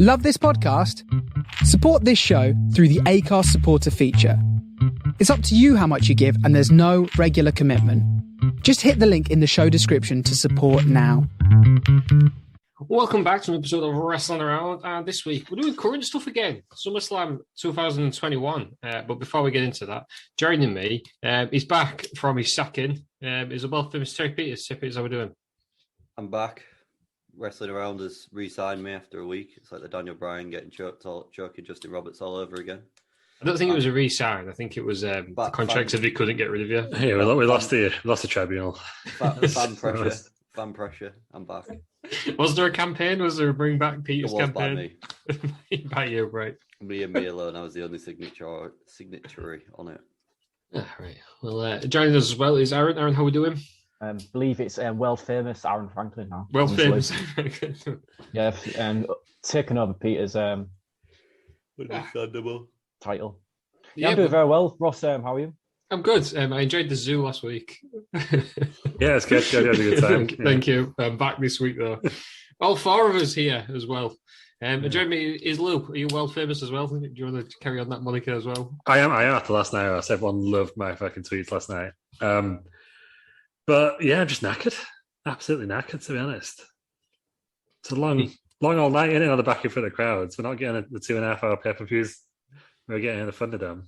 Love this podcast? Support this show through the Acast supporter feature. It's up to you how much you give, and there's no regular commitment. Just hit the link in the show description to support now. Welcome back to an episode of Wrestling Around, and this week we're doing current stuff again, SummerSlam 2021. But before we get into that, joining me, he's back from his sacking, is a well-famous Terry Peters. Terry Peters, how we doing? I'm back. Wrestling Around has re-signed me after a week. It's like the Daniel Bryan getting choking Justin Roberts all over again. I don't think it was a re-sign. I think it was the contract said they couldn't get rid of you. Yeah, we lost the tribunal. Fan pressure. I'm back. Was there a campaign? Was there a Bring Back Peters campaign? By me. By you, right? Me and me alone. I was the only signatory on it. Right. Well, joining us as well is Aaron. Aaron, how we doing? I believe it's world famous Aaron Franklin now. World famous. Yeah, and taking over Peter's Understandable. title. Yeah, I'm doing very well. Ross, how are you? I'm good. I enjoyed the zoo last week. Yeah, it's good. You had a good time. Thank you. I'm back this week, though. All four of us here as well. Join me is Lou. Are you world famous as well? Do you want to carry on that moniker as well? I am after last night. Everyone loved my fucking tweets last night. But yeah, I'm just knackered. Absolutely knackered, to be honest. It's a long old night in it on the back in front of crowds. We're not getting the 2.5 hour pay-per-views. We're getting in the Thunderdome.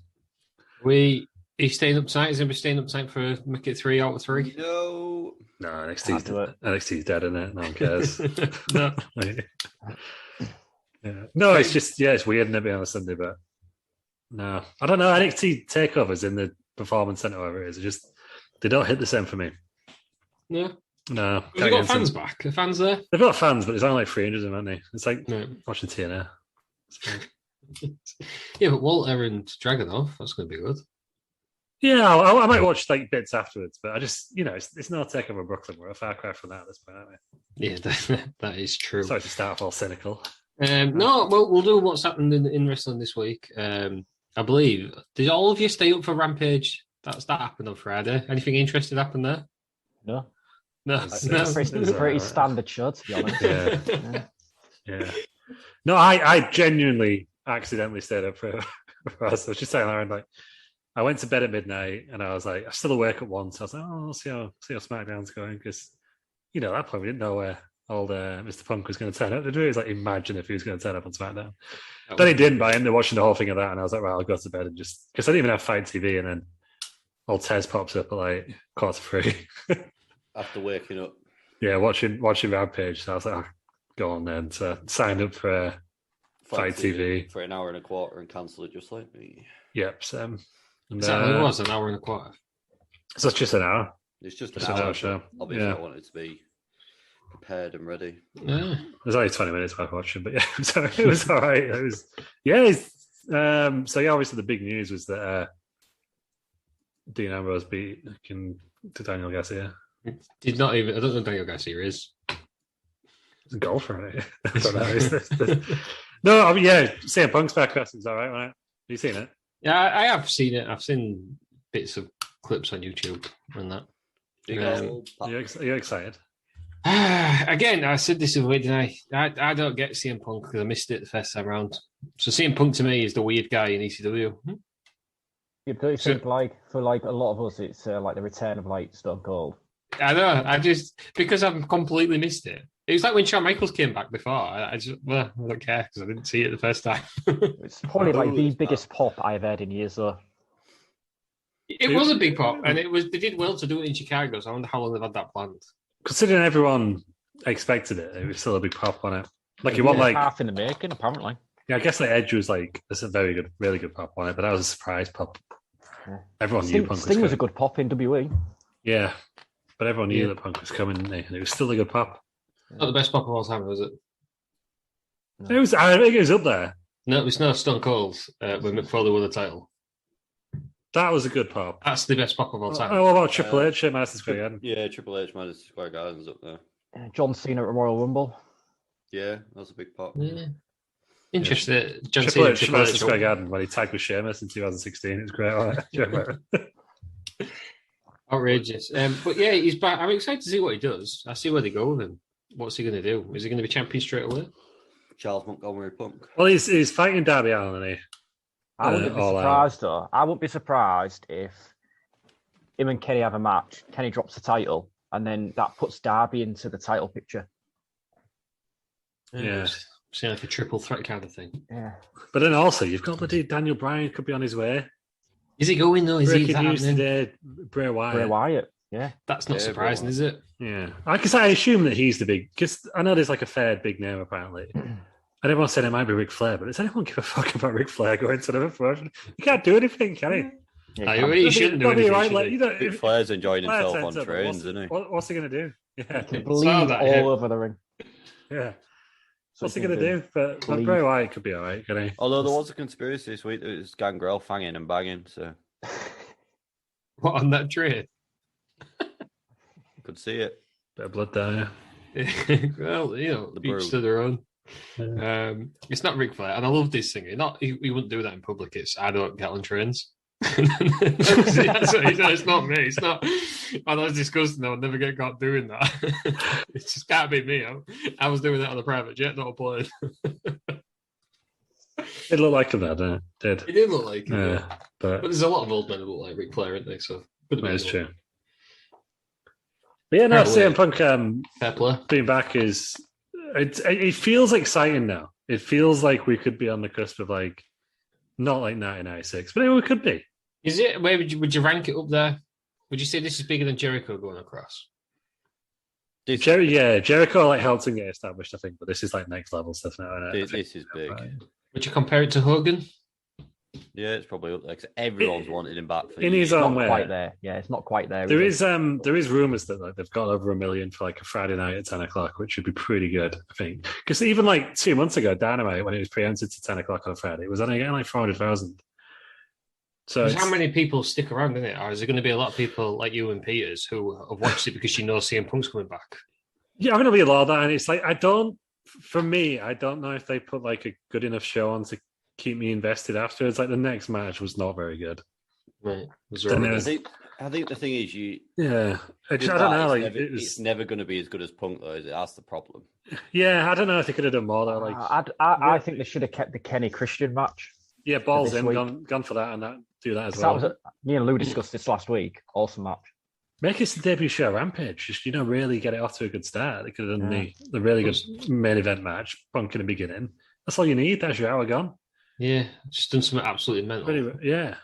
Are you staying up tonight? Is anybody staying up tonight for make it 3 out of 3? No, NXT's dead, isn't it? No one cares. No. Yeah. No, it's just, it's weird, isn't it, being on a Sunday, but no. I don't know, NXT takeovers in the Performance Centre, whatever it is, they don't hit the same for me. No. No. Have you got fans back? Are fans there? They've got fans, but there's only like 300 of them, aren't they? It's like watching TNA. Yeah, but Walter and Dragunov, that's going to be good. Yeah, I might watch like bits afterwards, but I just, it's no takeover Brooklyn. We're a far cry from that at this point, aren't we? Yeah, that is true. Sorry to start off all cynical. No, well, we'll do what's happened in wrestling this week. I believe, did all of you stay up for Rampage? That happened on Friday. Anything interesting happened there? No. It's pretty standard show, to be honest. Yeah. No, I genuinely accidentally stayed up for us. I was just saying, Aaron, like, I went to bed at midnight and I was like, I'm still awake at 1. So I was like, I'll see how SmackDown's going. Because, at that point, we didn't know where old Mr. Punk was going to turn up. Did we? It was like, imagine if he was going to turn up on SmackDown. Then he didn't, but I ended up watching the whole thing of that. And I was like, well, I'll go to bed and just, because I didn't even have Fight TV. And then old Tez pops up at like 2:45. After waking up. Yeah, watching Rampage. So I was like, go on then. So signed up for Fight TV. For an hour and a quarter and cancel it just like me. Yep, Sam. Exactly, it was an hour and a quarter. So it's just an hour. It's just an hour show. Obviously, I wanted to be prepared and ready. Yeah. There's only 20 minutes worth watching, but it was all right. It was, obviously the big news was that Dean Ambrose beat Daniel Garcia. Did not even. I don't know who Daniel Garcia is. He's a golfer, right? I don't know. No, I mean, CM Punk's back. Wrestling's all right, right? Have you seen it? Yeah, I have seen it. I've seen bits of clips on YouTube and that. Are you excited? Again, I said this the other way, didn't I? I don't get CM Punk because I missed it the first time around. So CM Punk to me is the weird guy in ECW. You think for like a lot of us, it's like the return of like Stone Cold. I know. Because I've completely missed it. It was like when Shawn Michaels came back before. I don't care because I didn't see it the first time. It's probably like the biggest pop I've had in years, though. It was a big pop, and they did well to do it in Chicago. So I wonder how long they've had that planned. Considering everyone expected it, it was still a big pop on it. Like it wasn't like half in the making, apparently. Yeah, I guess like Edge was like it's a very good, really good pop on it, but that was a surprise pop. Everyone knew Punk was Sting was a good pop in WWE. Yeah, but everyone knew that Punk was coming, didn't they? And it was still a good pop. Not the best pop of all time, was it? No. It was. I think it was up there. No, it was no Stone Cold's when McFoley won the title. That was a good pop. That's the best pop of all time. Oh, what about Triple H at Madison Square Garden? Yeah, Triple H Madison Square Garden's up there. John Cena at Royal Rumble. Yeah, that was a big pop. Yeah. Interesting. John Triple H at Madison Square Garden when he tagged with Sheamus in 2016. It was great, wasn't it? Outrageous. But yeah, he's back. I'm excited to see what he does. I see where they go with him. What's he going to do? Is he going to be champion straight away? Charles Montgomery Punk. Well, he's fighting Darby Allin, isn't he? I wouldn't be surprised though. I wouldn't be surprised if him and Kenny have a match. Kenny drops the title, and then that puts Darby into the title picture. Yeah. Seems like a triple threat kind of thing. Yeah. But then also, you've got bloody Daniel Bryan could be on his way. Is he going though? Is he Breaking news happening? today, Bray Wyatt. Bray Wyatt. Yeah. That's not surprising, is it? Yeah. I assume that he's the big, because I know there's like a fair big name apparently. And everyone said it might be Ric Flair, but does anyone give a fuck about Ric Flair going to the promotion? He can't do anything, can he? He shouldn't do anything. Ric Flair's enjoying himself on trains, isn't he? What's he going to do? Yeah. He bleed all over the ring. Yeah. What's he going to do? But Bray Wyatt could be all right, can he? Although there was a conspiracy this week that it was Gangrel fanging and banging, so. What, on that train? Could see it. Bit of blood there. Well, each to their own. Yeah. It's not Ric Flair, and I love this thing. He wouldn't do that in public. It's I don't get on trains. It's not me. It's not. I know it's disgusting. I would never get caught doing that. It just can't be me. I was doing that on a private jet, not a plane. It looked like him, that did. It did look like him, yeah. But there's a lot of old men who look like Ric Flair, aren't they? So that's true. But yeah, no, CM Punk being back is it feels exciting now. It feels like we could be on the cusp of like not like 1996, but we could be. Is it? Where would you rank it up there? Would you say this is bigger than Jericho going across? Jericho like helped him get established, I think, but this is like next level stuff now. This is big. Would you compare it to Hogan? Yeah, it's probably up there because everyone's wanted him back for in his own way. Quite there. Yeah, it's not quite there. There is rumors that like they've got over $1 million for like a Friday night at 10 o'clock, which would be pretty good, I think. Because even like 2 months ago, Dynamite, when it was preempted to 10 o'clock on a Friday, it was only getting like 400,000. So how many people stick around in it? Or is there going to be a lot of people like you and Peters who have watched it because you know CM Punk's coming back? Yeah, I'm going to be a lot of that, and it's like I don't know if they put like a good enough show on to keep me invested afterwards. Like the next match was not very good. Right. I think the thing is I don't know. Like it's never going to be as good as Punk though. Is it? That's the problem. Yeah, I don't know if they could have done more though. Like I think they should have kept the Kenny Christian match. Yeah, balls in, gone for that and do that as well. Me and Lou discussed this last week. Awesome match. Make it the debut show Rampage. Just really get it off to a good start. They could have done the really good main event match, Punk in the beginning. That's all you need. That's your hour gone. Yeah, just done something absolutely mental. Yeah.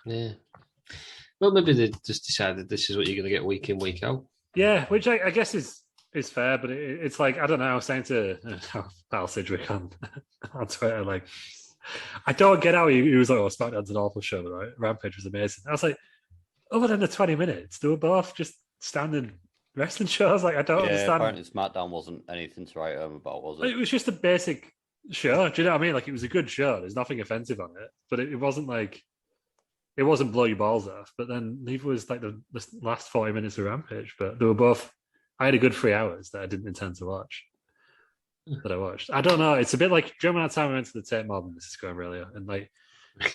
Well, maybe they just decided this is what you're going to get week in, week out. Yeah, which I guess is fair, but it's like, I don't know, I was saying to Pal Sidgwick on Twitter, like, I don't get how he was like, oh, SmackDown's an awful show, right? Rampage was amazing. I was like, other than the 20 minutes, they were both just standing wrestling shows. Like, I don't understand. Apparently SmackDown wasn't anything to write home about, was it? It was just a basic show. Do you know what I mean? Like, it was a good show. There's nothing offensive on it, but it wasn't like, it wasn't blow your balls off. But then neither was like the last 40 minutes of Rampage. But they were both, I had a good 3 hours that I didn't intend to watch. That I watched. I don't know. It's a bit like during that time I went to the Tate Modern, this is going earlier, and like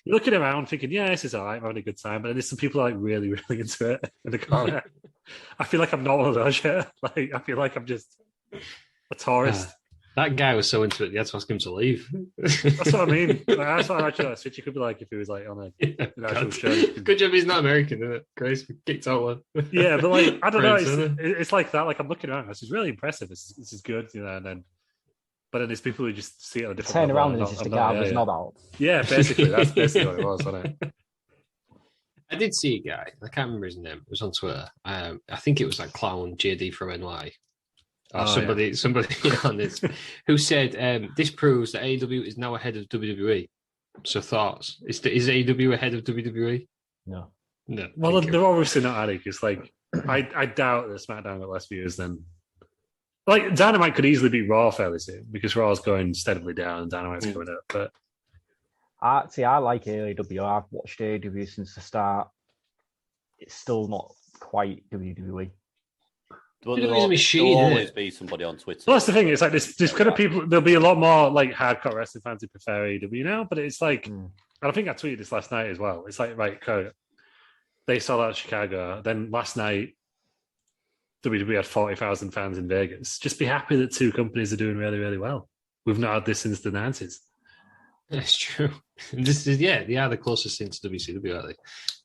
looking around thinking, yeah, this is all right, I'm having a good time. But then there's some people like really, really into it in the corner. I feel like I'm not one of those yet. Like I feel like I'm just a tourist. That guy was so into it, you had to ask him to leave. That's what I mean. Like, that's what I actually switch. It could be like if he was like on an actual show. Good job he's not American, isn't it? Grace kicked out one. Yeah, but like I don't know. It's like that. Like I'm looking around. This is really impressive. This is good, you know. And then. But then there's people who just see it on a different turn around and it's just a guy with his knob out. Yeah, basically. That's basically what it was, wasn't it? I did see a guy, I can't remember his name, it was on Twitter. I think it was like Clown JD from NY. Somebody on this who said this proves that AEW is now ahead of WWE. So thoughts? Is AEW ahead of WWE? No. Well, they're obviously not adding. It's like I doubt that SmackDown got less viewers than. Like, Dynamite could easily beat Raw fairly soon because Raw's going steadily down and Dynamite's going up. But I like AEW. I've watched AEW since the start. It's still not quite WWE. There'll always be somebody on Twitter. Well, that's the thing. It's like there's kind of people. There'll be a lot more like hardcore wrestling fans who prefer AEW now. But it's like, and I think I tweeted this last night as well. It's like, right, they sold out Chicago. Then last night, WWE had 40,000 fans in Vegas. Just be happy that two companies are doing really, really well. we've not had this since the 90s. That's true. This is they are the closest thing to WCW, aren't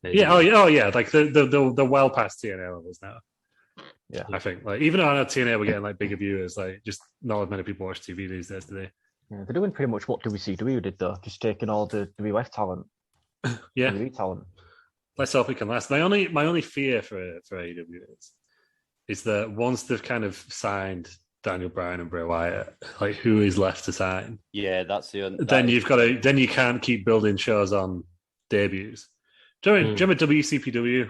they? Yeah. Like they're well past TNA levels now. Yeah, I think like even though I know TNA were getting like bigger viewers, like just not as many people watch TV these days today. Yeah, they're doing pretty much what WCW did though, just taking all the WF talent, Yeah, WWE talent. Let's hope it can last. My only fear for AEW is that once they've kind of signed Daniel Bryan and Bray Wyatt, like who is left to sign? Yeah, that's the. Then you can't keep building shows on debuts. Do you remember WCPW?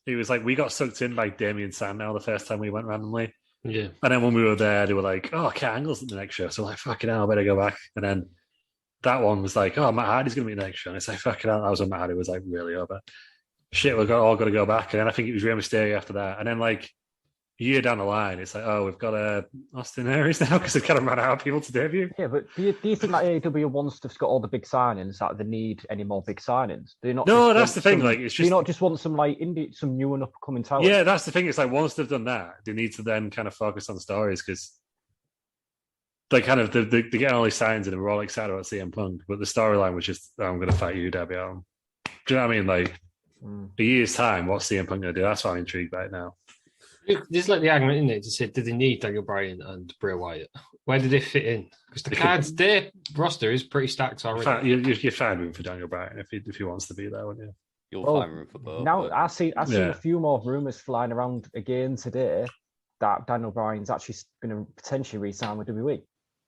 It was like we got sucked in by Damian Sandow the first time we went randomly. Yeah. And then when we were there, they were like, "Oh, Kurt Angle's at the next show." So I'm like, "Fucking hell, I better go back." And then that one was like, "Oh, Matt Hardy's going to be the next show." And it's like, "Fucking hell," that was when Matt Hardy was like really over. Shit, all got to go back. And then I think it was Rey Mysterio after that. And then like a year down the line, it's like, "Oh, we've got Austin Aries now because they've kind of run out of people to debut." Yeah, but do you think that AEW once they've got all the big signings that they need any more big signings? Do you not? No, that's the thing. Like, it's do you just not just want some like indie, some new and upcoming talent? yeah, that's the thing. It's like once they've done that, they need to then kind of focus on stories because they kind of they get all these signs and we're all excited about CM Punk, but the storyline was just I'm going to fight you, Darby Allin. Do you know what I mean? Like a year's time, what's CM Punk going to do? That's why I'm intrigued by it now. There's like the argument in there to say, did they need Daniel Bryan and Bray Wyatt? Where did they fit in? Because their roster is pretty stacked already. You're fine room for Daniel Bryan if he wants to be there, wouldn't you? You'll find room for both. Now I've seen a few more rumors flying around again today that Daniel Bryan's actually going to potentially re-sign with WWE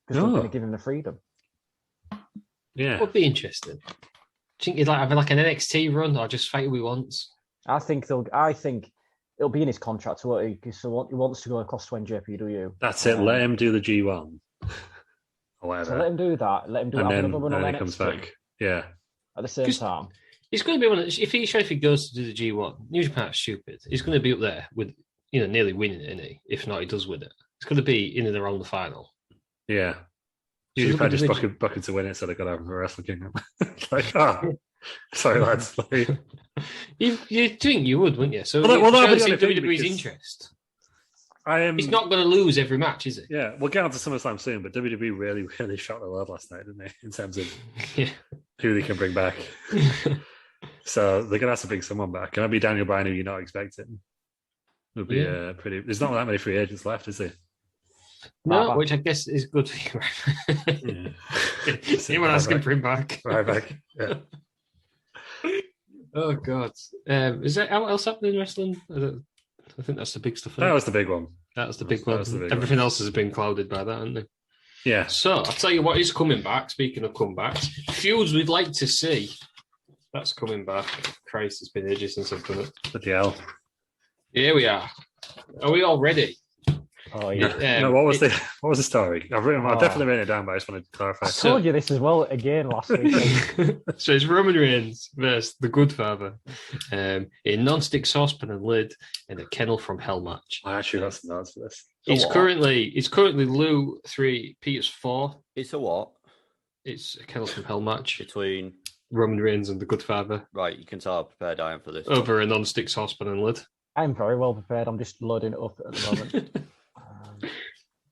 because they're going to give him the freedom. Yeah, would be interesting. Do you think he'd like have like an NXT run or just fight who he wants? I think it'll be in his contract, won't he? Because he wants to go across to NJPW. That's it. Let him do the G1. Or whatever. So let him do that. Let him do that. And then he comes back. Yeah. At the same time. He's going to be one of if he goes to do the G1, New Japan's stupid. He's going to be up there with nearly winning it, isn't he? If not, he does win it. It's going to be in and around the final. Yeah. New Japan just bucking to win it, so they got to have a Wrestle Kingdom. Like, sorry, lads. Like, you think you would, wouldn't you? So nobody's in WWE's interest. He's not going to lose every match, is he? Yeah, we'll get on to SummerSlam soon, but WWE really, really shot the load last night, didn't they? In terms of who they can bring back. So they're going to have to bring someone back. Can it be Daniel Bryan who you're not expecting? It'll be pretty. There's not that many free agents left, is there? No, which I guess is good for you. Anyone asking for him back? Right back. Yeah. Oh God! Is there else happening in wrestling? I think that's the big stuff. That was the big one. That was the big one. Everything else has been clouded by that, hasn't it? Yeah. So I'll tell you what is coming back. Speaking of comebacks, feuds we'd like to see. That's coming back. Christ, it's been ages since I've done it. Bloody hell. Here we are. Are we all ready? Oh yeah. What was the story? I've definitely written it down, but I just wanted to clarify. I told you this as well again last week. So it's Roman Reigns versus the Good Father, a non-stick saucepan and lid in a kennel from hell match. I actually got some notes for this. It's currently Lou 3, Peter's 4. It's a what? It's a kennel from hell match Between Roman Reigns and the Good Father. Right, you can tell I'm prepared I am for this. Over a non-stick saucepan and lid. I'm very well prepared. I'm just loading it up at the moment.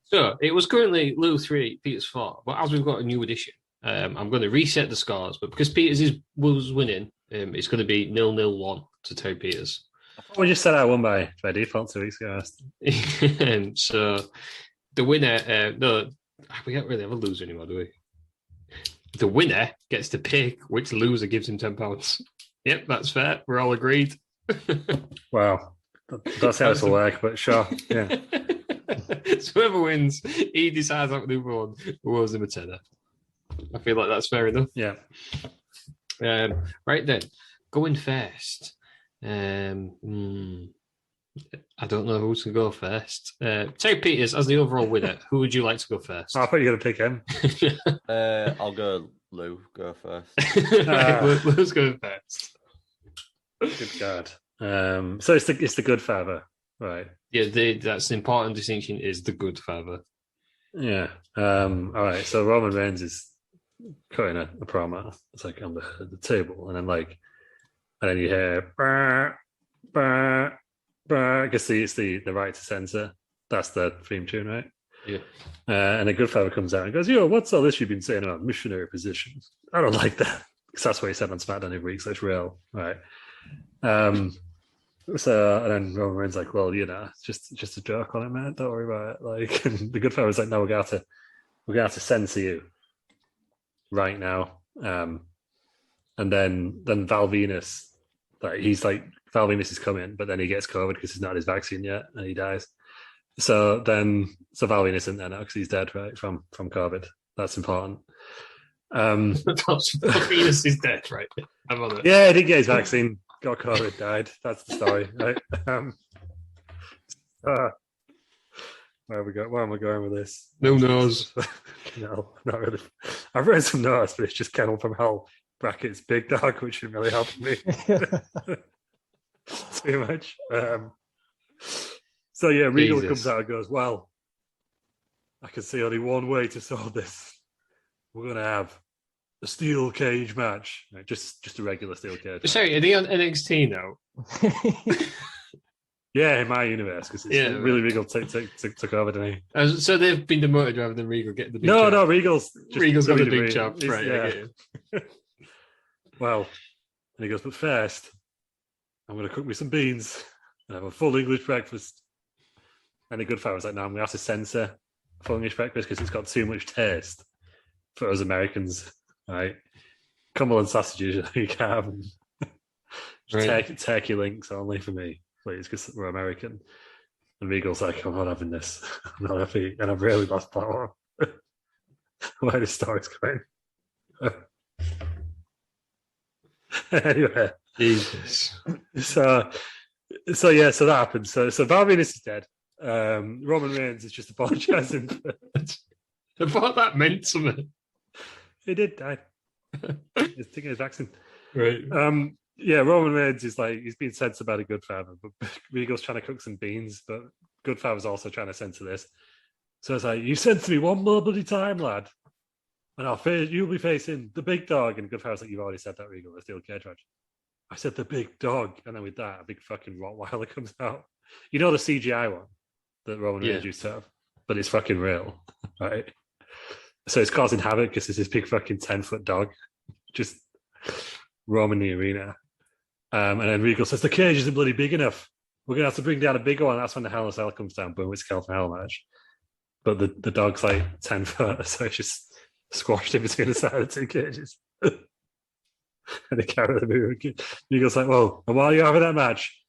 So it was currently Lou 3, Peter's 4. But as we've got a new edition, I'm going to reset the scores. But because Peters was winning, it's going to be 0-0-1 to Terry Peters. We just said I won by default 2 weeks ago. So the winner, no, we don't really have a loser anymore, do we? The winner gets to pick which loser gives him £10. Yep, that's fair. We're all agreed. Wow. That's how this will work, but sure. Yeah. So whoever wins, he decides how to who owes him a tenner. I feel like that's fair enough. Yeah. Right then, going first. I don't know who's going to go first. Terry Peters, as the overall winner, who would you like to go first? I thought you were going to pick him. I'll go Lou. Go first. Right, Lou's going first. Good God. So it's the Good Father, right? Yeah, that's an important distinction. Is the Good Father? Yeah. All right. So Roman Reigns is cutting a promo. It's like on the table, and then you hear, bah, bah, bah. I guess it's the right to censor. That's the theme tune, right? Yeah. And a good fella comes out and goes, "Yo, what's all this you've been saying about missionary positions? I don't like that." Because that's what he said on SmackDown every week, so it's real. Right. So and then Roman Reigns like, "Well, it's just a joke on it, man. Don't worry about it." Like, and the good fella was like, "No, we're gonna have to censor you right now." And then Val Venus, Val Venus is coming, but then he gets COVID because he's not had his vaccine yet, and he dies. So Val Venus isn't there now because he's dead, right, from COVID. That's important. Val Venus is dead, right? I'm on it. Yeah, he didn't get his vaccine. Got COVID, died. That's the story, right? Where am I going with this? No nose. No, not really. I've read some notes, but it's just Kennel from Hell brackets Big Dog, which didn't really help me too much. So yeah, Regal comes out and goes, "Well, I can see only one way to solve this. We're going to have a steel cage match, right, just a regular steel cage." Sorry, are they on NXT now? Yeah, in my universe, because really Regal took over, didn't he? So they've been demoted rather than Regal getting the big No, job. no, Regal's got the big job, right? Yeah. Well, and he goes, "But first, I'm going to cook me some beans and have a full English breakfast." And the good fella was like, "No, I'm going to have to censor full English breakfast because it's got too much taste for us Americans, right? Cumberland sausages, you can have them. Turkey links only for me, please, because we're American." And Regal's like, "I'm not having this. I'm not happy, and I've really lost power." Where the story's going. Anyway, Jesus. So that happens. So Val Venus is dead. Roman Reigns is just apologising. I thought that meant something. He did die. He's taking his vaccine. Right. Yeah, Roman Reigns is like, he's been censored by the Good Father, but Regal's trying to cook some beans, but Good Father's also trying to censor this. So it's like, "You censor me one more bloody time, lad, and you'll be facing the big dog." And Good Father's like, "You've already said that, Regal, the steel cage match." "I said the big dog." And then with that, a big fucking Rottweiler comes out. You know the CGI one that Roman Reigns used to have, but it's fucking real, right? So it's causing havoc because it's this big fucking 10-foot dog just roaming the arena. And then Regal says, "The cage isn't bloody big enough. We're going to have to bring down a bigger one." That's when the Hell in a Cell comes down. Boom, it's Hell for Hell match. But the dog's like 10 foot, so it's just squashed in between the side of the two cages. And they carry the movie. Regal's like, "Well, and while you're having that match,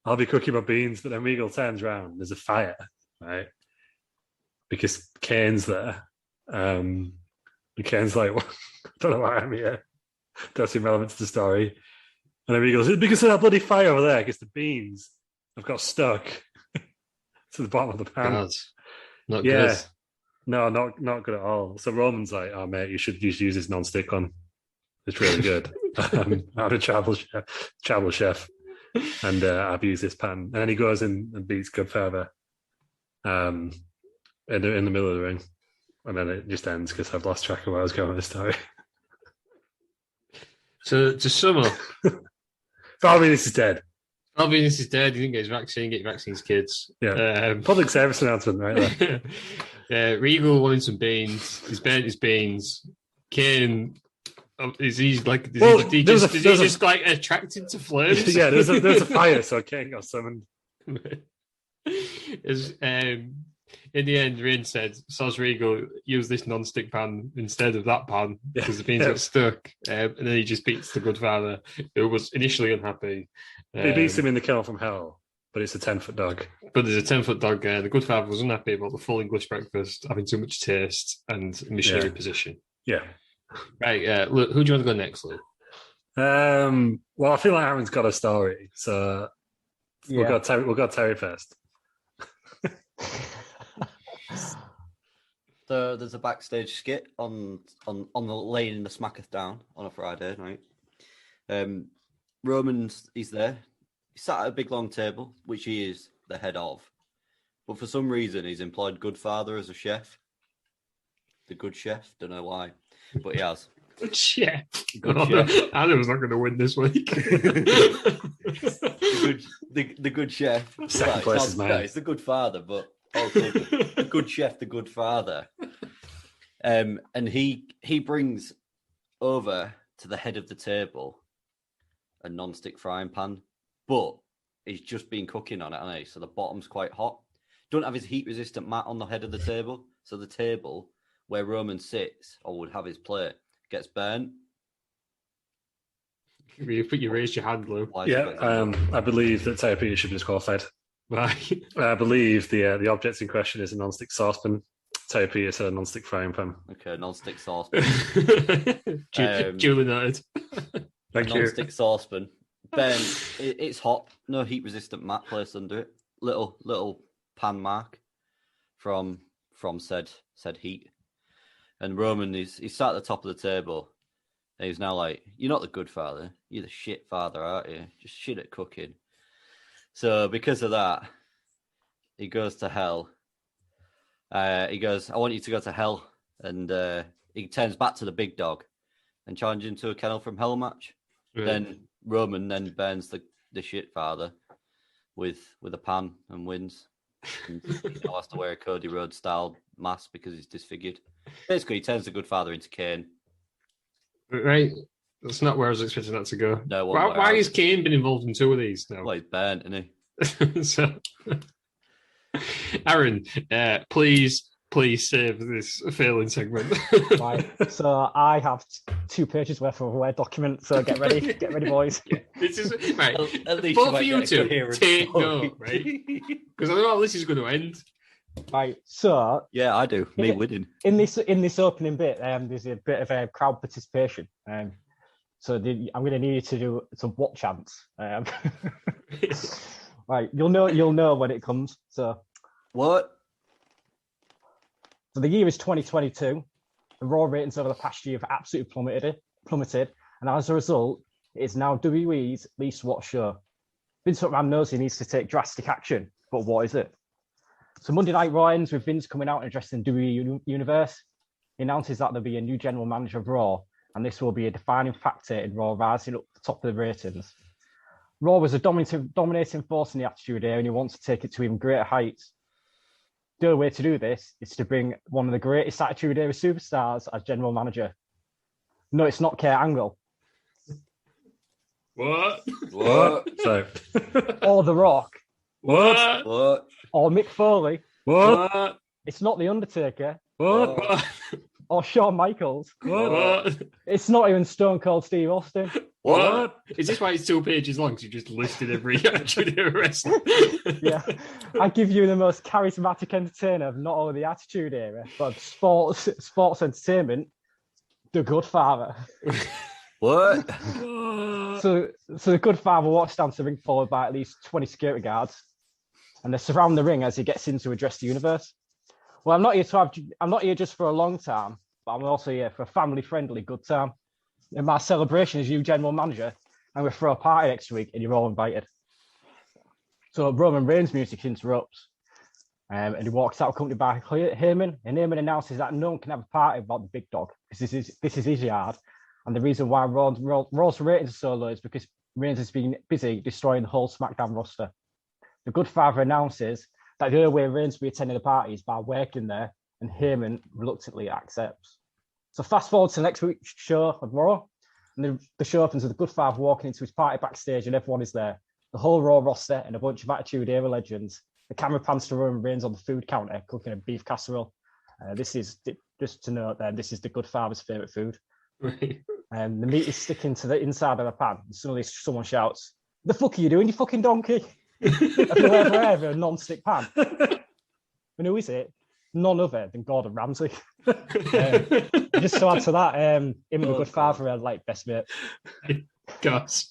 I'll be cooking my beans." But then Regal turns around and there's a fire, right? Because Kane's there. And Kane's like, "Well, I don't know why I'm here. Don't seem relevant to the story." And then Regal goes, "It's because of that bloody fire over there, because the beans have got stuck to the bottom of the pan." God. Not good. No, not good at all. So Roman's like, "Oh, mate, you should use this non-stick one. It's really good." I'm a travel chef, and I've used this pan. And then he goes in and beats Good Father in the middle of the ring. And then it just ends because I've lost track of where I was going with the story. So to sum up, Val Venus is dead. Val Venus is dead. He didn't get his vaccine. Get your vaccines, kids. Yeah. Public service announcement right there. Regal wanted some beans. He's burnt his beans. Kane, is he just like attracted to flames? Yeah, there's a fire, so Kane got summoned. In the end, Reigns said, "Soz Regal, use this non-stick pan instead of that pan because the beans got stuck." And then he just beats the Good Father, who was initially unhappy. He beats him in the Kennel from Hell, but it's a 10-foot dog. But there's a 10-foot dog. The Good Father was unhappy about the full English breakfast, having too much taste, and missionary position. Yeah. Right. Look, who do you want to go next, Lou? Well, I feel like Aaron's got a story, so we'll go Terry first. So there's a backstage skit on the lane in the SmackDown on a Friday night. Roman's there. He's sat at a big long table, which he is the head of. But for some reason, he's employed Good Father as a chef. The good chef, don't know why, but he has. Good chef. Good chef. Adam was not going to win this week. the good chef. Second place is mine. It's the Good Father, but also the good chef, the good father. And he brings over to the head of the table a non-stick frying pan, but he's just been cooking on it, hasn't he? So the bottom's quite hot. Don't have his heat-resistant mat on the head of the table, so the table where Roman sits or would have his plate gets burnt. You raised your hand, Lou. Yeah, I believe that Taya Peter should be disqualified. Right. I believe the object in question is a non-stick saucepan. Taya Peter said a non-stick frying pan. Okay, non-stick saucepan. Duly noted. Thank you. Non-stick saucepan. Ben, it's hot. No heat-resistant mat placed under it. Little pan mark from said heat. And Roman he's sat at the top of the table. And he's now like, "You're not the good father. You're the shit father, aren't you? Just shit at cooking." So because of that, he goes to hell. He goes, "I want you to go to hell." And he turns back to the big dog and challenges him to a kennel from hell match. Yeah. Then Roman burns the shit father with a pan and wins. And he now has to wear a Cody Rhodes style mask because he's disfigured. Basically, he turns the good father into Kane. Right. That's not where I was expecting that to go. No. Why has Kane been involved in two of these now? Well, he's burnt, isn't he? So, Aaron, please save this failing segment. Right. So I have 2 pages worth of a Word document. So get ready, boys. Yeah, this is right. At least both of you two take note, right? Because I don't know how this is going to end. Right. So yeah, I do. Me winning in this opening bit. There's a bit of a crowd participation. So I'm going to need you to do some what chants. Right. You'll know when it comes. So what? So the year is 2022. The Raw ratings over the past year have absolutely plummeted, and as a result, it is now WWE's least watched show. Vince McMahon knows he needs to take drastic action, but what is it? So Monday Night Raw ends with Vince coming out and addressing the WWE Universe. He announces that there'll be a new general manager of Raw, and this will be a defining factor in Raw rising up the top of the ratings. Raw was a dominating force in the Attitude Era, and he wants to take it to even greater heights. The only way to do this is to bring one of the greatest Attitude Era superstars as general manager. No, it's not Kurt Angle. What? So, or The Rock. What? Or Mick Foley. What? It's not The Undertaker. What? Or Shawn Michaels. What? It's not even Stone Cold Steve Austin. What? Is this why it's 2 pages long? So you just listed every Attitude Era wrestler? Yeah. I give you the most charismatic entertainer of not only the Attitude Era, but sports entertainment, the Good Father. What? So the Good Father walks down to the ring followed by at least 20 security guards, and they surround the ring as he gets in to address the universe. Well, I'm not here just for a long time, but I'm also here for a family-friendly good time. And my celebration is you, general manager, and we throw a party next week, and you're all invited. So Roman Reigns' music interrupts, and he walks out accompanied by Heyman, and Heyman announces that no one can have a party without the big dog, because this is his yard. And the reason why Raw's ratings are so low is because Reigns has been busy destroying the whole SmackDown roster. The Good Father announces that the only way Reigns will be attending the party is by working there, and Heyman reluctantly accepts. So fast forward to next week's show of Raw, and the show opens with the Good Father walking into his party backstage, and everyone is there. The whole Raw roster and a bunch of Attitude Era legends. The camera pans to Roman Reigns on the food counter, cooking a beef casserole. This is, just to note then, this is the Good Father's favourite food. And the meat is sticking to the inside of the pan. And suddenly someone shouts, "The fuck are you doing, you fucking donkey? Have you ever a non-stick pan?" And who is it? None other than Gordon Ramsay. Just to add to that, him and the Good Father are like best mate. Gosh.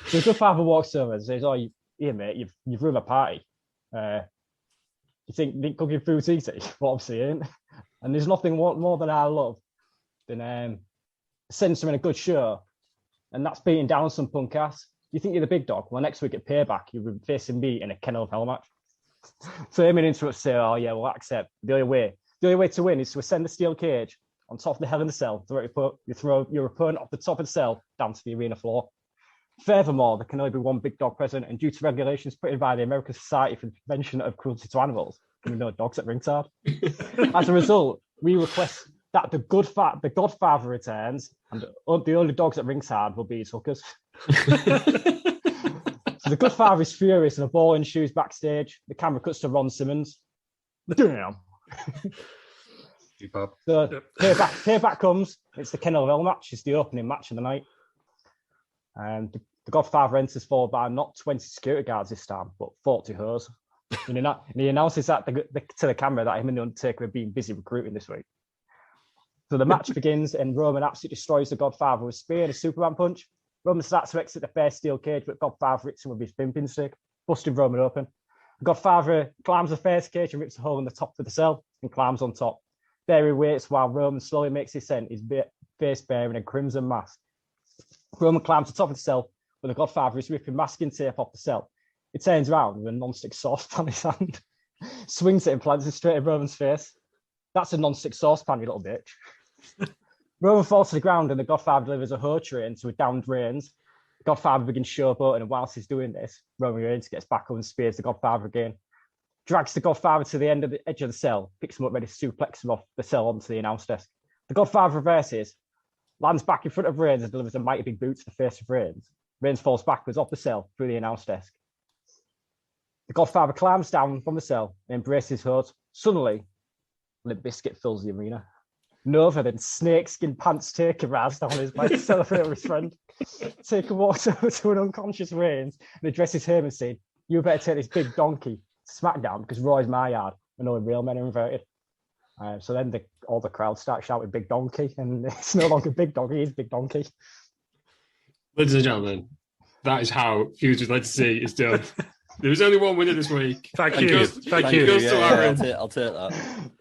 So the Good Father walks over and says, "Oh, yeah, mate, you've ruined my party. You think cooking food's easy?" What I'm saying. And there's nothing more than I love than censoring a good show, and that's beating down some punk ass. You think you're the big dog? Well, next week at Payback, you'll be facing me in a kennel of hell match. So Heyman interrupts, say, "Oh yeah, we'll accept. The only way to win is to ascend the steel cage on top of the Hell in the Cell. You throw your opponent off the top of the cell down to the arena floor. Furthermore, there can only be one big dog present, and due to regulations put in by the American Society for the Prevention of Cruelty to Animals, with no dogs at ringside. As a result, we request that the Godfather returns, and the only dogs at ringside will be his hookers. So the Godfather is furious and a ball ensues backstage. The camera cuts to Ron Simmons. Damn. So payback comes. It's the Ken Lavelle match. It's the opening match of the night. And the Godfather enters followed by not 20 security guards this time, but 40 hoes. And he announces that to the camera that him and The Undertaker have been busy recruiting this week. So the match begins and Roman absolutely destroys the Godfather with a spear and a Superman punch. Roman starts to exit the fair steel cage, but Godfather hits him with his pimping stick, busting Roman open. The Godfather climbs the fair cage and rips a hole in the top of the cell and climbs on top. There he waits while Roman slowly makes his descent, his face bearing a crimson mask. Roman climbs to the top of the cell, but the Godfather is ripping masking tape off the cell. He turns around with a non-stick saucepan in his hand, swings it and plants it straight in Roman's face. That's a non-stick saucepan, you little bitch. Roman falls to the ground and the Godfather delivers a hoe train to a downed Reigns. The Godfather begins showboating, and whilst he's doing this, Roman Reigns gets back up and spears the Godfather again. Drags the Godfather to the edge of the cell, picks him up ready to suplex him off the cell onto the announce desk. The Godfather reverses, lands back in front of Reigns and delivers a mighty big boot to the face of Reigns. Reigns falls backwards off the cell through the announce desk. The Godfather climbs down from the cell and embraces his host. Suddenly, Limp Bizkit fills the arena. Nova then snakeskin pants Taker Raz down his back to celebrate with his friend. Taker walks over to an unconscious Reigns and addresses him and saying, "You better take this big donkey to SmackDown because Roy's my yard and only real men are invited." So then all the crowd start shouting "Big Donkey," and it's no longer Big Donkey, it's Big Donkey. Ladies and gentlemen, that is how Fuse would like to see is done. There was only one winner this week. Thank you. Thank you. you. Goes to Aaron. I'll take that.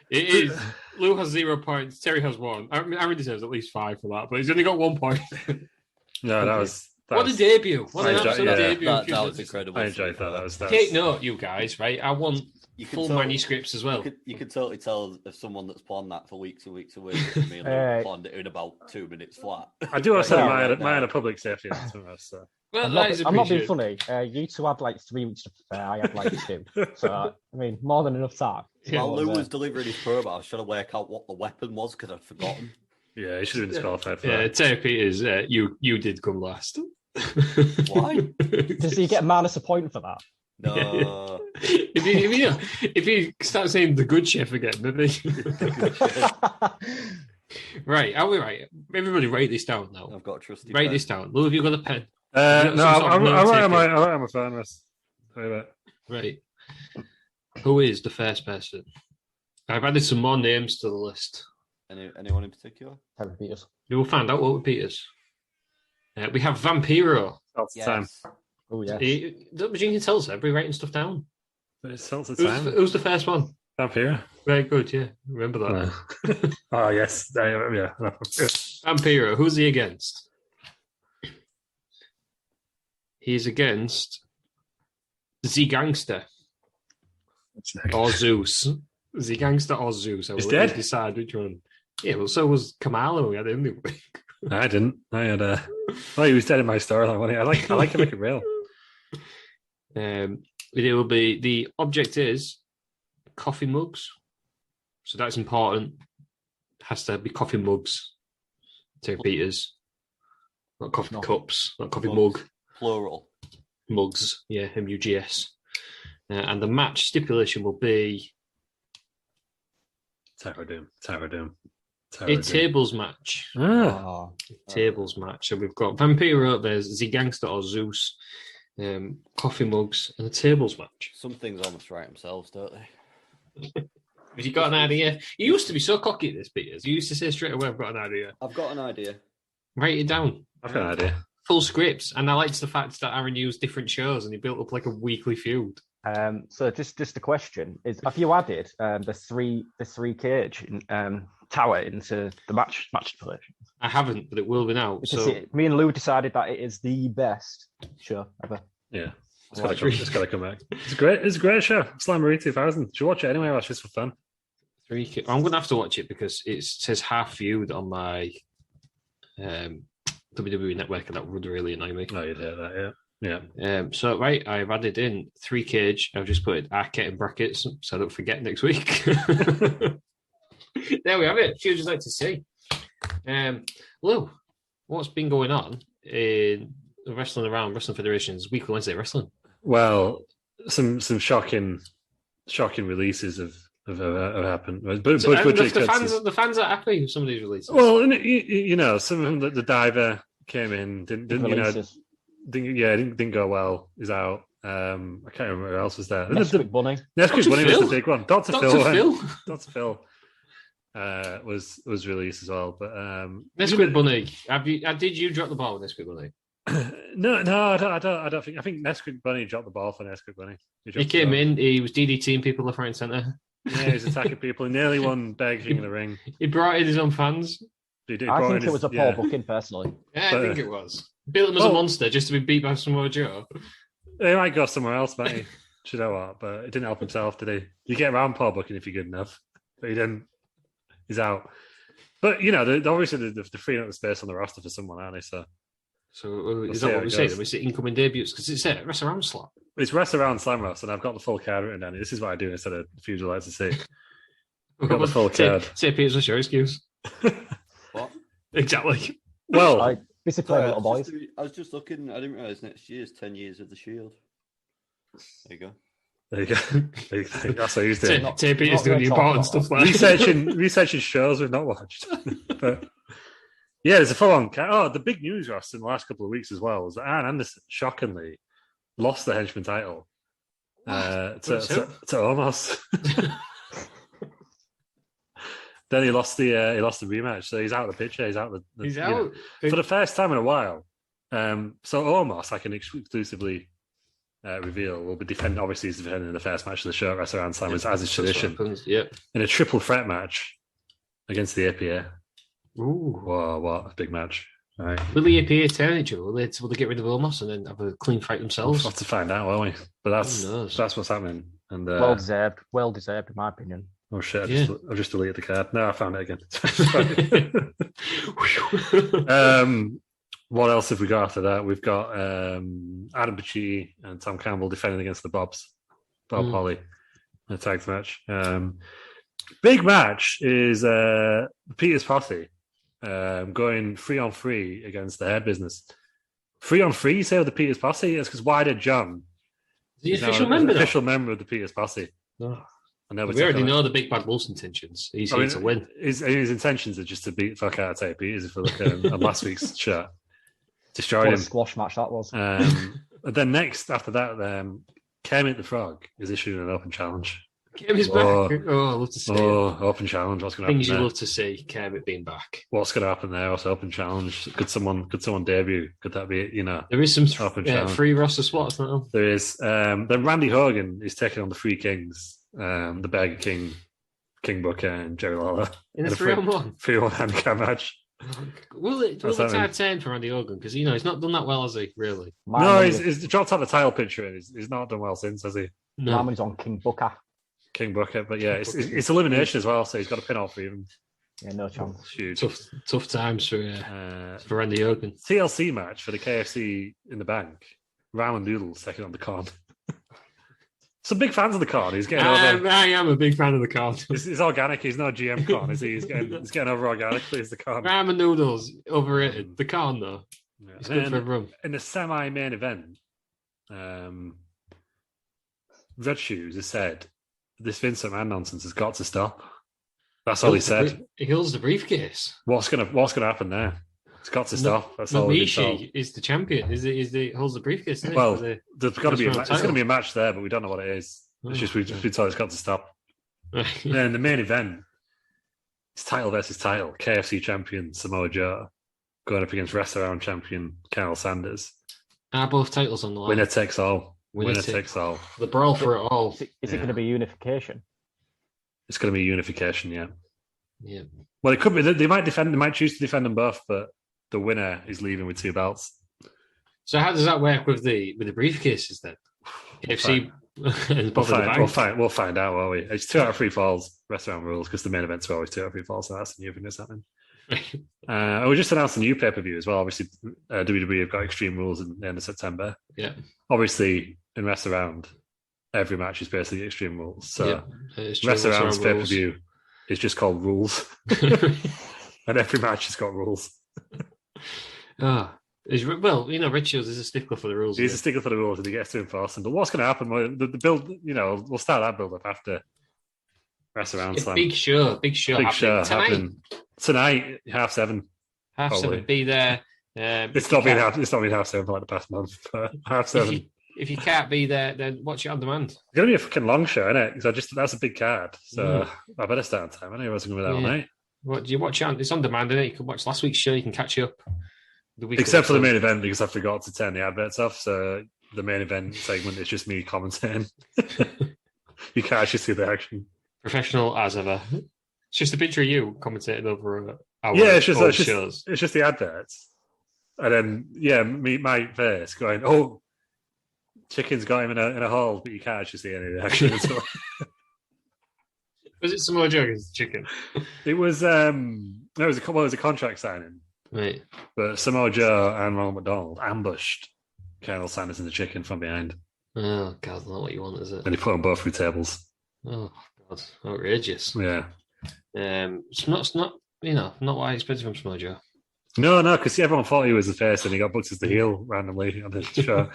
It is. Lou has 0 points. Terry has 1. Aaron deserves at least 5 for that, but he's only got 1 point. No, that was what a debut! What an absolute debut! That was incredible. I enjoyed that. Take note, you guys. Right, I want full manuscripts as well. You could totally tell if someone that's planned that for weeks and weeks and weeks. I mean, planned it in about 2 minutes flat. I do also admire public safety. So. Well, I'm not being funny. You two had like 3 weeks to prepare. I had like 2. So, I mean, more than enough time. While Lou was delivering his promo, I was trying to work out what the weapon was because I'd forgotten. Yeah, he should have been disqualified for that. that. Terry Peters, you did come last. Why? Does he get minus a point for that? No. If he starts saying the good chef again, maybe. Right, are we right? Everybody write this down now. I've got a trusty Write pen. this down. Lou, have you got a pen? No, I'm right on my phone. Right. Who is the first person? I've added some more names to the list. Anyone in particular? Terry Peters. You will find out what with Peters. We have Vampiro. That's the time. Oh, yeah. You can tell us, everybody writing stuff down. It's the time. Who's the first one? Vampiro. Very good, yeah. Remember that. Oh, yes. Yeah. Vampiro, who's he against? He's against Z Gangster or Zeus. Z Gangster or Zeus. He's dead. Decide which one. Yeah, well, so was Kamala. We had him, didn't we? I didn't. I had well, he was dead in my storyline. I like to make it real. It will be the object is coffee mugs, so that's important. Has to be coffee mugs. Terry Peters, not coffee cups, not coffee mug. Plural. Mugs, yeah, MUGS. And the match stipulation will be Tower Doom. A tables match. Tables match. So we've got Vampiro, there's Z Gangster or Zeus, coffee mugs, and a tables match. Some things almost write themselves, don't they? Have you got an idea? You used to be so cocky at this, Peters. You used to say straight away, I've got an idea. I've got an idea. Write it down. I've got an idea. Full scripts. And I liked the fact that Aaron used different shows and he built up like a weekly feud. So just a question is: have you added the three cage tower into the match stipulation? I haven't, but it will be now. Me and Lou decided that it is the best show ever. Yeah, it's got to come back. It's a great show. Slamboree 2000. You should watch it anyway. That's just for fun. I'm going to have to watch it because it says half viewed on my WWE network, and that would really annoy me. Oh, you'd hear that, yeah. Yeah. So right, I've added in 3 cage. I've just put Arquette in brackets so I don't forget next week. There we have it. Few just like to see. Lou, what's been going on in Wrestling Around Wrestling Federation's Weekly Wednesday Wrestling? Well, some shocking releases have happened. But the fans are happy with some of these releases. Well, you know, some of them, the diver came in, didn't go well. Is out. I can't remember who else was there. Nesquik Bunny. Nesquik Bunny was the big one. Dr. Phil. Dr. Phil was released as well. But Nesquik Bunny, did you drop the ball with Nesquik Bunny? No, I don't think. I think Nesquik Bunny dropped the ball for Nesquik Bunny. He came in. He was DDTing people left, right, and centre. Yeah, he was attacking people. He nearly won Beg King of the Ring. He brought in his own fans. I think it was a poor booking, personally. Yeah, I think it was. Built him as a monster just to be beat by Samoa Joe. He might go somewhere else, might he? Do you know what? But it didn't help himself, did he? You get around poor booking if you're good enough. But he didn't. He's out. But, you know, obviously they're freeing up the space on the roster for someone, aren't they? So is that what we say? We say incoming debuts? Because it's a Rest Around slot. It's Rest Around Slam Ross, and I've got the full card written down. This is what I do instead of the few like to see. I've got the full card. Say Peter's a show excuse. What? Exactly. Well, basically, little boys. I was just looking. I didn't realize next year's 10 years of the Shield. There you go. That's what he's doing. Say Peter's doing the important stuff like researching shows we've not watched. But yeah, there's a full-on. The big news, Ross, in the last couple of weeks as well was that Arn Anderson shockingly lost the henchman title to Omos. Then he lost the rematch, so he's out of the picture. He's out. He's out for the first time in a while. So Omos, I can exclusively reveal, will be defending. Obviously, he's defending in the first match of the show at Wrestle Around Slam, as is tradition. In a triple threat match against the APA. Ooh, whoa, what a big match! All right. Will the APA turn each other? Will they get rid of Omos and then have a clean fight themselves? We'll have to find out, won't we? But that's what's happening. And well deserved, in my opinion. Oh shit! I've just deleted the card. No, I found it again. What else have we got after that? We've got Adam Paci and Tom Campbell defending against the Bobs. Bob Holly in a tag match. Big match is Peter's Posse going 3-on-3 against the Hair Business. 3-on-3, you say, with the Peter's Posse? It's because Why Did John? The official member? Official member of the Peter's Posse. Oh. We already know the Big Bad Wolf's intentions. He's here to win. His intentions are just to beat the fuck out of Tate Peters if we look at last week's show. Destroyed him. What a squash match that was. Then next, after that, Kermit the Frog is issuing an open challenge. Kermit's back. Oh, I love to see it. Open challenge. What's going to happen? Things you love to see, Kermit being back. What's going to happen there? What's open challenge? Could someone debut? Could that be, There is some free roster spots now. There is. Then Randy Hogan is taking on the Three Kings, the Burger King, King Booker, and Jerry Lawler. In a 3-on-1? 3-on-1 handicap match. Will the tide turn for Randy Hogan? Because, he's not done that well, has he, really? No, he's dropped out the title picture and he's not done well since, has he? No. My money's on King Booker. But yeah, it's elimination as well, so he's got to pin off for even. Yeah, no chance. Huge. Tough times for Randy Hogan. TLC match for the KFC in the Bank. Ramen Noodles taking on the Con. Some big fans of the Con. He's getting over. I am a big fan of the Con. He's organic. He's not GM Con, is he? He's getting over organically as the Con. Ramen Noodles, overrated. The Con, though. Yeah. It's good for everyone. In the semi-main event, Red Shoes has said, this Vince McMahon nonsense has got to stop. That's all he said. He holds the briefcase. What's gonna happen there? It's got to stop. That's all. Rishi is the champion. Is the holds the briefcase? Well, there's got to be there's going to be a match there, but we don't know what it is. It's just we've been told it's got to stop. Then the main event, it's title versus title. KFC champion Samoa Joe going up against Wrestle Around champion Colonel Sanders. Are both titles on the line? Winner takes all. Winner takes all. The brawl for it all. Is it going to be unification? It's going to be unification, yeah. Yeah. Well, it could be. They might defend. They might choose to defend them both, but the winner is leaving with 2 belts. So how does that work with the briefcases then? KFC. We'll find out, won't we? It's 2 out of 3 falls. Restaurant rules because the main events are always 2 out of 3 falls. So that's the new thing that's happening. We just announced a new pay-per-view as well. Obviously, WWE have got Extreme Rules in the end of September. Yeah. Obviously, in Rest Around, every match is basically Extreme Rules. So Rest Around's pay-per-view is just called Rules. And every match has got rules. Red Shields is a stickler for the rules. He's a stickler for the rules and he gets to enforce them. But what's going to happen? The build, we'll start that build-up after Rest Around Slam. Big show happening tonight, 7:30. 7:30, be there. It's not been 7:30 for like the past month, but 7:30. If you can't be there, then watch it on demand. It's going to be a fucking long show, isn't it? Because that's a big card. So I better start on time. I know I wasn't going to be there all night. What do you watch? It's on demand, isn't it? You can watch last week's show. You can catch up. Except for the main event, because I forgot to turn the adverts off. So the main event segment is just me commentating. You can't actually see the action. Professional as ever. It's just a picture of you commentating over our shows. It's just the adverts. And then, my face going, oh, Chicken's got him in a hole, but you can't actually see any of the action. Was it Samoa Joe against Chicken? It was it was a contract signing. Right. But Samoa Joe and Ronald McDonald ambushed Colonel Sanders and the Chicken from behind. Oh God, that's not what you want, is it? And he put them both through tables. Oh God, outrageous. Yeah. It's not not what I expected from Samoa Joe. No, because everyone thought he was the face and he got booked as the heel randomly on the show.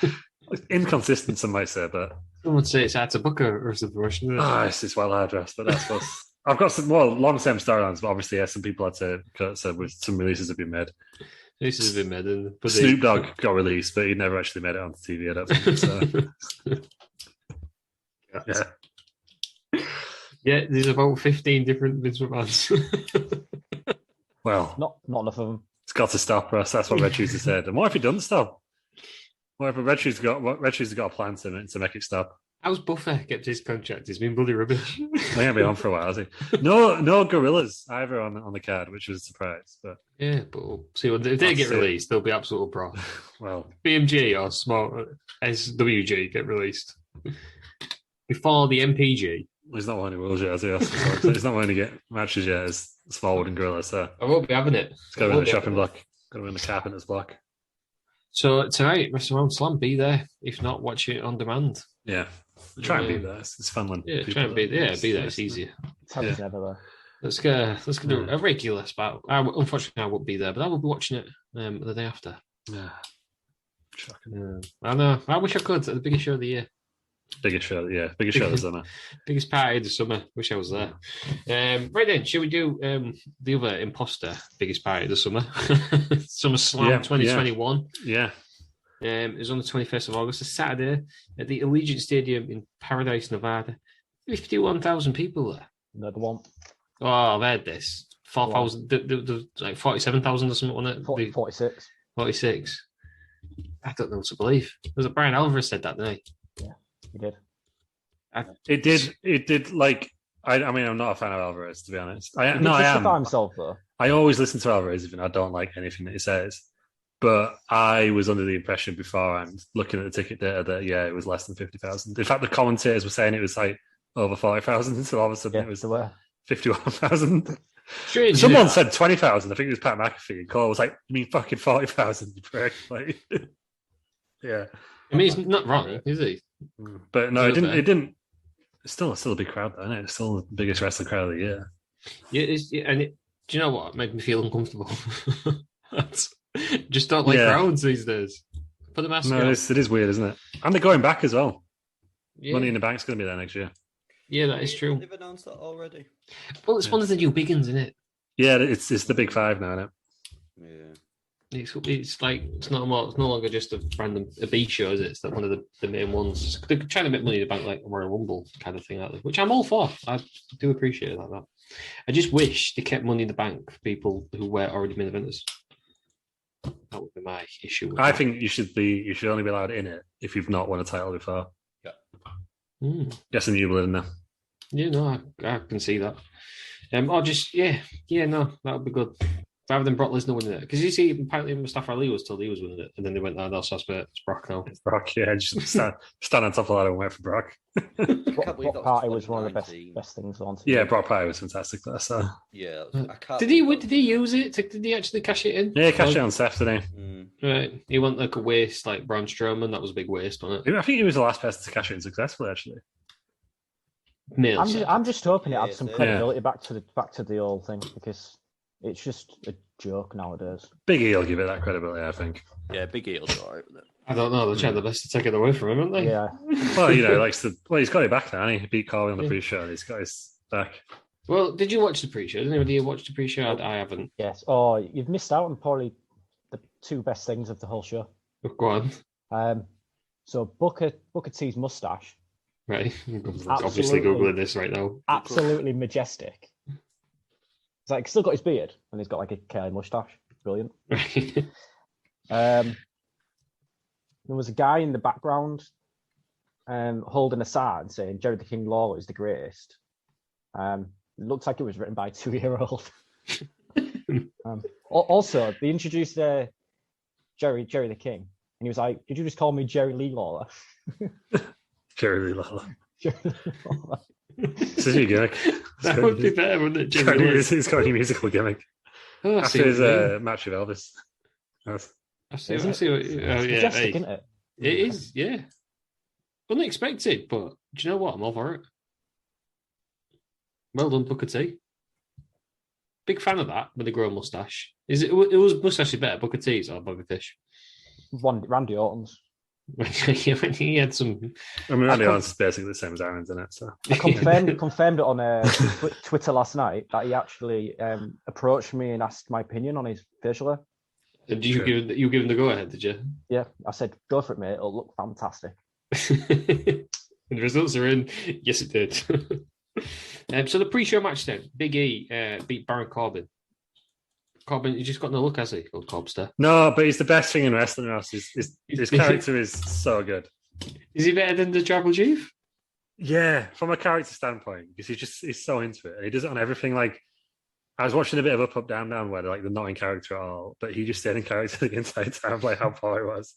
Inconsistent, some might say, but someone would say it's hard to book a as a promotion. It's well hard dressed, but that's what's. I've got some more long-term storylines, but obviously, some people had to cut. So with some releases have been made. Releases have been made, but Snoop Dogg got released, but he never actually made it onto TV. I don't think so. Yeah, there's about 15 different Vince McMahons. Well, not enough of them. It's got to stop, Russ. That's what Red Shoes has said. And what if he doesn't stop? What if Red Shoes has got a plan to make it stop? How's Buffer kept his contract? He's been bloody rubbish. He ain't been on for a while, has he? No gorillas either on the card, which was a surprise. But yeah, but we'll see, if they get released, they'll be absolute pro. Well, BMG or small SWG get released before the MPG. He's not one who will yet, has he? He's not one to get matches yet as Smallwood and Gorilla. So I won't be having it. It's got to be in the shopping block. Got to be in the carpenter's block. So tonight, WrestleMania, be there. If not, watch it on demand. Yeah. Try and be there. It's fun when be there. It's easier. It's never there. Let's go a regular spot. Unfortunately, I won't be there, but I will be watching it the day after. Yeah. Shocking. I know. I wish I could at the biggest show of the year. Biggest show of the summer. Biggest party of the summer. Wish I was there. Right then, shall we do the other imposter biggest party of the summer? SummerSlam 2021. Yeah. It was on the 21st of August, a Saturday, at the Allegiant Stadium in Paradise, Nevada. 51,000 people there. Another one. Oh, I've heard this. 4,000, like 47,000 or something, wasn't it? 46. 46. I don't know what to believe. Was it Brian Alvarez said that, didn't he? Yeah, he did. It did. Like, I mean, I'm not a fan of Alvarez, to be honest. I am. Himself, though. I always listen to Alvarez, even I don't like anything that he says. But I was under the impression beforehand, looking at the ticket data, that it was less than 50,000. In fact, the commentators were saying it was like over 40,000. So all of a sudden, it was 51,000. Someone said 20,000. I think it was Pat McAfee. And Cole was like, "You mean fucking 40,000, you prick?" Like, yeah. I mean, he's not wrong, is he? But no, it didn't. It's still a big crowd, though, isn't it? It's still the biggest wrestling crowd of the year. Yeah, do you know what made me feel uncomfortable? Just don't like crowds these days. Put the mask on. No, it is weird, isn't it? And they're going back as well. Yeah. Money in the Bank's going to be there next year. Yeah, that is true. They've announced that already. Well, it's one of the new big ones, isn't it? Yeah, it's the big five now, isn't it? Yeah. It's like it's no longer just a random B show, is it? It's one of the main ones. They're trying to make Money in the Bank like a Royal Rumble kind of thing, which I'm all for. I do appreciate it like that. I just wish they kept Money in the Bank for people who were already main eventers. That would be my issue. I think you should only be allowed in it if you've not won a title before. Yeah. Get some jubile in there. Yeah, no, I can see that. No, that would be good. rather than Brock Lesnar winning it. Because you see, apparently Mustafa Ali was told he was winning it, and then they went, no, so it's Brock now. It's Brock, yeah, just stand on top of the ladder and wait for Brock. Brock Party was one of the best things on TV. Yeah, Brock Party was fantastic there. So Yeah, I can't. Did he use it? Did he actually cash it in? yeah, cash it on Seth, didn't he? Right. He went like a waste, like Braun Strowman. That was a big waste, wasn't it? I think he was the last person to cash it in successfully, actually. I'm just hoping it adds some credibility back to the whole thing, because it's just a joke nowadays. Big E will give it that credibility, I think. Yeah, Big E was alright with it. I don't know. They're trying their best to take it away from him, aren't they? Yeah. Well, he likes to. Well, he's got it back now. Hasn't he beat Corey on the pre-show, and he's got his back. Well, did you watch the pre-show? Did anybody watch the pre-show? I haven't. Yes. Oh, you've missed out on probably the two best things of the whole show. Oh, go on. So Booker T's mustache. Right. Obviously Googling this right now. Absolutely majestic. It's like still got his beard and he's got like a curly mustache. Brilliant. There was a guy in the background holding a sign saying Jerry the King Lawler is the greatest. It looks like it was written by a 2-year-old. Also, they introduced Jerry the King, and he was like, "Did you just call me Jerry Lee Lawler?" Jerry Lee Lawler. Jerry Lee Lawler. It's a new gimmick. That would be better, wouldn't it? Jerry Lee? He's got a new musical gimmick. Oh, after his match with Elvis. I see what, Majestic, isn't it? It is, yeah. Unexpected, but do you know what? I'm all for it. Well done, Booker T. Big fan of that with the grown mustache. It was mustache better, Booker T's or Booker Fish? Randy Orton's. When he had some. I mean, Randy Orton's basically the same as Aaron's, isn't it? So I confirmed it on Twitter last night that he actually approached me and asked my opinion on his facial hair. Did you give him the go ahead? Did you? Yeah, I said, "Go for it, mate. It'll look fantastic." And the results are in. Yes, it did. So the pre-show match then, Big E beat Baron Corbin. Corbin, he just got no look, has he? Old Cobster. No, but he's the best thing in wrestling. His character is so good. Is he better than the Tribal Chief? Yeah, from a character standpoint, because he's so into it, and he does it on everything. Like, I was watching a bit of Up, Down, Down, where they're not in character at all, but he just stayed in character the entire time, like how poor he was.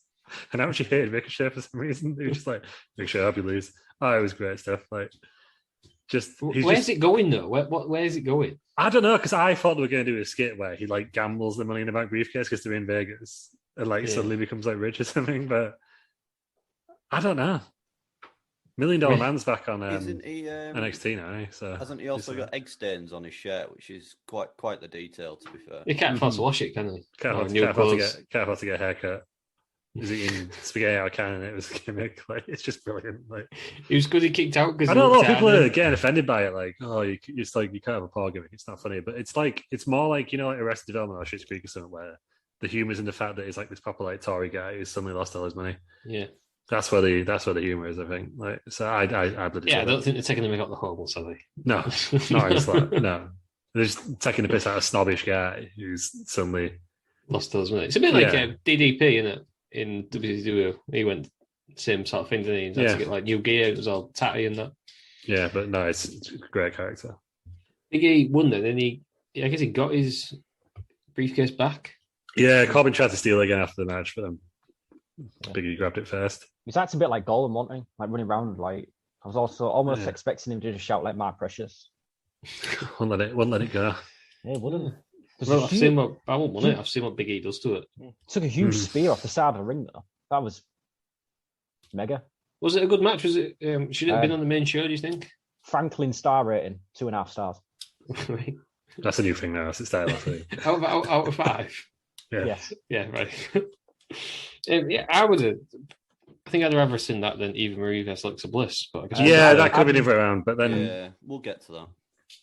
And how much he hated Ricochet for some reason. He was just like, Ricochet, I hope you lose. Oh, it was great stuff. Like, where's it going though? Where is it going? I don't know, because I thought they were going to do a skit where he like gambles the money in the bank briefcase because they're in Vegas and suddenly becomes like rich or something. But I don't know. $1 Million Man's back on Isn't he, NXT now, so hasn't he also got egg stains on his shirt, which is quite the detail, to be fair. He can't afford to wash it, can he? Can't afford to get a haircut. He's eating spaghetti out of a can, and it was a gimmick. Like, it's just brilliant. Like, he was good. He kicked out because I know a lot of people are getting offended by it. Like, oh, it's like you can't have a poor gimmick. It's not funny, but it's more like like Arrested Development or Schitt's Creek or something, where the humour's in the fact that he's like this proper like Tory guy who's suddenly lost all his money. Yeah, that's where the humour is. I think. Like, so I don't think they're taking the mick up the horribles, are they? No, not it's like no. They're just taking the piss out of a snobbish guy who's suddenly lost all his money. It's a bit like DDP, isn't it? In WWE, he went same sort of thing, didn't he? He had to get like new gear. It was all tatty and that. Yeah, but no, it's a great character. Big E won then, and I guess he got his briefcase back. Yeah, Corbin tried to steal it again after the match, but Big E grabbed it first. He's acting a bit like Golem, wasn't he? Like running around. Like, I was also almost expecting him to just shout like "My precious." Won't let it go. Yeah, wouldn't. Well, I've seen what Big E does to it. Took a huge spear off the side of the ring, though. That was mega. Was it a good match? Was it? Should it have been on the main show? Do you think? Franklin star rating 2.5 stars. Right. That's a new thing now. That's its style. out of 5. Yeah. Yes. Yeah. Right. I would have. I think I'd rather seen that than Eva Marie vs Alexa Bliss. But that could have been the other way around. But then we'll get to that.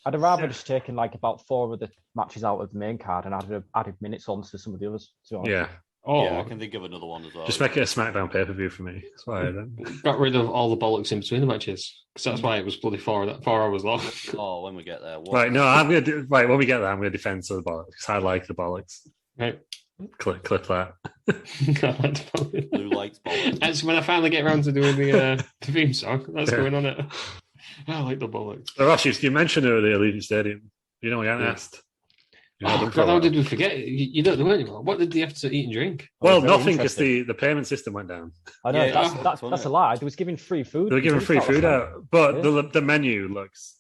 I'd have rather just taken like about 4 of the matches out of the main card and added minutes on to some of the others. Yeah. I can think of another one as well. Just make it a SmackDown pay-per-view for me. That's why I got rid of all the bollocks in between the matches. Because that's why it was bloody 4 hours long. Oh, when we get there. Right, no, when we get there, I'm going to defend some of the bollocks. Because I like the bollocks. Right. Clip that. Blue lights bollocks. That's when I finally get around to doing the theme song. That's going on it. I like the bollocks. So, Ross, you mentioned the Allegiant Stadium. You know, we hadn't asked. God, how did we forget? You don't know anymore. What did they have to eat and drink? Well, nothing, because the payment system went down. I know, that's a lie. They was giving free food. They were giving free food out, but the menu looks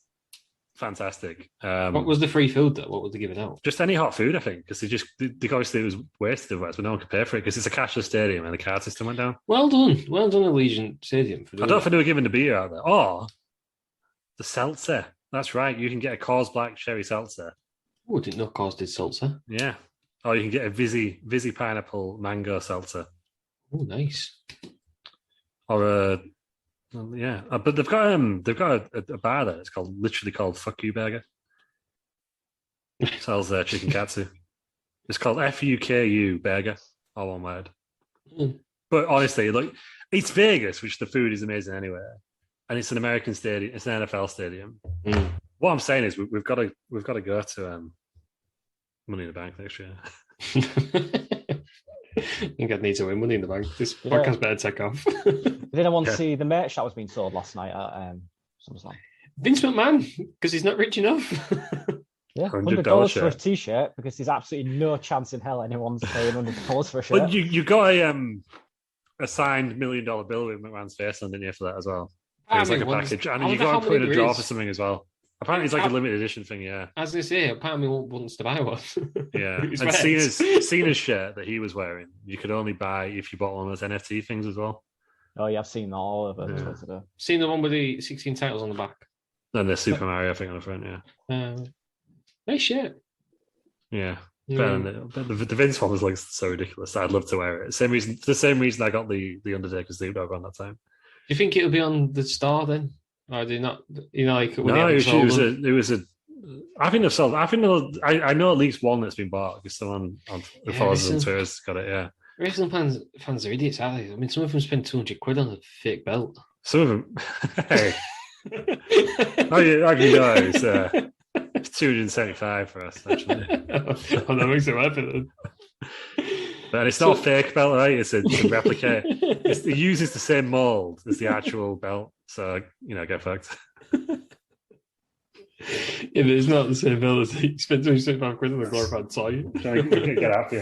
fantastic. What was the free food, though? What was they giving out? Just any hot food, I think, because they obviously it was wasted otherwise, but no one could pay for it because it's a cashless stadium and the card system went down. Well done, Allegiant Stadium. I don't know if they were giving the beer out there. Or the seltzer. That's right. You can get a Coors Black cherry seltzer. Oh, didn't know Coors did seltzer. Yeah. Or you can get a Vizzy pineapple mango seltzer. Oh, nice. Or but they've got a bar there. It's literally called Fuck You Burger. Sells chicken katsu. It's called FUKU Burger, all one word. Mm. But honestly, look, it's Vegas, which the food is amazing anywhere, and it's an American stadium. It's an NFL stadium. Mm. What I'm saying is we've got to go to Money in the Bank next year. I think I'd need to win Money in the Bank. This podcast better take off. Did anyone see the merch that was being sold last night at SummerSlam? Vince McMahon, because he's not rich enough. Yeah, $100 for a t-shirt, because there's absolutely no chance in hell anyone's paying $100 for a shirt. But you got a signed $1 million bill with McMahon's face on, didn't you, for that as well? It's like a package. And you got to put in a draw for something as well. Apparently, it's like a limited edition thing, yeah. As they say, part of me wants to buy one. Yeah, and Cena's shirt that he was wearing, you could only buy if you bought one of those NFT things as well. Oh, yeah, I've seen that all over Twitter. Seen the one with the 16 titles on the back. And the Super Mario thing on the front, yeah. Nice shirt. Yeah. The Vince one was like so ridiculous. I'd love to wear it. The same reason I got the Undertaker's Snoop Dogg on that time. Do you think it'll be on the store then? Or do you not? Like no, it was a. I think they've sold. I know at least one that's been bought because someone who follows us on Twitter has got it. Yeah. Wrestling fans are idiots, aren't they? I mean, some of them spend £200 on a fake belt. Some of them. Hey. I can know it's 275 for us actually. That makes it worth it. But it's not a fake belt, right? It's a replica. It uses the same mold as the actual belt. So, get fucked. Yeah, but it's not the same belt as you spent £275 on a glorified toy. Trying to get up,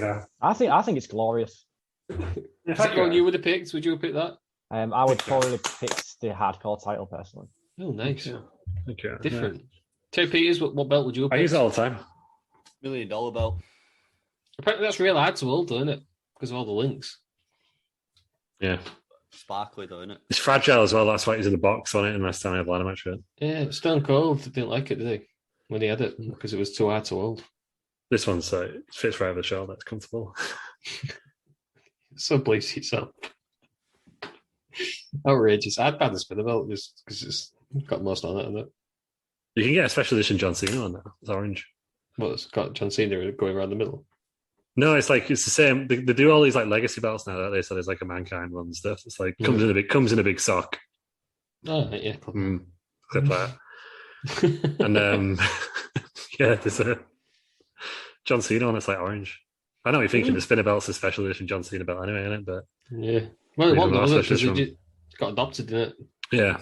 I think it's glorious. Is that one you would have picked? Would you have picked that? I would probably pick the hardcore title personally. Oh, nice. Okay. Different. Yeah. Terry Peters, what belt would you have picked? I use it all the time. $1 million belt. Apparently that's real hard to hold, isn't it? Because of all the links. Yeah. Sparkly, though, isn't it? It's fragile as well. That's why he's in the box on it. And last time I had a ladder match with it. Yeah, Stone Cold didn't like it, did he? When he had it, because it was too hard to hold. This one fits right over the shoulder. It's comfortable. So pleased with yourself. Outrageous. I'd buy the spinner belt just because it's got most on it, isn't it? You can get a special edition John Cena on that. It's orange. Well, it's got John Cena going around the middle. No, it's the same. They do all these like legacy belts now. They so there's like a Mankind one and stuff. It's like comes in a big sock. Oh yeah, clip that. And yeah, there's a John Cena one. It's like orange. I know you're thinking the spinner belt's a special edition John Cena belt anyway, isn't it? But yeah, well, it wasn't because it got adopted, didn't it? Yeah.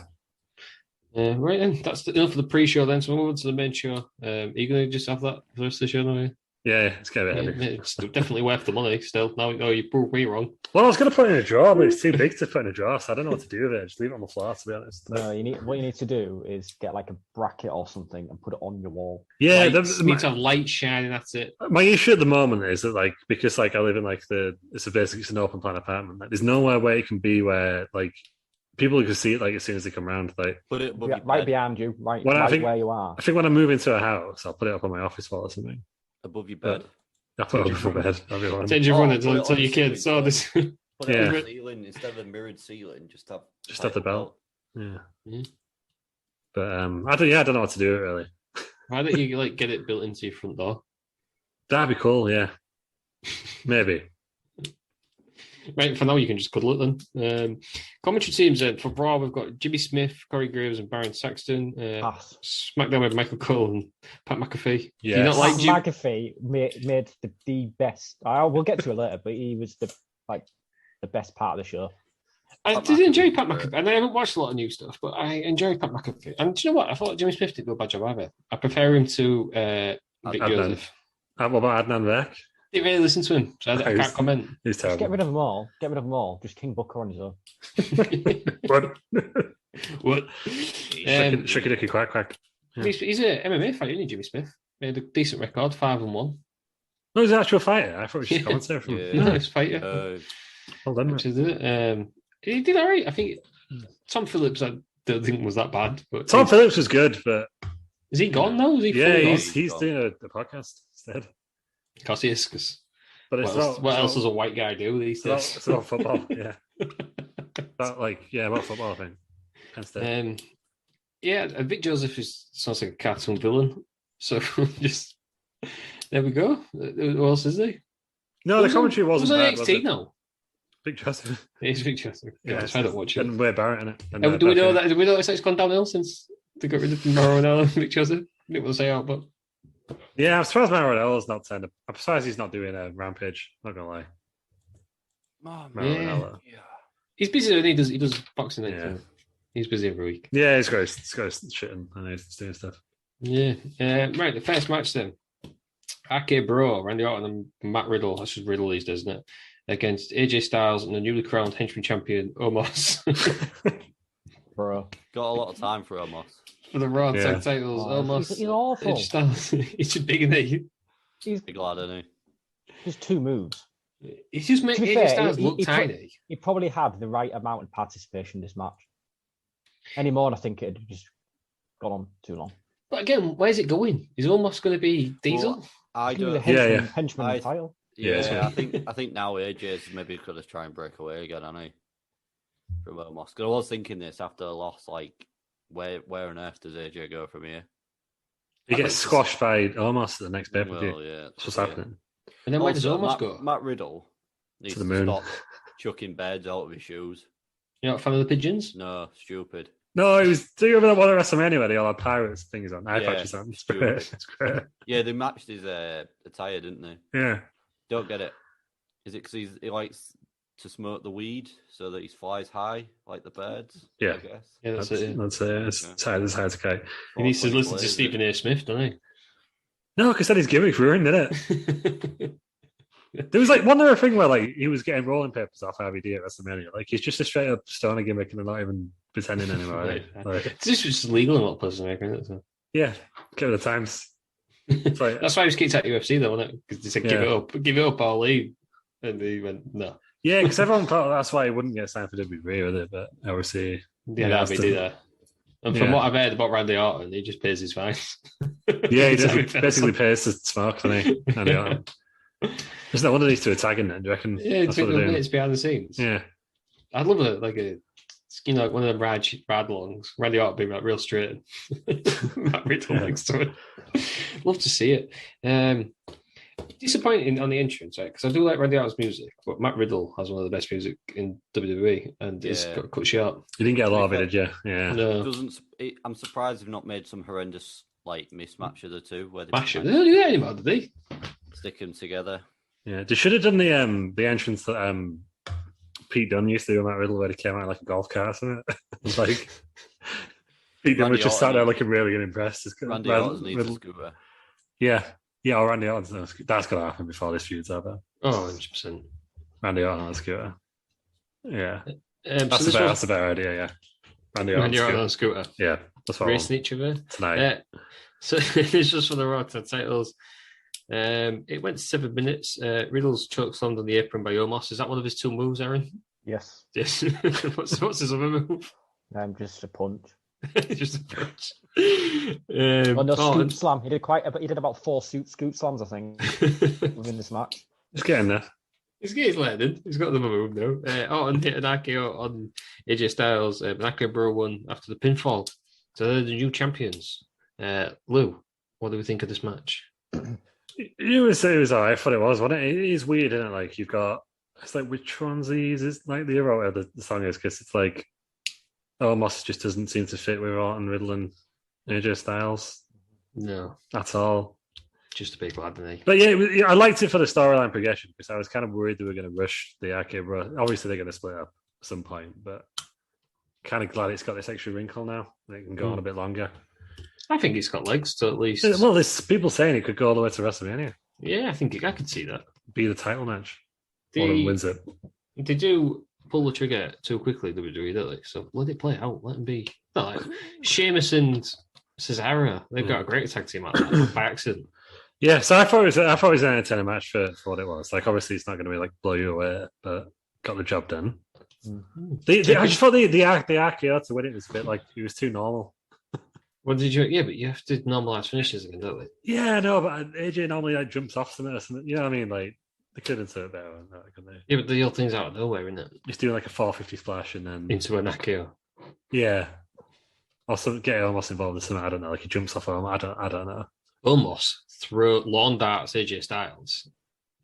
Right then, that's enough for the pre-show then. So we'll move on to the main show. Are you going to just have that for the rest of the show now? Yeah, it's going to be heavy. It's definitely worth the money still. Now you proved me wrong. Well, I was going to put it in a drawer, but it's too big to put in a drawer, so I don't know what to do with it. Just leave it on the floor, to be honest. No, what you need to do is get like a bracket or something and put it on your wall. Yeah, you need to have light shining. That's it. My issue at the moment is that because I live in it's an open plan apartment. Like, there's nowhere where it can be where people can see it as soon as they come around. Put it right behind you, right where you are. I think when I move into a house, I'll put it up on my office wall or something. Above your bed. I'll put it above my bed. Change your run until your kids saw this. Put it on the ceiling instead of a mirrored ceiling. Just have the belt. Yeah. Mm-hmm. But I don't know what to do with it really. Why don't you get it built into your front door? That'd be cool. Yeah. Maybe. Right, for now you can just cuddle it then. Commentary teams for Raw, we've got Jimmy Smith, Corey Graves and Baron Saxton. SmackDown with Michael Cole and Pat McAfee. Yeah, you not like McAfee made the best. We'll get to it later, but he was the best part of the show. I did enjoy Pat McAfee, and I haven't watched a lot of new stuff, but I enjoy Pat McAfee. And do you know what? I thought Jimmy Smith did a bad job either. I prefer him to Vic Joseph. What about Adnan Beck? Didn't really listen to him, so I can't comment. He's Just get terrible. rid of them all. Get rid of them all. Just King Booker on his own. What? What? Shucky ducky quack quack. Yeah. He's a MMA fighter, isn't he, Jimmy Smith? He had a decent record, 5-1. No, he's an actual fighter. I thought he was just a commentator from. Yeah. No, he's a fighter. Well done. Which is it. He did all right. I think Tom Phillips, I don't think was that bad. But Tom Phillips was good, but is he gone now? Is he yeah, fully he's doing a podcast instead. Because he is. Because But it's what else does a white guy do these days? It's about football, yeah. About football, I think. Instead. Yeah, Vic Joseph sounds like a cartoon villain. So just there we go. What else is there? No, the commentary wasn't bad. Was NXT now? Big Joseph. It's Vic Joseph. Yeah, I don't watch it. And Wade Barrett in it. And, Do we know that? Do we know it's gone downhill since they got rid of Mauro and Vic Joseph? I didn't want to say out, but yeah, I'm surprised Maronella's not turned up. I'm surprised he's not doing a Rampage. Not gonna lie. Yeah. He's busy and he does boxing. Yeah. He's busy every week. Yeah, he's got his shit and he's doing stuff. Yeah. Right, the first match then. Ake Bro, Randy Orton and Matt Riddle. That's just Riddle these days, isn't it? Against AJ Styles and the newly crowned henchman champion, Omos. Bro. Got a lot of time for Omos. For the Raw Yeah. tag titles, Omos. He's awful. AJ Styles. He's just big, isn't he? He's Big lad, isn't just two moves. He's just making To be AJ fair, Styles look tiny. He probably had the right amount of participation in this match. Any more, and I think it had just gone on too long. But again, where's it going? Is Omos going to be Diesel? Well, I Give me the don't. henchman title. Yeah, I think now AJ's maybe going to try and break away again, hasn't he? From Omos. 'Cause I was thinking this after the loss, like, where on earth does AJ go from here? He gets squashed by Omos at the next pay per view. Well, yeah. That's what's happening. And then where does Also, Omos go? Matt Riddle needs To the to moon. stop chucking beds out of his shoes. You're not a fan of the pigeons? No, stupid. No, he was doing that one at WrestleMania where they all had pirates things on. I Yeah, patches on. It's great. It's great. Yeah, they matched his attire, didn't they? Yeah. Don't get it. Is it because he likes to smoke the weed so that he flies high like the birds? Yeah. I guess. Yeah, that's it. That's it's hard to kite. He needs to Funny listen to players, Stephen A. Smith, doesn't No, because then his gimmick ruined, didn't it? he? There was like one other thing where like he was getting rolling papers off RVD at WrestleMania. Like he's just a straight up stoner gimmick and they're not even pretending anymore. Like, This was just legal in a lot of places in America, isn't it? yeah, give it the times. It's like, That's why he was kicked out of UFC, though, wasn't it? Because they said, give it up, I'll leave. And he went, no. yeah, because everyone thought that's why he wouldn't get signed for WWE with it, but obviously, Yeah, that'd be there. And from what I've heard about Randy Orton, he just pays his fines. Yeah, he does. Basically pays to smoke, doesn't he? Randy Orton. There's no wonder these two are tagging then, do you reckon? Yeah, it took them minutes behind the scenes. Yeah. I'd love like one of them rad longs. Randy Orton being like real straight. Matt Riddle next to it. Love to see it. Disappointing on the entrance, right? Because I do like Randy Orton's music, but Matt Riddle has one of the best music in WWE and it's got cut short. You didn't get a lot of it, did you? Yeah. No. I'm surprised they've not made some horrendous like mismatch of the two where they Mash it. They don't do that anymore, do they? stick them together. Yeah. They should have done the entrance that Pete Dunne used to do on Matt Riddle where he came out like a golf cart, isn't it? It was like Pete Dunne was just sat there looking really unimpressed. Randy Orton needs a scooter. Yeah. Yeah, or Randy Orton. That's going to happen before this feud's over. Oh, 100%. Randy Orton on a scooter. Yeah. That's That's a better idea, yeah. Randy Orton on a scooter. Yeah. That's what Racing each other. Tonight. So it's just for the Raw tag titles. It went 7 minutes. Riddle's chokeslammed on the apron by Omos. Is that one of his two moves, Aaron? Yes. Yes. What's his other move? Just a punch. Just a punch. Scoop slam. He did about 4 scoop slams, I think, within this match. It's getting there. He's learning. He's got another move now. Orton hit an RKO on AJ Styles. Nakamura won after the pinfall. So they're the new champions. Lou, what do we think of this match? It was all right. I thought it was, wasn't it? It is weird, isn't it? Like you've got, it's like which one's these? It's like the hero the song is because it's like Omos just doesn't seem to fit with Orton, Riddle, and AJ Styles. No, at all. Just a big lad, isn't he? But yeah, I liked it for the storyline progression because I was kind of worried they were going to rush the arcade bro. Obviously, they're going to split up at some point, but kind of glad it's got this extra wrinkle now. It can go on a bit longer. I think it's got legs to at least. Well, there's people saying it could go all the way to WrestleMania. Yeah, I think I could see that. Be the title match. One of them wins it. They do pull the trigger too quickly, WWE, don't they? So let it play out. Let them be. Not like Sheamus and Cesaro. They've got a great tag team out there by accident. Yeah, so I thought it was an entertaining match for what it was. Like, obviously, it's not going to be like blow you away, but got the job done. Mm-hmm. I just thought the RKO to win it was a bit like it was too normal. What did you? Yeah, but you have to normalize finishes again, don't they? Yeah, no, but AJ normally like jumps off something or something. You know what I mean? Like they could have done it better, couldn't they? Yeah, but the whole thing's out of nowhere, isn't it? Just doing like a 450 splash and then into an RKO. Yeah. Also, get almost involved in something. I don't know. Like he jumps off him. I don't know. Almost throw lawn darts AJ Styles.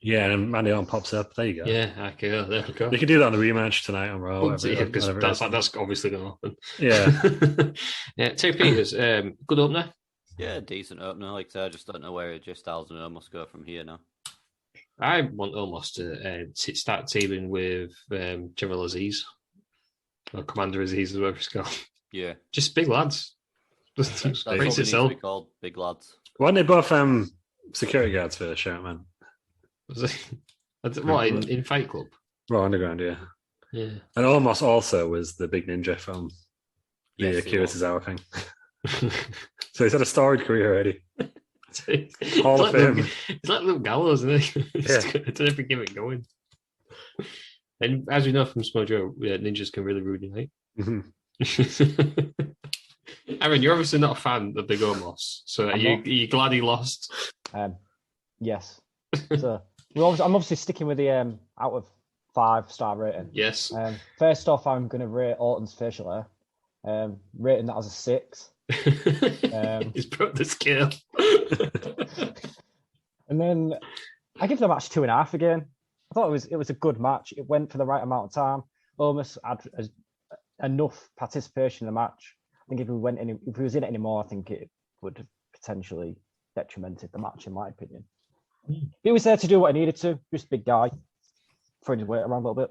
Yeah, and Randy Orton pops up. There you go. Yeah, RKO. There we go. They could do that on the rematch tonight on Raw. Because that's obviously going to happen. Yeah. Yeah. Terry Peters, good opener. Yeah, decent opener. Like I said, I just don't know where AJ Styles and Omos go from here now. I want Omos to start teaming with General Aziz or Commander Aziz, as whatever it's called. Yeah, just big lads. That's what we need to be called, big lads. Weren't they both security guards for the show, man? Was it? What, in Fight Club? Raw Underground, yeah. Yeah. And Omos also was the big ninja from the Akira Tozawa thing. So he's had a storied career already. Hall of Fame. It's like Luke Gallows, isn't it? Yeah. It's every gimmick going. And as we know from Smojo, ninjas can really ruin your night. Mm-hmm. Aaron, you're obviously not a fan of Big Omos, so are you glad he lost? Yes. So I'm obviously sticking with the out of 5-star rating. Yes. First off, I'm going to rate Orton's facial hair. Rating that as a 6. He's broke the scale. And then I give the match 2.5 again. I thought it was a good match. It went for the right amount of time. Almost had enough participation in the match. I think if he was in it anymore, I think it would have potentially detrimented the match, in my opinion. He was there to do what he needed to. Just a big guy, throwing his weight around a little bit.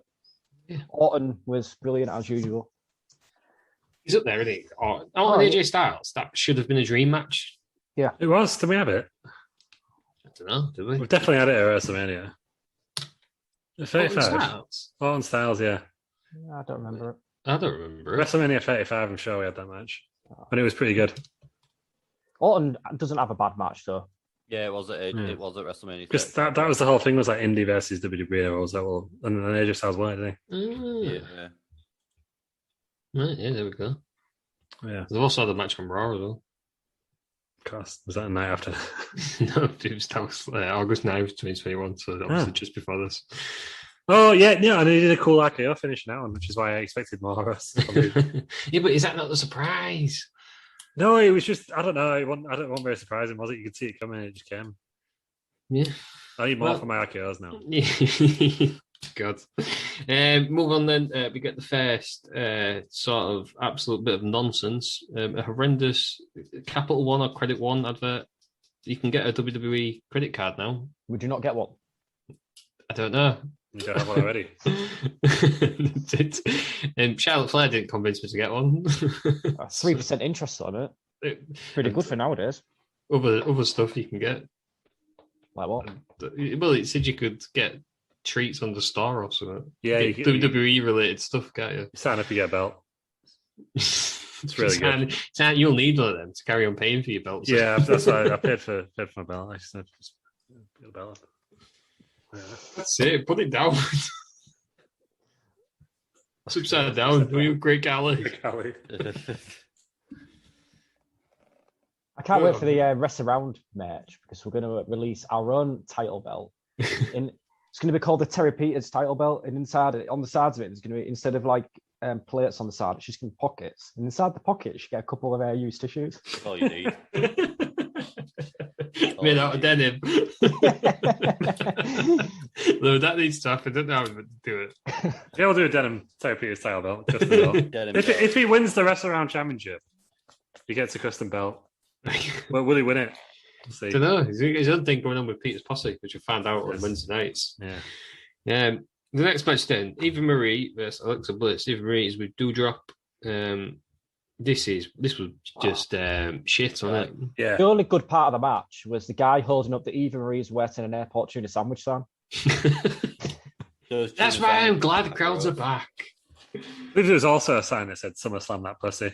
Yeah. Orton was brilliant as usual. He's up there, isn't he? Orton and AJ Styles. That should have been a dream match. Yeah, it was. Did we have it? I don't know. Did we? We've definitely had it at WrestleMania. 35. Orton Styles, yeah. I don't remember it. I don't remember it. WrestleMania 35, I'm sure we had that match. And it was pretty good. Orton doesn't have a bad match, though. Yeah, it was at WrestleMania. Because that was the whole thing, was like Indy versus WWE. I was like, well, and then AJ Styles won it, didn't he? Yeah. Right, yeah, there we go. Yeah. There's also the match from Raw as well. Of course. Was that the night after? No, it was August 9th, 2021, so obviously just before this. Oh, yeah, and he did a cool RKO finish now, which is why I expected more of us. Yeah, but is that not the surprise? No, it was just, I don't know. It wasn't very surprising, was it? You could see it coming, it just came. Yeah. I need more for my RKOs now. God. Move on then. We get the first sort of absolute bit of nonsense. A horrendous Capital One or Credit One advert. You can get a WWE credit card now. Would you not get one? I don't know. You don't have one already. Charlotte Flair didn't convince me to get one. 3% interest on it. Pretty good for nowadays. Other stuff you can get. Like what? Well, it said you could get treats on the store or something. Yeah, WWE related stuff, can't you? Sign up, you get a belt. It's really good. You'll need one of them to carry on paying for your belts. Yeah, that's why I paid for my belt. I just get a belt. Yeah. That's it. Put it down. That's upside down. Will you, Great Galley? I can't wait for the Rest Around merch because we're going to release our own title belt. It's going to be called the Terry Peters title belt, and on the sides of it, there's going to be, instead of like plates on the side, it's just going to be pockets. And inside the pockets, you get a couple of used tissues. That's all you need. Made out of denim. No, that needs to happen. I don't know how to do it. Yeah, we'll do a denim Terry Peters title belt. If he wins the Wrestle Around Championship, he gets a custom belt. Well, will he win it? We'll see. I don't know. There's another thing going on with Peter's posse, which we found out on Wednesday nights. Yeah. The next match then, Eva Marie versus Alexa Bliss. Eva Marie is with Doudrop. This was just shit, wasn't it? Yeah. The only good part of the match was the guy holding up the Eva Marie's wet in an airport tuna sandwich sign. That's why I'm glad the crowds are back. There was also a sign that said SummerSlam that pussy.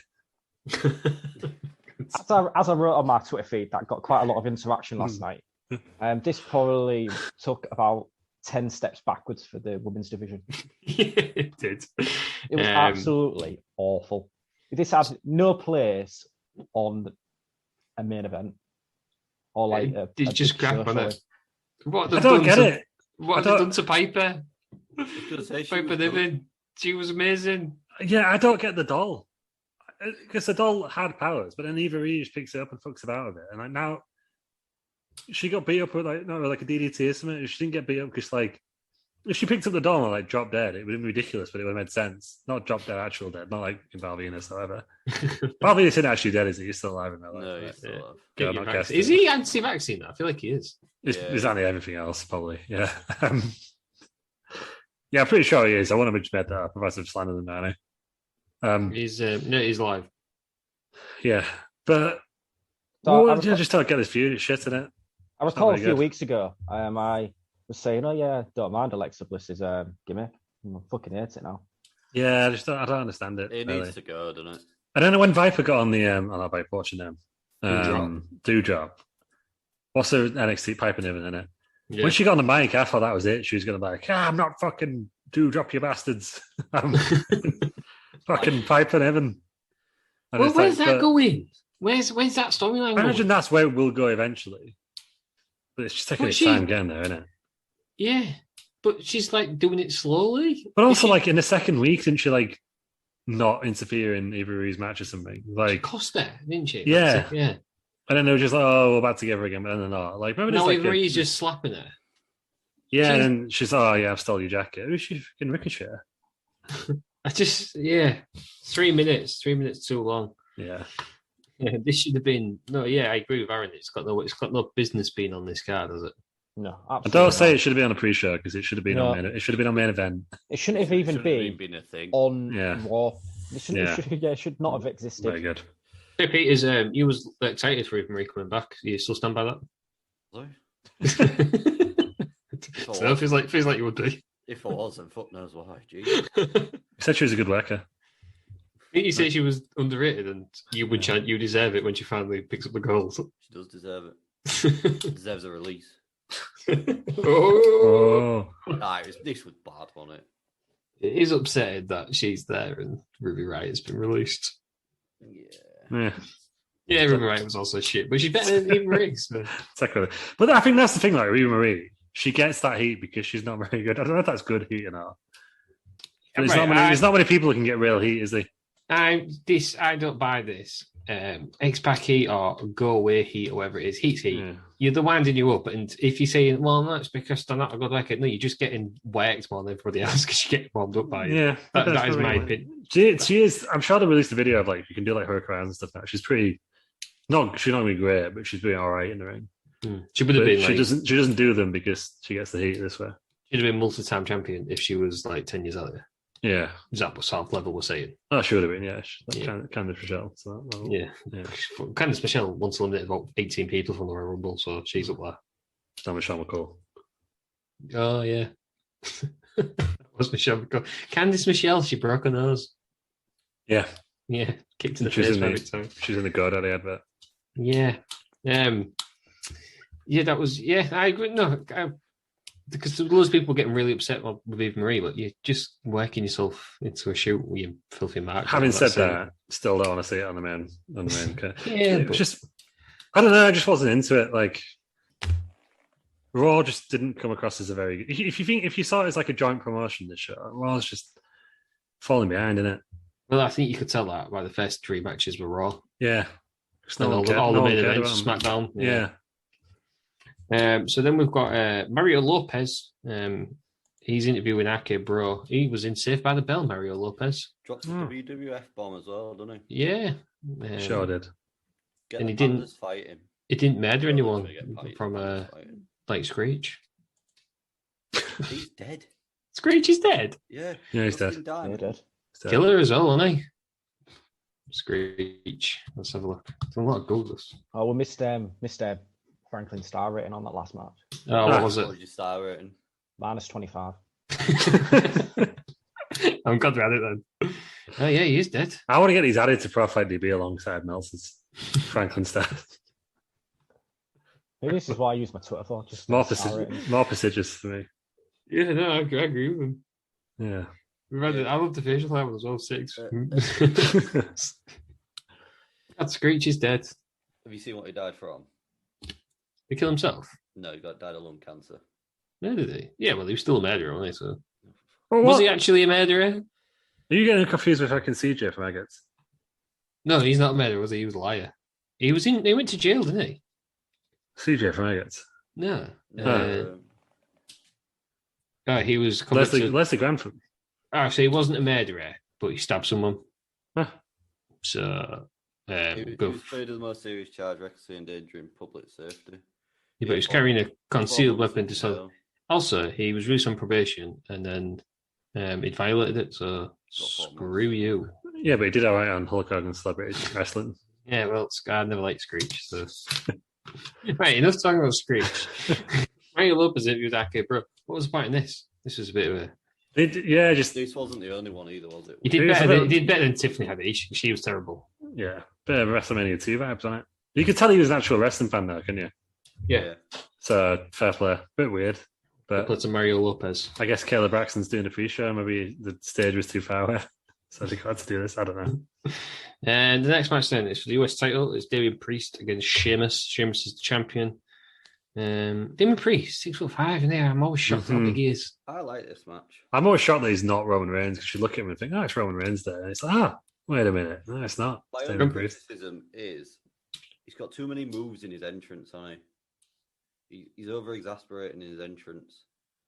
As I wrote on my Twitter feed, that got quite a lot of interaction last night. This probably took about 10 steps backwards for the women's division. Yeah, it did. It was absolutely awful. This had no place on a main event or like a just crap on it. What I don't get it. What have they done to Piper? Piper Niven. She was amazing. Yeah, I don't get the doll. Because the doll had powers, but then Eva Marie just picks it up and fucks about with it. And like now, she got beat up with like a DDT or something. She didn't get beat up because like if she picked up the doll and like dropped dead, it would have been ridiculous, but it would have made sense. Not drop dead, actual dead, not like in Val Venus, however. Val Venus isn't actually dead, is he? He's still alive in real life. No, he's still alive. Get your vaccine. Is he anti-vaccine? I feel like he is. He's anti everything else, probably. Yeah. Yeah, I'm pretty sure he is. I want to mention that up. Otherwise, I've slandered him now. He's live. Yeah, but I just don't get this view. Shit in it. I recall a few weeks ago, I was saying, "Oh yeah, don't mind Alexa Bliss's gimmick. I fucking hate it now." Yeah, I don't understand it. It needs to go, doesn't it? I don't know when Viper got on the not Viper watching them. Doudrop. What's her NXT Piper Niven in it? Yeah. When she got on the mic, I thought that was it. She was going to be like, I'm not fucking Doudrop, you bastards. I'm fucking Piper Niven. Well, where's that going? Where's that storyline? I imagine that's where it will go eventually. But it's just taking its time getting there, isn't it? Yeah, but she's like doing it slowly. But also, like in the second week, didn't she like not interfere in Eva Marie's match or something? Like she cost her, didn't she? Yeah, yeah. And then they were just like, "Oh, we're back together again," but then they're not. Like, remember this? No, Eva Marie's just slapping her. Yeah, and she's, "Oh yeah, I've stole your jacket." Who's she fucking Ricochet? I just 3 minutes too long. Yeah. Yeah, this should have been I agree with Aaron. It's got no business being on this card, does it? No, absolutely. I don't say it should have been on a pre-show because it should have been on main. It should have been on main event. It shouldn't have even been a thing on Raw. It should not have existed. Very good. Hey, Peters, you was excited for Eva Marie coming back. You still stand by that? Hello? So it feels like you would be. If I was, then fuck knows why. Geez. You said she was a good worker. You said she was underrated, and you would chant you deserve it when she finally picks up the goals. She does deserve it. She deserves a release. Oh. Nah, this was bad, wasn't it? It is upsetting that she's there and Ruby Riot's been released. Yeah, Ruby Riot was also shit, but she's better than Eva Marie. So. Exactly. But I think that's the thing, like Eva Marie, she gets that heat because she's not very good. I don't know if that's good heat or not. But there's not many people who can get real heat, is there? I don't buy this. X-Pac heat or go away heat or whatever it is. Heat's heat. Yeah. They're winding you up, and if you're saying, well, no, it's because they're not a good worker, no, you're just getting worked more than everybody else because you get warmed up by it. Yeah, that is my opinion. She is. I'm sure they released a video of like you can do like her crowns and stuff now. She's pretty. She's not gonna be great, but she's doing all right in the ring. She would have been. She doesn't do them because she gets the heat this way. She'd have been multi-time champion if she was like 10 years earlier. Yeah, is that what sort of level we're saying? Oh, she would have been. Yeah, Candice Michelle. So yeah. Candice Michelle once eliminated about 18 people from the Royal Rumble, so she's up there. It's not Michelle McCall. Oh yeah, was Michelle McCall? Candice Michelle, she broke her nose. Yeah, kicked in the face every time. She's in the GoDaddy advert. Yeah, that was I agree. No, because there's loads of people getting really upset with Eva Marie, but you're just working yourself into a shoot with your filthy mark. Having said that, still don't want to see it on the main. Yeah, it was just I don't know. I just wasn't into it. Like Raw just didn't come across as a very good. If you saw it as like a joint promotion, this show, Raw's just falling behind, isn't it? Well, I think you could tell that by the first 3 matches were Raw. Yeah, all the main events, SmackDown. Yeah. So then we've got Mario Lopez. He's interviewing RK Bro. He was in Saved by the Bell, Mario Lopez. Dropped a WWF bomb as well, didn't he? Yeah. Sure did. And he didn't fight him. It didn't murder anyone from like Screech. He's dead. Screech is dead? Yeah. Yeah, he's dead. Dead. Killer as well, isn't he? Screech. Let's have a look. There's a lot of goals. Oh, we missed Franklin star rating on that last match. Oh, what was What it? was your star rating? -25. I'm glad we had it then. Oh yeah, he is dead. I want to get these added to Profile DB alongside Nelson's Franklin stats. Maybe this is what I use my Twitter for. Just More star ratings. prestigious for me. Yeah, no, I agree with him. Yeah. We've had it. I love the facial level as well. 6. That Screech is dead. Have you seen what he died from? He killed himself. No, he died of lung cancer. No, did he? Yeah, well, he was still a murderer, wasn't he? So Well, was what? he actually a murderer? Are you getting confused with fucking CJ from Agates? No, he's not a murderer, was he? He was a liar. He went to jail, didn't he? CJ from Agates. No. Um, He was Leslie Grantham. Oh, so he wasn't a murderer, but he stabbed someone. Huh. So, he was paid the most serious charge, recklessly endangering public safety. but he was carrying a concealed 4 months weapon in to sell. jail. Also, he was released on probation, and then he'd violated it. So, Got 4 screw months. you. Yeah, but he did all right on Hulk Hogan Celebrity Wrestling. Yeah, well, I never liked Screech. So, right, enough talking about Screech. Mario Lopez interviewed Ake, bro. What was the point in this? This was a bit of a. This wasn't the only one either, was it? He did better than Tiffany Haddish. She was terrible. Yeah, bit of WrestleMania 2 vibes on it. You could tell he was an actual wrestling fan though, couldn't you? Yeah. So, fair play. Bit weird. But Put to Mario Lopez. I guess Kayla Braxton's doing a pre-show. Maybe the stage was too far away. So they got to do this. I don't know. And the next match then is for the US title. It's Damian Priest against Sheamus. Sheamus is the champion. Damian Priest, 6'5" in there. I'm always shocked how big he is. I like this match. I'm always shocked that he's not Roman Reigns because you look at him and think, oh, it's Roman Reigns there. And it's like, wait a minute. No, it's not. My It's only Damian Priest. criticism is he's got too many moves in his entrance, hasn't he? He's over exasperating in his entrance.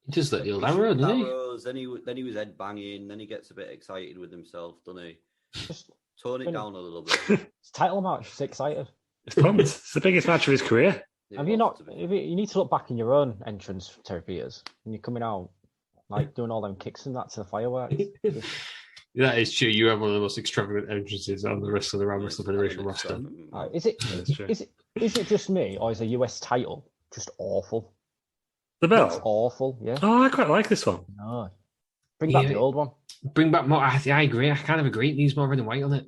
He does that the old He arrow, shoots doesn't he? arrows, then he was head banging, then he gets a bit excited with himself, doesn't he? Just Tone it When- down a little bit. it's title match. Just excited. It's pumped. It's the biggest match of his career. It Have you wants not? to be. If you need to look back in your own entrance, Terry Peters, when you're coming out, like doing all them kicks and that to the fireworks. That is true. You have one of the most extravagant entrances on the rest of the Ram Wrestling Federation Having roster. extravagant match. Is it? That's true. Is it just me, or is a US title just awful? The It's belt. awful. Yeah. Oh, I quite like this one. No. Bring back Yeah. the old one. Bring back more. I agree. I kind of agree. It needs more red and white on it.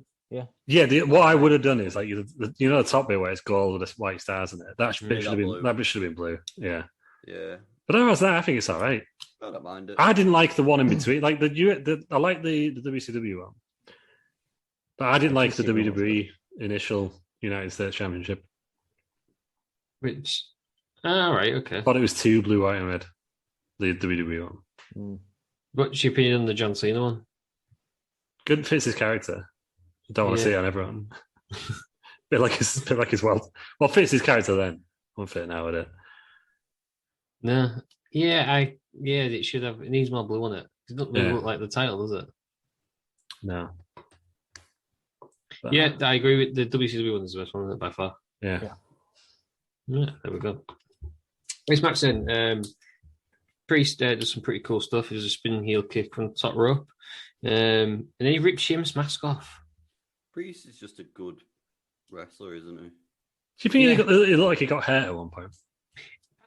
Yeah, what I would have done is like the top bit where it's gold with the white stars in it. That Yeah, bit should have that been blue. that bit should have been blue. Yeah, Yeah, but otherwise that I think it's all right. I don't mind it. I didn't like the one in between. Like I like the WCW one, but I didn't like the WCW was WWE initial United States Championship. Which, all right, okay. But it was two blue, white, and red. The WWE one. Mm. What's your opinion on the John Cena one? Good fits his character. Don't want to Yeah. see it on everyone. bit like his well fits his character then. Won't fit now with it. No. Yeah, it should have. It needs more blue on it. It doesn't really Yeah. look like the title, does it? No. But, Yeah, I agree with the WCW one is the best one, isn't it, by far. Yeah. Yeah, there we go. Next match then. Priest does some pretty cool stuff. He does a spinning heel kick from the top rope. And then he rips Sheamus' mask off. Priest is just a good wrestler, isn't he? Do you think Yeah. it looked like he got hurt at one point?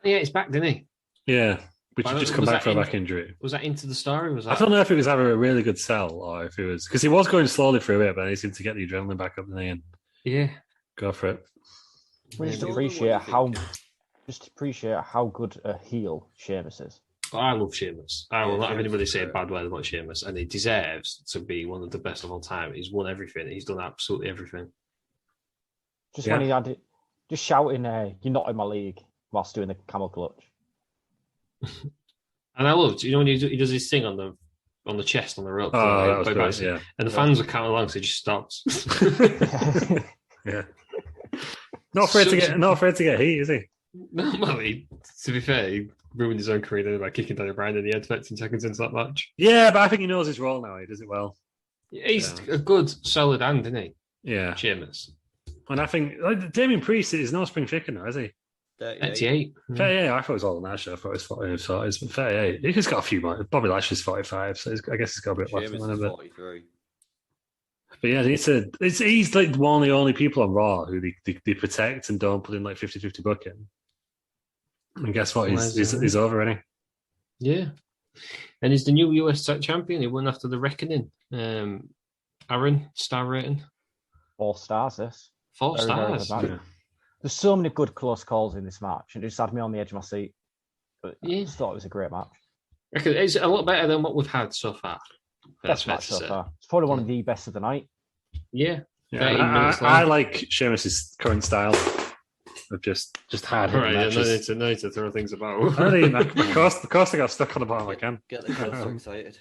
Yeah, he's back, didn't he? Yeah. Which Why had just was come back that for a in- back injury. Was that into the story? Was that? I don't know if it was either a really good sell or if it was because he was going slowly through it, but he seemed to get the adrenaline back up in the end. Yeah. Go for it. We Yeah. just What do appreciate you think? how good a heel Sheamus is. I love Sheamus. I will Yeah, not have Sheamus anybody is say a great. bad word about Sheamus, and he deserves to be one of the best of all time. He's won everything. He's done absolutely everything. Just Yeah. when he had it, just shouting, "You're not in my league," whilst doing the camel clutch. And I loved, when he does his thing on the chest on the rope. Oh, that was By great. Bison. Yeah. And the fans were counting along, so he just stops. Yeah. Not afraid to get heat, is he? No, well, to be fair, he ruined his own career by kicking Daniel Bryan in the head 15 seconds into that match. Yeah, but I think he knows his role now. He does it well. He's Yeah. a good, solid hand, isn't he? Yeah. Sheamus. And I think Damien Priest is no spring chicken now, is he? 38. 38. I thought it was all national. I thought it was 40. So it's 38. He's got a few more. Bobby Lashley's 45, so I guess he's got a bit left Sheamus on him. is But 43. But yeah, he's like one of the only people on Raw who they protect and don't put in like 50-50 booking. And guess what? He's over, isn't he? Yeah. And he's the new US champion. He won after the Reckoning. Aaron, star rating? 4 stars, this. 4 stars. Yeah. There's so many good close calls in this match. It just had me on the edge of my seat. But I just thought it was a great match. It's a lot better than what we've had so far. Best match so far. It's probably one of the best of the night. Yeah. I like Sheamus's current style of just hard hitting matches. No need to throw things about. Of course, I got stuck on the bottom. I can get the crowd so excited.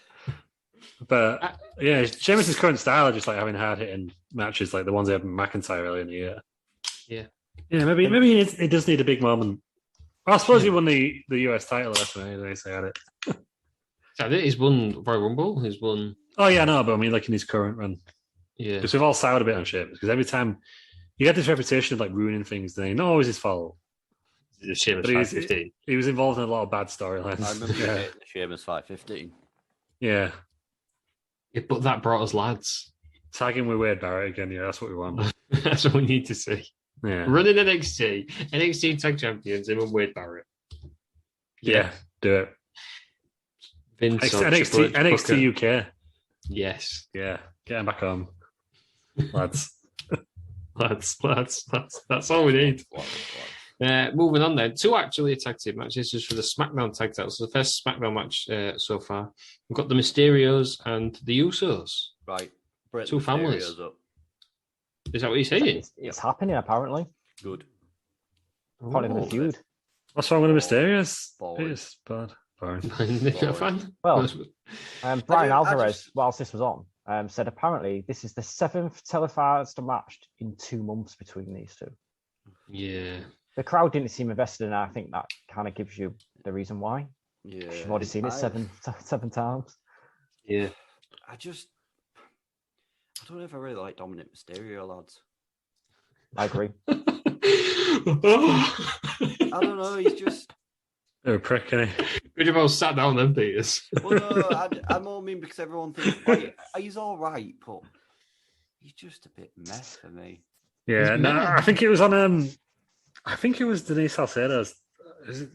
But yeah, Sheamus's current style of just like having hard hitting matches, like the ones they had with McIntyre earlier in the year. Yeah. Maybe it does need a big moment. Well, I suppose he won the US title last night. They had it. He's won Royal Rumble. He's won. Oh yeah, no, but I mean, like in his current run. Yeah, because we've all soured a bit on Sheamus because every time you get this reputation of like ruining things, then not always his fault. Sheamus 515. He was involved in a lot of bad storylines. I remember hitting Sheamus 515. Yeah, but that brought us lads. Tag him with Wade Barrett again. Yeah, that's what we want. That's what we need to see. Yeah, running NXT tag champions, him and Wade Barrett. Yeah, do it. Vince NXT UK. Yes. Yeah, get him back on, lads. That's all we need. Moving on then, 2 actually tag team matches just for the SmackDown tag titles. So the first SmackDown match so far, we've got the Mysterios and the Usos. Right, 2 families. Up. Is that what you're saying? It's happening apparently. Good. Probably going to feud. What's wrong with the Mysterios? It's bad. Well, Brian Alvarez, whilst this was on, said apparently this is the 7th televised match in 2 months between these two. Yeah. The crowd didn't seem invested, and I think that kind of gives you the reason why. Yeah. You've already seen it seven times. Yeah. I don't know if I really like Dominic Mysterio, lads. I agree. I don't know, he's just... They're a prick, isn't he? Could you have all sat down then, Peters? Well, no, I more mean because everyone thinks like, he's all right, but he's just a bit mess for me. Yeah, no, I think it was on. I think it was Denise Salcedo's.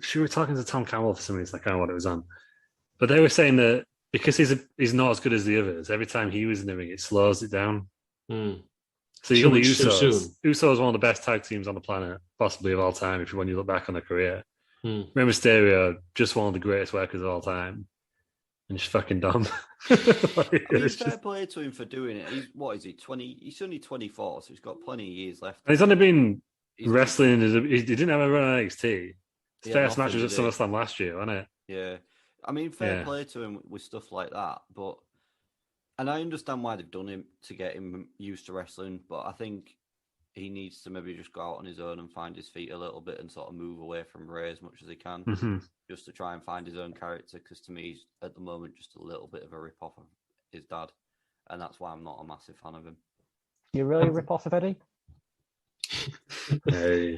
She was talking to Tom Campbell for some reason. I can't know what it was on, but they were saying that because he's not as good as the others. Every time he was in the ring, it slows it down. Mm. So you got the Usos. Usos is one of the best tag teams on the planet, possibly of all time. When you look back on their career. Rey Mysterio, just one of the greatest workers of all time, and just fucking dumb. Fair play to him for doing it. What is he? 20? He's only 24, so he's got plenty of years left. And he's only been wrestling. He didn't have a run on NXT. His first match was at SummerSlam last year, wasn't it? Yeah, I mean, fair play to him with stuff like that. And I understand why they've done him to get him used to wrestling, but I think he needs to maybe just go out on his own and find his feet a little bit and sort of move away from Ray as much as he can, just to try and find his own character. Because to me, he's at the moment just a little bit of a rip-off of his dad, and that's why I'm not a massive fan of him. You really rip off of Eddie? Hey,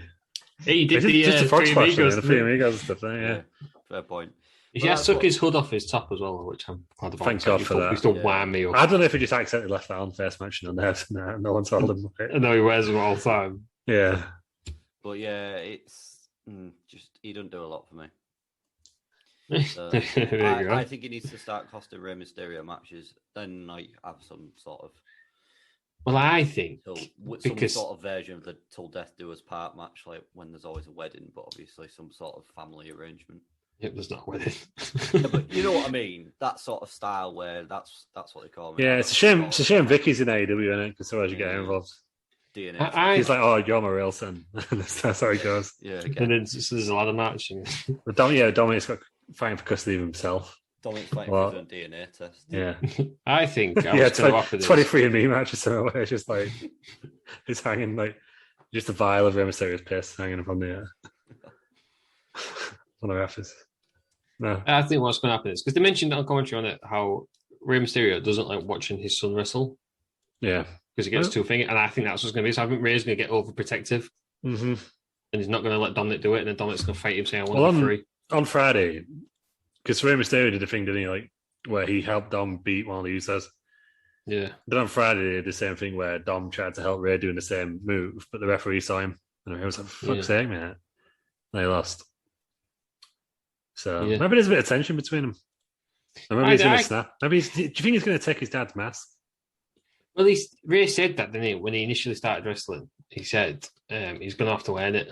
he did just the Fox Amigos, the Free Amigos stuff. Yeah, fair point. He has took his hood off his top as well, which I'm glad about. Thank God for that. He's done whammy. I don't know if he just accidentally left that on first mention on there. No one told him. I know he wears them all the time. Yeah. But yeah, it's just, he doesn't do a lot for me. So, I think he needs to start costing Rey Mysterio matches, then like have some sort of... Well, I think... some sort of version of the Till Death Do Us Part match, like when there's always a wedding, but obviously some sort of family arrangement. Yep, there's not a wedding. Yeah, but you know what I mean? That sort of style where that's what they call me. Yeah, it's a shame. It's a shame Vicky's in AEW, isn't it? Because otherwise you get involved. DNA. He's like, "Oh, you're my real son." That's how he goes. Yeah, and then there's a ladder match. But Dominic's got fighting for custody of himself. Dominic's fighting for his own DNA test. Yeah, I think. I was 23andMe match or something. Where it's just like he's hanging like just a vial of Rey Mysterio's piss hanging from the on the rafters. No, I think what's going to happen is because they mentioned on commentary on it how Rey Mysterio doesn't like watching his son wrestle. Yeah, because he gets 2 fingers, and I think that's what's going to be. So I think Rey's going to get overprotective, and he's not going to let Dominic do it, and then Dominic's going to fight him saying, "I want free." On Friday, because Rey Mysterio did a thing, didn't he? Like where he helped Dom beat one of the Usos. Yeah. Then on Friday, they did the same thing where Dom tried to help Ray doing the same move, but the referee saw him. And he was like, fuck's sake, man. And they lost. So maybe there's a bit of tension between them. Or maybe he's going to snap. Maybe do you think he's going to take his dad's mask? Well, Ray said that, didn't he? When he initially started wrestling, he said he's going to have to earn it.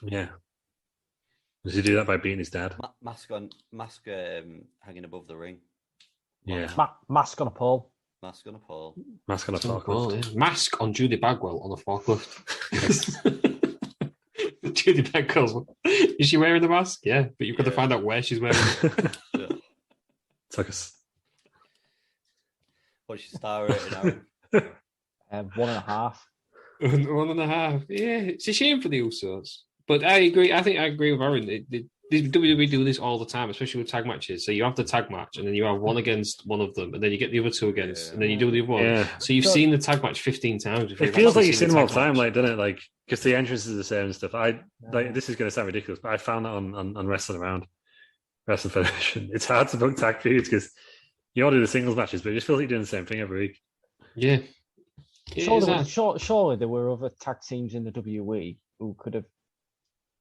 Yeah. Does he do that by beating his dad? Mask hanging above the ring. Yeah. Mask on a pole. Mask on a pole. Mask on a forklift. Mask on Judy Bagwell on a forklift. Yes. Judy Bagwell. Is she wearing the mask? Yeah, but you've got to find out where she's wearing it. Took us. What's your star rating, Aaron? 1.5. 1.5. Yeah, it's a shame for the Usos. But I agree. I think I agree with Aaron. WWE do this all the time, especially with tag matches. So you have the tag match, and then you have one against one of them, and then you get the other two against, and then you do the other one. Yeah. So you've seen the tag match 15 times. It feels like you've seen them all the time, like, doesn't it? Like, because the entrances are the same and stuff. This is going to sound ridiculous, but I found that on Wrestling Around, Wrestling Federation. It's hard to book tag feuds because you all do the singles matches, but it just feels like you're doing the same thing every week. Yeah. Surely there were other tag teams in the WWE who could have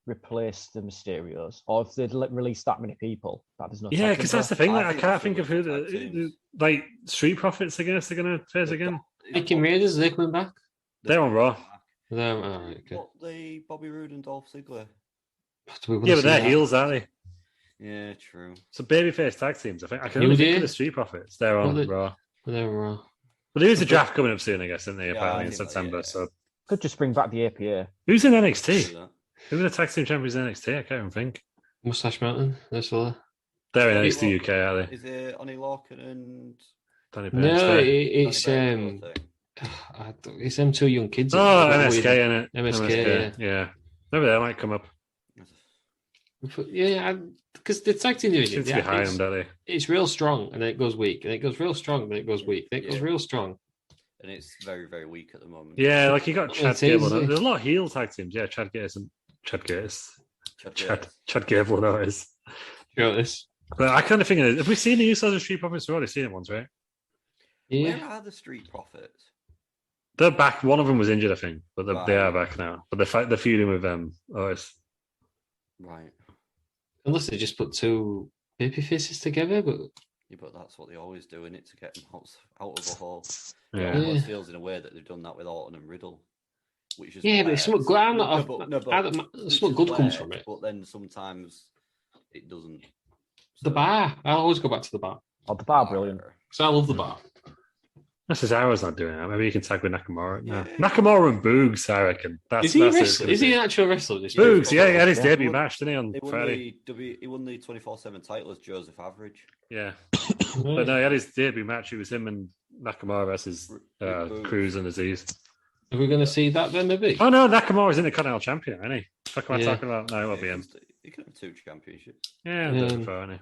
replaced the Mysterios, or if they'd released that many people, that is not. Yeah, because that's the thing. Like, I can't think of who the Street Profits. I guess they're going to face again. Viking Raiders, are they coming back? They're on Raw. Okay. What, the Bobby Roode and Dolph Ziggler? Yeah, but they're heels, aren't they? Yeah, true. So babyface tag teams. I can only think of the Street Profits. They're on Raw. They're Raw. But there is a draft coming up soon, I guess, isn't there? Apparently in September. So could just bring back the APA. Who's in NXT? Who are the tag team champions in NXT? I can't even think. Mustache Mountain. That's all. They're in NXT UK, are they? Is it Oney Lorcan and Danny Burns? No, it's them two young kids. Oh, MSK, innit? MSK, yeah. Maybe that might come up. Yeah, because the tag team division Seems to be high on, don't they? It's real strong, and then it goes weak, and it goes real strong, then it goes weak, then it goes real strong. And it's very, very weak at the moment. Yeah, like you got Chad Gable. There's a lot of heel tag teams. Yeah, Chad Gable. No, is. Sure, this. But I kind of think, have we seen the Usos of Street Profits? We've already seen it once, right? Yeah. Where are the Street Profits? They're back. One of them was injured, I think, but they are back now. But they're feuding with Otis. Right. Unless they just put two baby faces together, but that's what they always do, isn't it? To get them out of a hole. Yeah. It almost feels in a way that they've done that with Orton and Riddle. Which is but it's somewhat good. I'm not. Somewhat good comes from it. But then sometimes it doesn't. The bar. I always go back to the bar. Oh, the bar, brilliant. So I love the bar. Cesaro's not doing that. Maybe you can tag with Nakamura. No. Nakamura and Boogs, I reckon. Is he an actual wrestler? Boogs, yeah, he had his debut match, didn't he, on Friday? He won the 24/7 title as Joseph Average. Yeah. But no, he had his debut match. It was him and Nakamura versus Cruz and Aziz. Are we going to see that then, maybe? Oh, no, Nakamura's in the Continental Champion, isn't he? What am I talking about? No, it won't be him. He could have 2 championships. Yeah, I'm doing for, isn't he?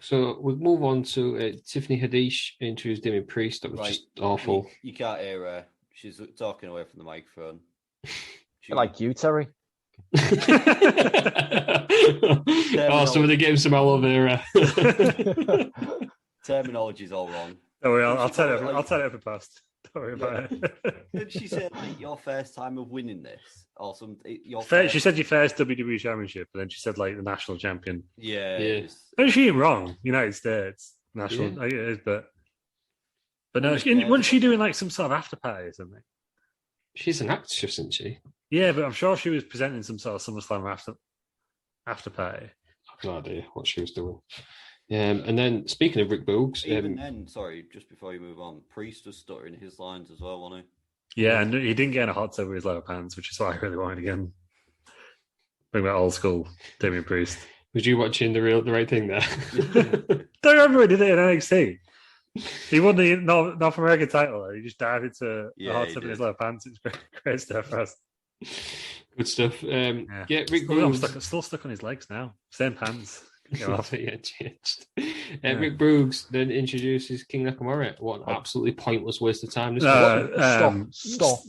So we'll move on to Tiffany Haddish introduced Damien Priest. That was just awful. You can't hear her. She's talking away from the microphone. Like you, Terry. So they gave him some aloe vera. Terminology's all wrong. Don't worry, I'll tell it. I'll tell it for past. Don't worry about it. Did she say like your first time of winning this, or some? She said your first WWE Championship, and then she said like the national champion. Yeah. Is she wrong? United States national, it is, but no. Wasn't she doing like some sort of after party or something? She's an actress, isn't she? Yeah, but I'm sure she was presenting some sort of SummerSlam after party. I've no idea what she was doing. And then, speaking of Rick Boogs... sorry, just before you move on, Priest was stuttering his lines as well, wasn't he? Yeah, and he didn't get in a hot tub with his leather pants, which is why I really wanted again. Bring back old school Damien Priest. Was you watching the right thing there? Don't remember he did it in NXT. He won the North American title. He just dived into a hot tub in his leather pants. It's great stuff for us. Good stuff. Rick Boogs... Still stuck on his legs now. Same pants. Changed. Rick Boogs then introduces King Nakamura. What an absolutely pointless waste of time. Stop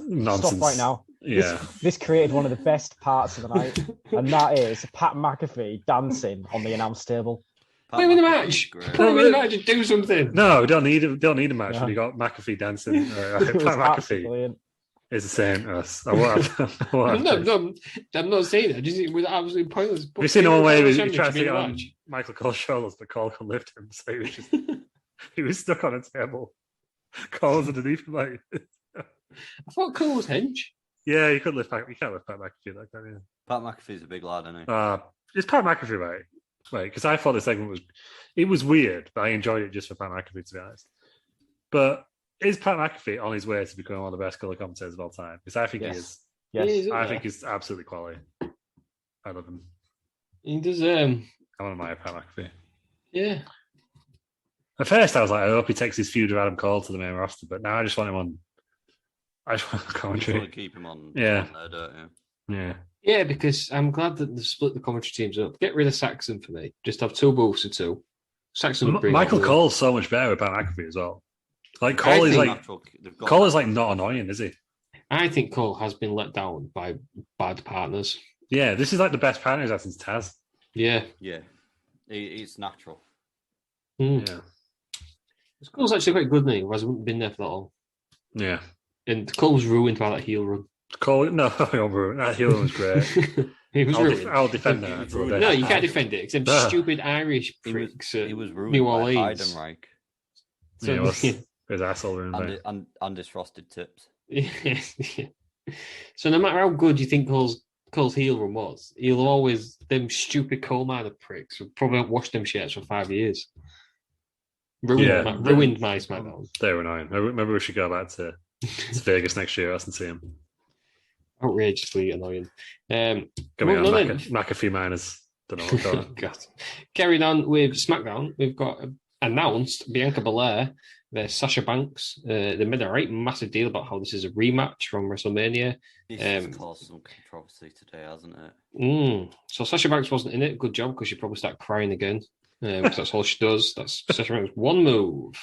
right now. Yeah. This created one of the best parts of the night, and that is Pat McAfee dancing on the announce table. Pat Play with the McAfee's match. great. Play with the match and do something. No, don't need a match No. when you got McAfee dancing. It was Pat absolutely McAfee brilliant. is the same as us. I won't have- I won't have this. I'm not saying it. I just think it was absolutely pointless. Have you seen the one where he tried to get get on Michael Cole's shoulders, but Cole couldn't lift him, so he was stuck on a table. Cole was underneath him, like I thought Cole was hench. yeah, you could lift back. You can't lift Pat McAfee like that. Yeah. Pat McAfee's a big lad, isn't he? It's Pat McAfee, right? Right, because I thought the segment was weird, but I enjoyed it just for Pat McAfee, to be honest. But is Pat McAfee on his way to becoming one of the best color commentators of all time? Because I think he is. Yes. He is, I isn't think he's absolutely quality. I love him. he does. I want to admire Pat McAfee. Yeah. At first, I was like, I hope he takes his feud with Adam Cole to the main roster, but now I just want him on. I just want You want commentary. to keep him on, Yeah. on there, don't you? Yeah. Yeah, because I'm glad that they've split the commentary teams up. Get rid of Saxon for me. Just have two booths of two. Saxon would bring Michael out the- Cole's so much better with Pat McAfee as well. Like I Cole is think- like They've got Cole is like not annoying, is he? I think Cole has been let down by bad partners. Yeah, this is like the best partner he's had since Taz. Yeah. Yeah, it's natural. Mm. Yeah. Cole's actually quite good, isn't he? Otherwise, he wouldn't have been there for that long. Yeah. And Cole's ruined by that heel run. Cole, no, that heel was great. He was ruined. I'll defend that. until the day. No, you can't defend it. Except Ah. stupid Irish He was, pricks he at was ruined New by Orleans. Heidenreich So, Yeah, his asshole ruined by and his frosted tips. yeah. So no matter how good you think Cole's heel run was, he'll always them stupid coal miner pricks will probably not wash them shirts for 5 years. Ruined my SmackDown. They were annoying. Maybe we should go back to Vegas next year and see him. Outrageously annoying. Coming Well, on no, then- McAfee miners. Don't know what to call it. God. Carrying on with SmackDown, we've got announced Bianca Belair versus Sasha Banks. They made a right massive deal about how this is a rematch from WrestleMania. This has caused some controversy today, hasn't it? So Sasha Banks wasn't in it. Good job, because she probably started crying again. Because that's all she does. That's Sasha Banks' one move.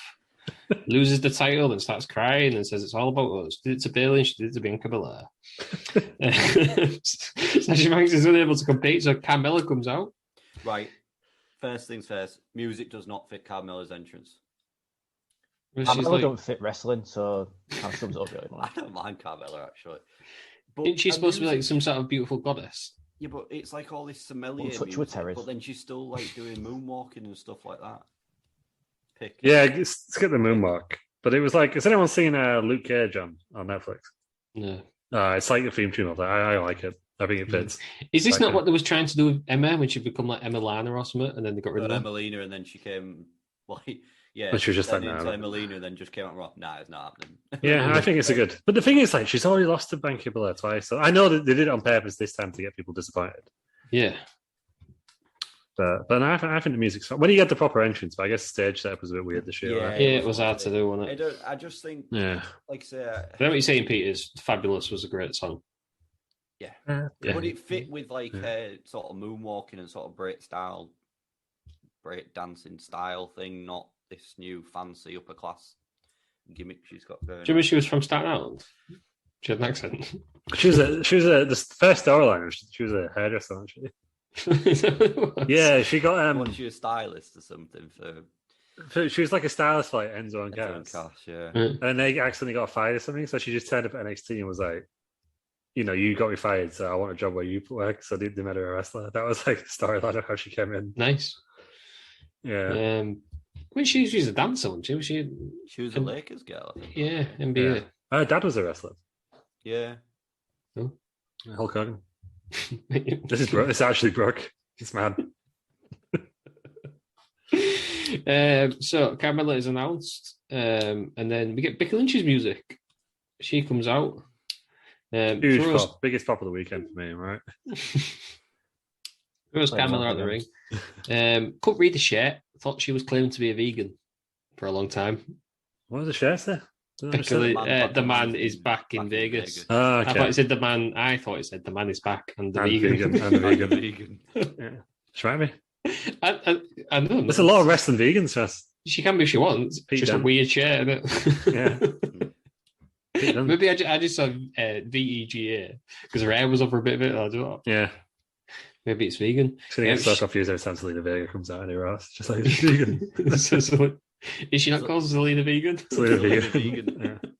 Loses the title and starts crying and says it's all about us. Did it to Bayley and she did it to Bianca Belair. Sasha Banks is unable to compete, so Carmella comes out. Right. First things first, music does not fit Carmella's entrance. She's I like, don't fit wrestling, so that sums it up really I much. don't mind Carmella, actually. But isn't she her supposed to be like music- some sort of beautiful goddess? Yeah, but it's like all this sommelier Well, such were music, terrorists. but then she's still like doing moonwalking and stuff like that. Pick. Yeah, let's get the moonwalk. But it was like, has anyone seen Luke Cage on Netflix? No. It's like the theme tune of that. I like it. I think it fits. Is this Like not a- what they was trying to do with Emma when she become like Emma Lana or something, and then they got rid of her? Emelina, and then she came like yeah. But she was just then like, into nah, Emelina, and then just came out wrong. Nah, it's not happening. Yeah, I think it's a good. But the thing is, like, she's already lost to Bianca Belair twice. So I know that they did it on purpose this time to get people disappointed. Yeah. But I think the music's fun. When you get the proper entrance, but I guess the stage setup was a bit weird this year. Yeah. Right? Yeah, it was hard to do, wasn't it? I just think, Yeah. like I say, I know what you're saying, Peters. Fabulous was a great song. yeah. Yeah. But it fit with like sort of moonwalking and sort of break dancing style thing, not this new fancy upper class gimmick she's got going. Do you remember she was from Staten Island? She had an accent. She was the first storyline. She was a hairdresser, wasn't she? Is that what it was? Yeah, she got Was she a stylist or something for she was like a stylist for like Enzo and Aaron Cass. Cass? Yeah. And they accidentally got fired or something. So she just turned up at NXT and was like, you got me fired, so I want a job where you work. So they made her a wrestler. That was like the storyline of how she came in. Nice. Yeah. When she was a dancer, wasn't she? Was she? She was a Lakers girl, I think. Yeah, NBA. Yeah. Her dad was a wrestler. Yeah. Hulk Hogan. This is Brooke. It's actually Brooke. It's mad. So Carmella is announced, and then we get Becky Lynch's music. She comes out. Huge Throws pop. Biggest pop of the weekend for me, right? Carmella out the ring. Couldn't read the shirt. Thought she was claiming to be a vegan for a long time. What was the shirt there? Becky, the man is back in Vegas. Oh, I thought okay. it said the man. I thought it said the man is back and the And vegan. vegan. And the vegan. Vegan. Yeah. That's right, me. I know. There's a lot of wrestling vegans, Fast. She can be if she wants. Pete Just Dunne. a weird shirt, isn't it? Yeah. Maybe I just saw VEGA because her hair was over a bit of it. I don't know. Yeah. Maybe it's vegan. She's going to get so confused every time Selena Vega comes out anywhere else. Just like, it's vegan. So, is she not called Selena Vegan? Selena Vegan. Yeah.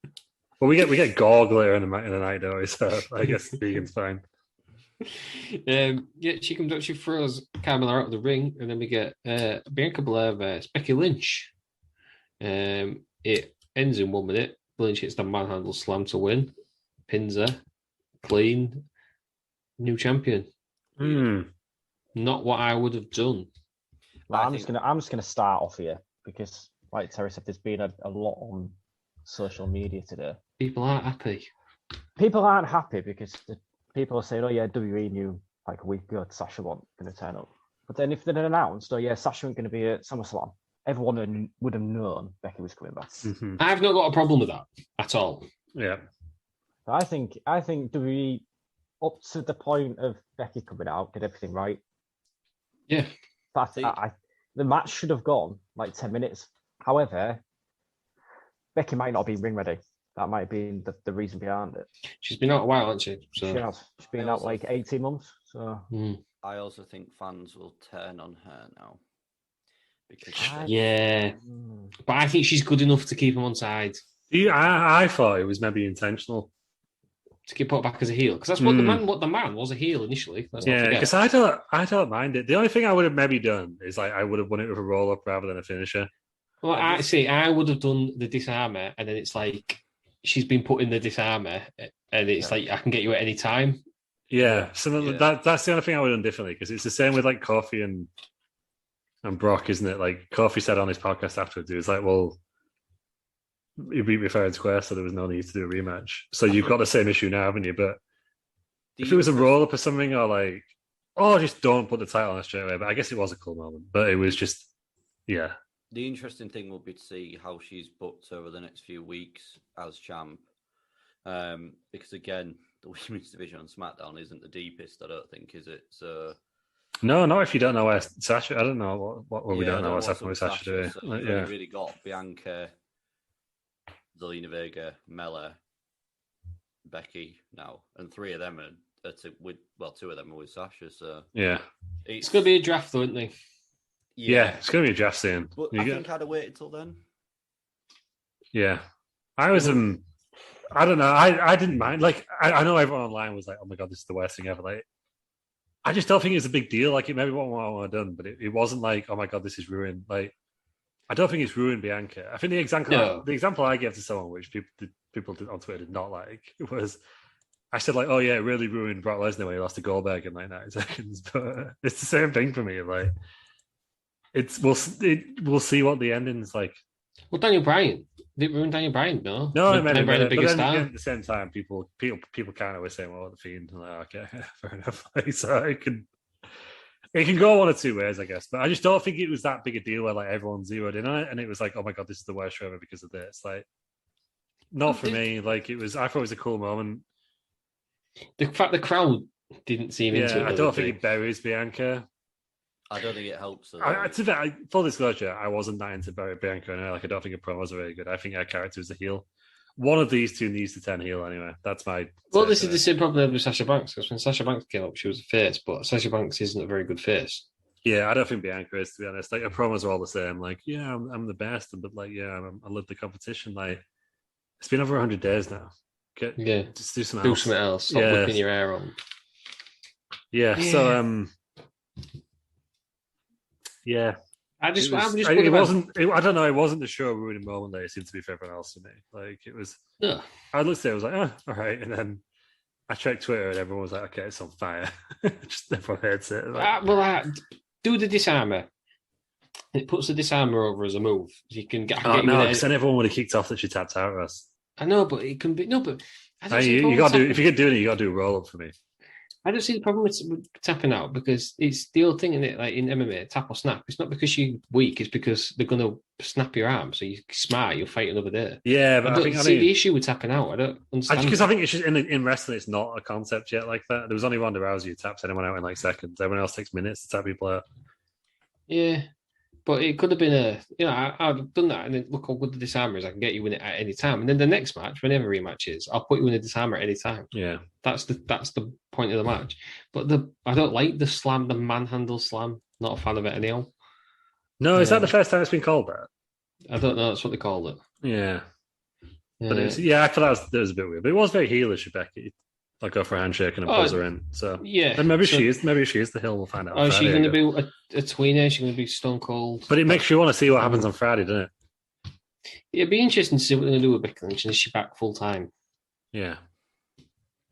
Well, we get Gorg later in the night, don't we? So I guess vegan's fine. She comes up, she throws Carmella out of the ring, and then we get Bianca Belair versus Becky Lynch. It ends in 1 minute. Lynch hits the manhandle slam to win. Pins her. Clean. New champion. Not what I would have done. Well, I'm just gonna start off here because, like Terry said, there's been a lot on social media today. People aren't happy. People aren't happy because the people are saying, "Oh yeah, WWE knew like a week ago Sasha wasn't going to turn up." But then if they'd announced, "Oh yeah, Sasha wasn't going to be at SummerSlam," everyone would have known Becky was coming back. Mm-hmm. I've not got a problem with that at all. Yeah, I think WWE, up to the point of Becky coming out, did everything right. Yeah, but the match should have gone like 10 minutes. However, Becky might not be ring ready. That might be the reason behind it. She's been out a while, hasn't she? So. She has. She's been out like 18 months. So I also think fans will turn on her now. Because but I think she's good enough to keep him on side. I thought it was maybe intentional to get put back as a heel, because that's what the man was, a heel initially. Yeah, because I don't mind it. The only thing I would have maybe done is like I would have won it with a roll up rather than a finisher. Well, I would have done the disarmer, and then it's like she's been put in the disarmer, and it's like I can get you at any time. Yeah, so that's the only thing I would have done differently, because it's the same with like Kofi and Brock, isn't it? Like Kofi said on his podcast afterwards, he was like, "Well, you beat me fair and square, so there was no need to do a rematch. So you've got the same issue now, haven't you?" But if it was a roll up or something, or like, just don't put the title on it straight away. But I guess it was a cool moment. But it was just, yeah. The interesting thing will be to see how she's booked over the next few weeks as champ. Because again, the women's division on SmackDown isn't the deepest, I don't think, is it? So no, not if you don't know where Sasha. I don't know what we don't know what's happening with Sasha today. So you've only really got Bianca, Zelina Vega, Mella, Becky now, and 3 of them are two of them are with Sasha. So yeah, it's going to be a draft, though, isn't it? Yeah, it's going to be a draft soon. But I think I'd have waited till then. Yeah, I was I don't know. I didn't mind. Like I know everyone online was like, "Oh my god, this is the worst thing ever." Like, I just don't think it's a big deal. Like it maybe what I would have done, but it wasn't like, "Oh my god, this is ruined." Like I don't think it's ruined Bianca. I think the example I gave to someone, which people on Twitter did not like, was I said like, "Oh yeah, it really ruined Brock Lesnar when he lost to Goldberg in like 90 seconds." But it's the same thing for me. Like we'll see what the ending's like. Well, Daniel Bryan. Did it ruin Daniel Bryan? No, Daniel Bryan the biggest star. At the same time, people kind of were saying, "Well, the Fiend." Like, okay, fair enough. Like, so it can go one or two ways, I guess. But I just don't think it was that big a deal where like everyone zeroed in on it, and it was like, "Oh my god, this is the worst show ever because of this." Like, not for me. Like I thought it was a cool moment. The fact the crowd didn't seem into it. I don't think it buries Bianca. I don't think it helps. Full disclosure, I wasn't that into Bianca and her. Like, I don't think her promos are very good. I think her character is a heel. One of these two needs to turn heel anyway. That's my. Well, this is the same problem with Sasha Banks, because when Sasha Banks came up, she was a face, but Sasha Banks isn't a very good face. Yeah, I don't think Bianca is, to be honest. Like, her promos are all the same. Like, yeah, I'm the best, but like, yeah, I love the competition. Like, it's been over 100 days now. Just do something else. Do something else. Stop whipping your hair on. Yeah. So yeah. I don't know. It wasn't the show ruining moment that it seemed to be for everyone else for me. Like it was. Yeah. I looked at it, I was like, all right, and then I checked Twitter, and everyone was like, okay, it's on fire. Just everyone hates it. Like, do the disarmer. It puts the disarmer over as a move. You can get. Because then everyone would have kicked off that she tapped out at us. I know, but it can be But you got to do if you're doing it, you got to do a roll up for me. I don't see the problem with tapping out, because it's the old thing in it, like in MMA, tap or snap. It's not because you're weak; it's because they're going to snap your arm. So you're smart, you'll fight another day. Yeah, but I see the issue with tapping out. I don't understand. Because I think it's just in wrestling, it's not a concept yet like that. There was only Ronda Rousey who taps anyone out in like seconds. Everyone else takes minutes to tap people out. Yeah, But it could have been I've done that, and then look how good the disarmer is. I can get you in it at any time, and then the next match, whenever rematch is, I'll put you in a disarmer at any time. Yeah, that's the point of the match. But I don't like the slam, the manhandle slam. Not a fan of it anyhow. No, is that the first time it's been called that? I don't know. That's what they called it. Yeah, but I thought that was a bit weird. But it was very heelish of Becky. Like go for a handshake and buzz her in. So yeah, and maybe she is the hill. We'll find out. Oh, is she going to be a tweener? She's going to be Stone Cold. But it makes you want to see what happens on Friday, doesn't it? It'd be interesting to see what they're going to do with Becky Lynch. Is she back full time? Yeah.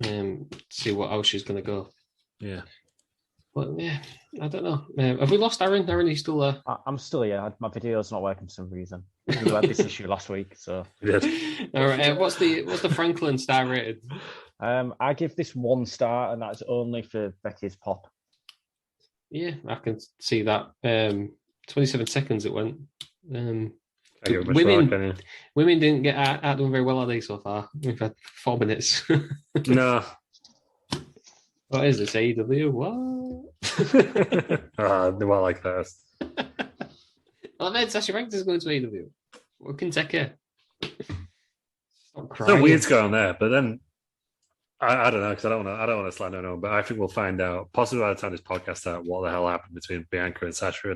See how she's going to go. Yeah. But yeah, I don't know. Have we lost Aaron? Aaron, he's still there? I'm still here. My video's not working for some reason. We had this issue last week, so. All right. What's the Franklin star rated? I give this 1 star, and that's only for Becky's pop. Yeah, I can see that. 27 seconds it went. Women didn't get out doing very well, are they, so far? We've had 4 minutes. No. What is this, AEW? What? They were like that. Well, then Sasha Banks is going to AEW. What can take her? So weird's going on there, but then I don't know, because I don't want to slander no, but I think we'll find out possibly by the time this podcast out what the hell happened between Bianca and Sasha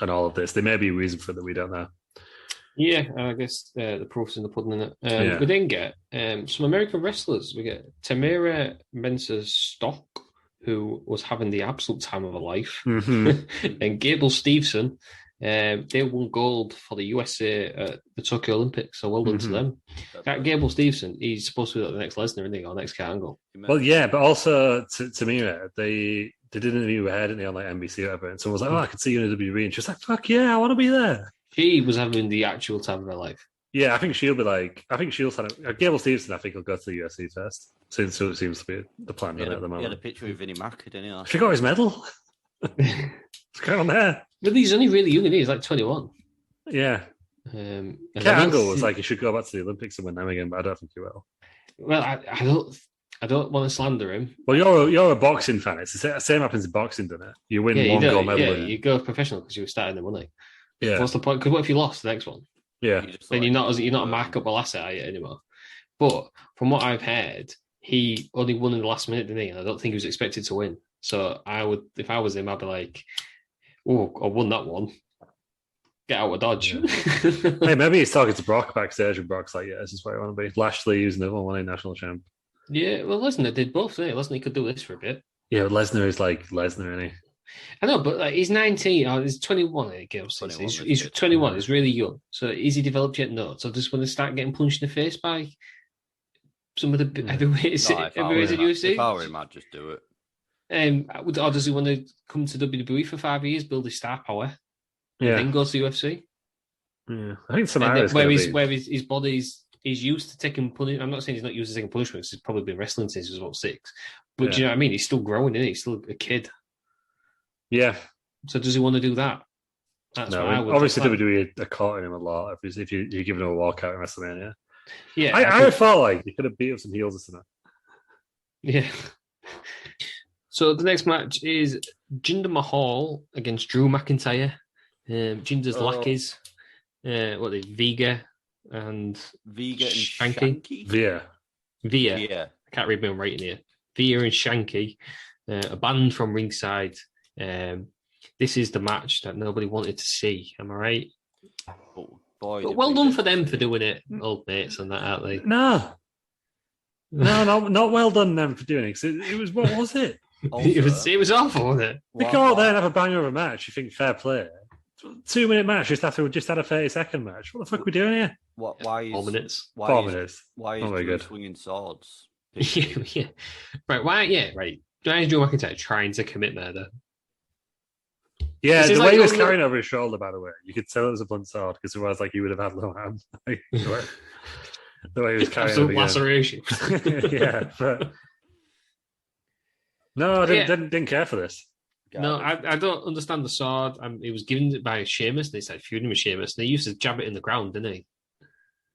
and all of this. There may be a reason for it that we don't know. Yeah, I guess the proof's in the pudding, isn't it? We then get some American wrestlers. We get Tamira Mensah-Stock, who was having the absolute time of her life, and Gable Steveson. They won gold for the USA at the Tokyo Olympics, so well done to them. That Gable Steveson, he's supposed to be like the next Lesnar, isn't he, or next Kurt Angle? Well, yeah, but also Tamira, they did an interview with her, didn't they, on like NBC or whatever, and someone was like, "Oh, I could see you in the WWE," and she was like, "Fuck yeah, I want to be there." She was having the actual time of her life. Yeah, I think she'll sign up. Gable Steveson, I think, will go to the UFC first. Since it seems to be the plan at the moment. He had a picture with Vinnie Mac, didn't he? I forgot his medal. What's going on there? But he's only really young, and he's like 21. Yeah. Kurt Angle was like, he should go back to the Olympics and win them again, but I don't think he will. Well, I don't want to slander him. Well, you're a boxing fan. It's the same happens in boxing, doesn't it? You win one gold medal. Yeah, you go professional because you were starting the money. Yeah. What's the point? Because what if you lost the next one? Yeah. Then you're not a marketable asset anymore. But from what I've heard, he only won in the last minute, didn't he? And I don't think he was expected to win. So if I was him, I'd be like, "Oh, I won that one. Get out of Dodge." Yeah. Hey, maybe he's talking to Brock backstage, and Brock's like, "Yeah, this is where I want to be." Lashley using the one national champ. Yeah, well, Lesnar did both. Didn't he? Lesnar could do this for a bit. Yeah, but Lesnar is like Lesnar, isn't he? I know, but he's 19. He's 21. He's 21. He's really young. So is he developed yet? No. So just when they start getting punched in the face by some of the heavyweights in UFC, if I were him, I'd just do it. Or does he want to come to WWE for 5 years, build his star power, and then go to UFC? Yeah, I think where his body's used to taking punishment. I'm not saying he's not used to taking punishment because he's probably been wrestling since he was about 6. But do you know what I mean? He's still growing, isn't he? He's still a kid. Yeah. So does he want to do that? That's no, what I would. Obviously, WWE are caught him a lot if you're giving him a walkout in WrestleMania. Yeah, I felt like he could have beat up some heels or something. Yeah. So the next match is Jinder Mahal against Drew McIntyre. Jinder's lackeys. Vega and Shanky? Via. I can't read my own writing here. Via and Shanky are banned from ringside. This is the match that nobody wanted to see. Am I right? Oh, boy, but well done for them for doing it, old mates, and that, aren't they? No, not well done them for doing it. It was, what was it? It was awful, wasn't it? They go out there and have a banger of a match. You think fair play? 2-minute match just after we just had a 30-second match. What the fuck are we doing here? Why is 4 minutes? 4 minutes. Why is Drew swinging swords? Yeah. Right. Why? Yeah. Right. Why is Drew McIntyre trying to commit murder? Yeah, the way he was carrying over his shoulder, by the way, you could tell it was a blunt sword because otherwise, like, he would have had low hands. The way he was carrying over laceration. Yeah, but no, I didn't care for this. No, I don't understand the sword. He was given it by Sheamus. They said feuding with Sheamus. They used to jab it in the ground, didn't they?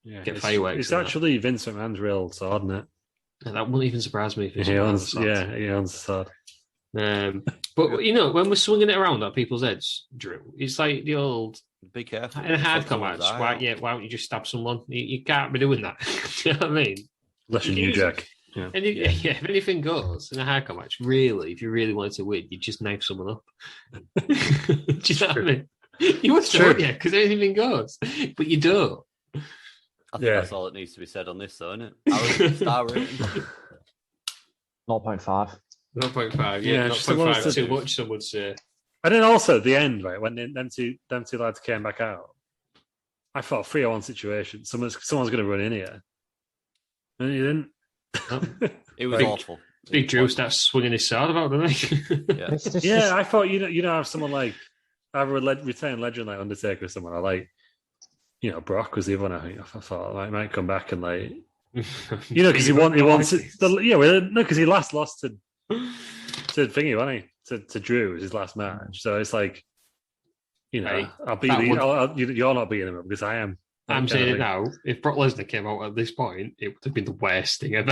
Yeah, get fireworks. It's actually Vince McMahon's real sword, isn't it? Yeah, that wouldn't even surprise me if he owns the sword. But you know, when we're swinging it around at people's heads, Drew, it's like the old Be careful. in a hardcore match. Why don't you just stab someone? You can't be doing that. Do you know what I mean? Unless you're New Jack. Yeah. If anything goes in a hardcore match, really, if you really wanted to win, you just knife someone up. Do you know what I mean? You would do it, because anything goes, but you don't. I think that's all that needs to be said on this, though, isn't it? Star rating. 0.5. 0.5, yeah, 0.5 too much, some would say. And then also at the end, right, when them two lads came back out, I thought 3-on-1 situation. Someone's going to run in here. And he didn't. It was awful. Big Drew starts swinging his sword about, doesn't he? Yeah, I thought, have someone like, either a retained legend like Undertaker or someone, I like, Brock was the other one. I thought I might come back and like, because he wants it. Because he last lost to Thingy, wasn't he? To Drew was his last match. So it's like, I'll beat you're not beating him because I am. I'm saying it now. If Brock Lesnar came out at this point, it would have been the worst thing ever.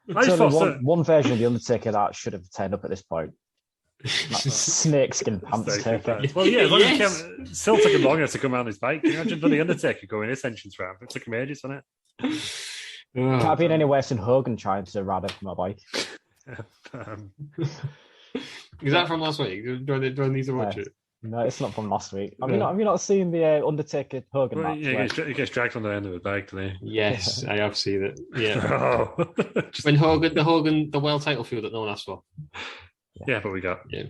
One version of the Undertaker that should have turned up at this point. Snakeskin pants taker. Well, yeah, still took him longer to come around his bike. Can you imagine the Undertaker going his entrance ramp? It took him ages, wasn't it? Can't be any worse than Hogan trying to ride up my bike. Is that from last week? Do I need to watch it? No, it's not from last week. Have you not seen the Undertaker Hogan match? Yeah, he gets dragged on the end of his bike, doesn't he? Yes, I have seen it. Yeah. When the world title feud that no one asked for. Yeah, but we got. Yeah.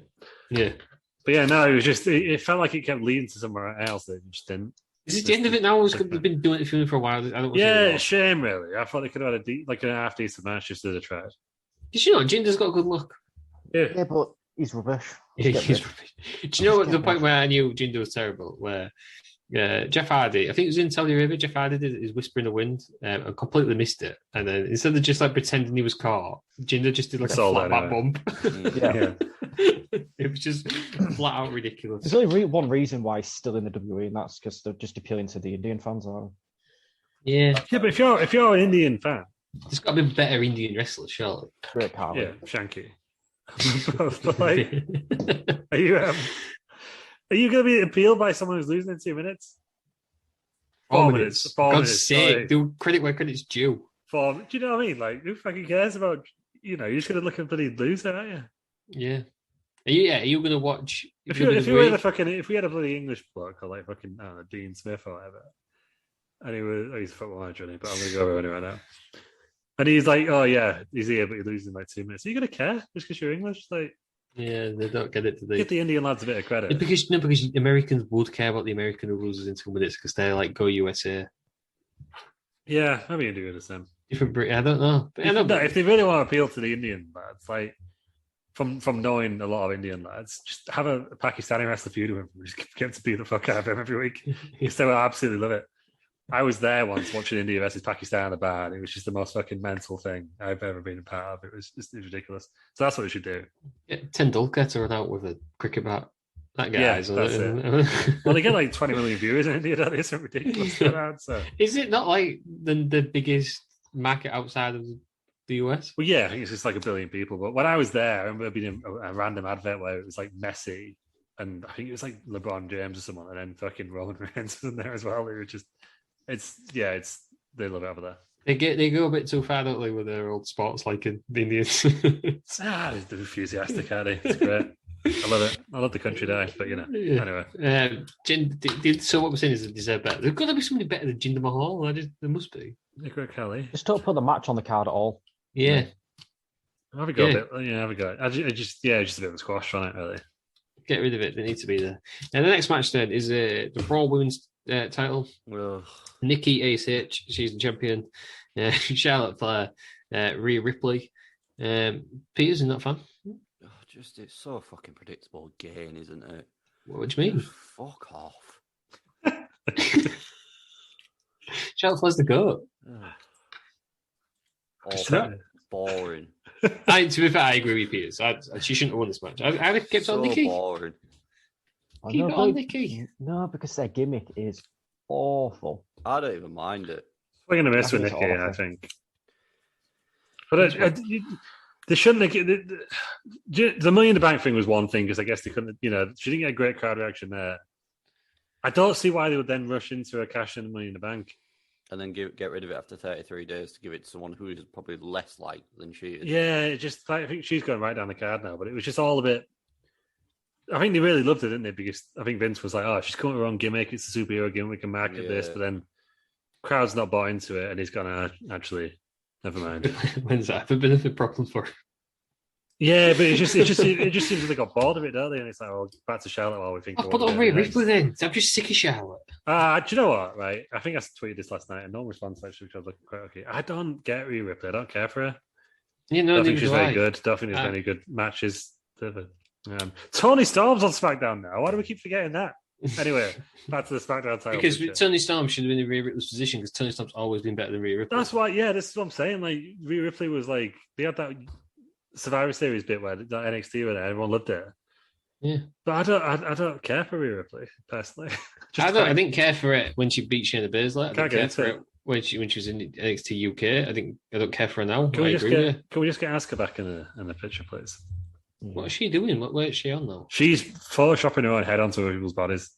But yeah, no, it was just, it felt like it kept leading to somewhere else that it just didn't. Is it the end of it now? We've been doing it for a while. It's a shame, really. I thought they could have had a half decent match just as a try. Did you know Jinder's got a good look? Yeah, but he's rubbish. He's rubbish. Do you know the point where I knew Jinder was terrible? Where Jeff Hardy, I think it was in Saudi Arabia, Jeff Hardy did his Whisper in the Wind and completely missed it. And then instead of just like pretending he was caught, Jinder just did like a flat back bump. Yeah. It was just flat out ridiculous. There's only one reason why he's still in the WWE, and that's because they're just appealing to the Indian fans. Yeah, but if you're an Indian fan, there's got to be better Indian wrestlers, surely. Rick Harley. Yeah, Shanky. But like, are you going to be appealed by someone who's losing in 2 minutes? 4 minutes. For God's sake, do credit where credit's due. Do you know what I mean? Like, who fucking cares about? You're just going to look at bloody loser, aren't you? Yeah. Are you going to watch? If we had a bloody English bloke or like fucking I don't know, Dean Smith or whatever, and he's a football manager, but I'm going to go over anyway now. And he's like, oh yeah, he's here, but he loses in like 2 minutes. Are you going to care just because you're English? Like, yeah, they don't get it. Give the Indian lads a bit of credit. Because Americans would care about the American who loses in 2 minutes because they're like, go USA. Yeah, maybe you do understand. Different Brit. I don't know. If they really want to appeal to the Indian lads, like from knowing a lot of Indian lads, just have a Pakistani wrestler feud with him. Just get him to beat the fuck out of him every week. Because they will absolutely love it. I was there once watching India versus Pakistan in the bar. It was just the most fucking mental thing I've ever been a part of. It was ridiculous. So that's what we should do. Yeah, Tendulkar to run out with a cricket bat. That guy. Yeah, that's it. Well, they get like 20 million viewers in India. That isn't ridiculous. Is it not like the biggest market outside of the US? Well, yeah, I think it's just like 1 billion people. But when I was there, I remember being in a random advert where it was like Messi, and I think it was like LeBron James or someone, and then fucking Roman Reigns was in there as well. It was just, they love it over there. They go a bit too far, don't they, with their old sports like in the Indians? They're enthusiastic, aren't they? It's great. I love it. I love the country day, but anyway. So what we're saying is they deserve better. There's got to be somebody better than Jinder Mahal. There must be. Nick Kelly. Just don't put the match on the card at all. Yeah. Have a go a bit. Yeah, have a go. Just a bit of a squash on it, really. Get rid of it. They need to be there. And the next match then is the Raw Women's title. Ugh. Nikki ASH, she's the champion. Charlotte Flair, Rhea Ripley. Peter's not fan. It's so fucking predictable again, isn't it? What do you mean? Fuck off. Charlotte Flair's the goat. Boring. To be fair, I agree with Peters. She shouldn't have won this match. I'd have kept on Nikki. Boring. Keep it on Nikki. No, because their gimmick is awful. I don't even mind it. We're going to miss with Nikki, I think. But They shouldn't have. The Money in the Bank thing was one thing because I guess they couldn't. She didn't get a great crowd reaction there. I don't see why they would then rush into a cash in Money in the Bank and then get rid of it after 33 days to give it to someone who is probably less liked than she is. Yeah, I think she's going right down the card now, but it was just all a bit. I think they really loved it, didn't they? Because I think Vince was like, "Oh, she's coming with her own gimmick. It's a superhero gimmick. We can market this." But then, crowd's not bought into it, and he's gonna actually. Never mind. When's that ever been a problem for? Yeah, but it just seems like they got bored of it, don't they? And it's like, oh, back to Charlotte while we think. I've put on Rhea Ripley then. I'm just sick of Charlotte. Do you know what? Right, I think I tweeted this last night, and no one responds actually, which I was like, quite okay. I don't get Rhea Ripley. I don't care for her. I don't think she's very good. Don't think there's many good matches. Tony Storm's on SmackDown now. Why do we keep forgetting that? Anyway, back to the SmackDown title. Because Tony Storm should have been in Rhea Ripley's position because Tony Storm's always been better than Rhea Ripley. That's why, this is what I'm saying. Like, Rhea Ripley was like, they had that Survivor Series bit where that NXT were there, everyone loved it. Yeah. But I don't care for Rhea Ripley, personally. I didn't care for it when she beat Shayna Baszler. I didn't care for it when she was in NXT UK. I don't care for her now. Can we just get Asuka back in the picture, please? What is she doing? What way is she on now? She's photoshopping her own head onto people's bodies.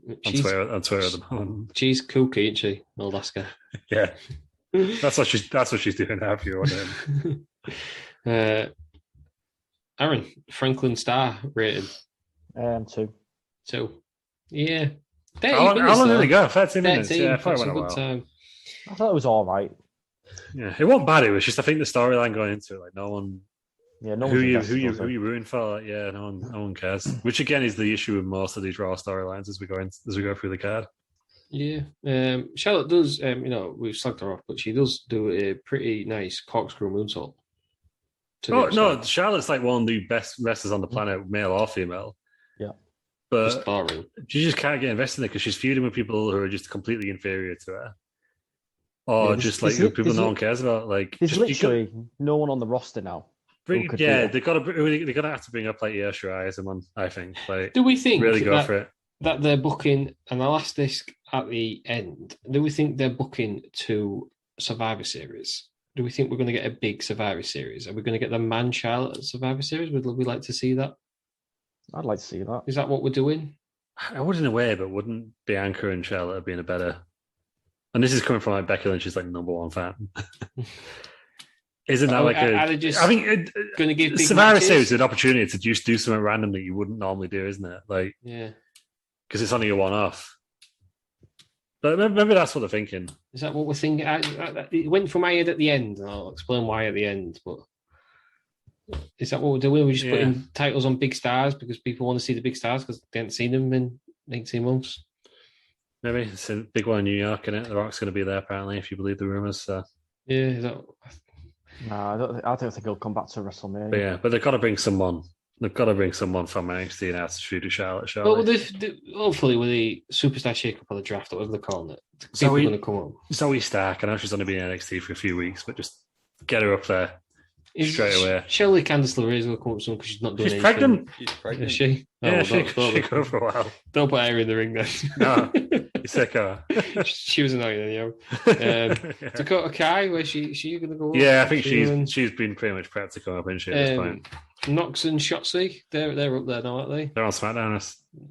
On Twitter at the moment. She's kooky, isn't she? Old Asuka. Yeah. That's what she's doing now, if you're wondering. Aaron, Franklin Starr rated. 2. 2. Yeah. How long did it go? 13 minutes. Yeah, I thought it went a while. I thought it was all right. Yeah, it wasn't bad. It was just, I think, the storyline going into it, like no one. Yeah, no who you rooting for? Like, yeah, no one cares. Which again is the issue with most of these Raw storylines as we go through the card. Yeah, Charlotte does. We've slagged her off, but she does do a pretty nice corkscrew moonsault. No, Charlotte's like one of the best wrestlers on the planet, male or female. Yeah, but she just can't get invested in it because she's feuding with people who are just completely inferior to her, or people no one cares about. Like, there's literally no one on the roster now. They've got to have to bring up like Io Shirai as someone. I think. Like, do we think really go for it? That they're booking, and I'll ask this at the end. Do we think they're booking to Survivor Series? Do we think we're going to get a big Survivor Series? Are we going to get the Man Charlotte Survivor Series? Would we like to see that? I'd like to see that. Is that what we're doing? I would in a way, but wouldn't Bianca and Charlotte have been a better? And this is coming from like Becky Lynch's like number one fan. Isn't that going to give Survivor Series an opportunity to just do something random that you wouldn't normally do, isn't it? Like, yeah, because it's only a one-off. But maybe that's what they're thinking. Is that what we're thinking? It went from my head at the end, and I'll explain why at the end. But is that what we're doing? We're just putting titles on big stars because people want to see the big stars because they haven't seen them in 18 months. Maybe it's a big one in New York, isn't it? The Rock's going to be there apparently, if you believe the rumors. So. Yeah, is that? No, I don't think he'll come back to WrestleMania. But they've got to bring someone. They've got to bring someone from NXT and ask to shoot to Charlotte. Well, hopefully with the superstar shake-up of the draft, whatever they're calling it, people are going to come up. Zoe Stark, I know she's only been in NXT for a few weeks, but just get her up there straight away. Surely Candice LeRae will come up soon because she's not doing anything. Pregnant. She's pregnant. Is she? Yeah, she go for a while. Don't put her in the ring then. No, you're sick of her. She was annoying anyhow. Dakota Kai, where's she going to go up? Yeah, I think she's been pretty much prepped to come up, isn't she, at this point? Nox and Shotzi, they're up there now, aren't they? They're on SmackDown.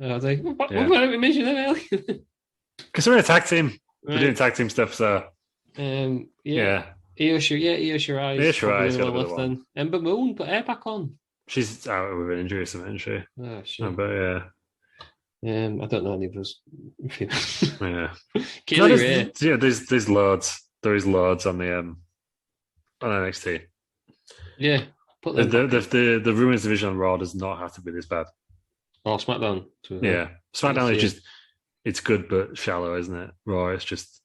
Are they? Why don't we mention them earlier? Because they're in a tag team. They're doing tag team stuff, so... yeah. Io Shirai. Io Shirai's got a bit of then. Ember Moon, put her back on. She's out with an injury or something, isn't she? Oh, shit. But I don't know any of those. Yeah. There's loads. There is loads on the on NXT. Yeah. The women's division on Raw does not have to be this bad. Oh, SmackDown. Yeah. SmackDown is just, it's good but shallow, isn't it? Raw is just...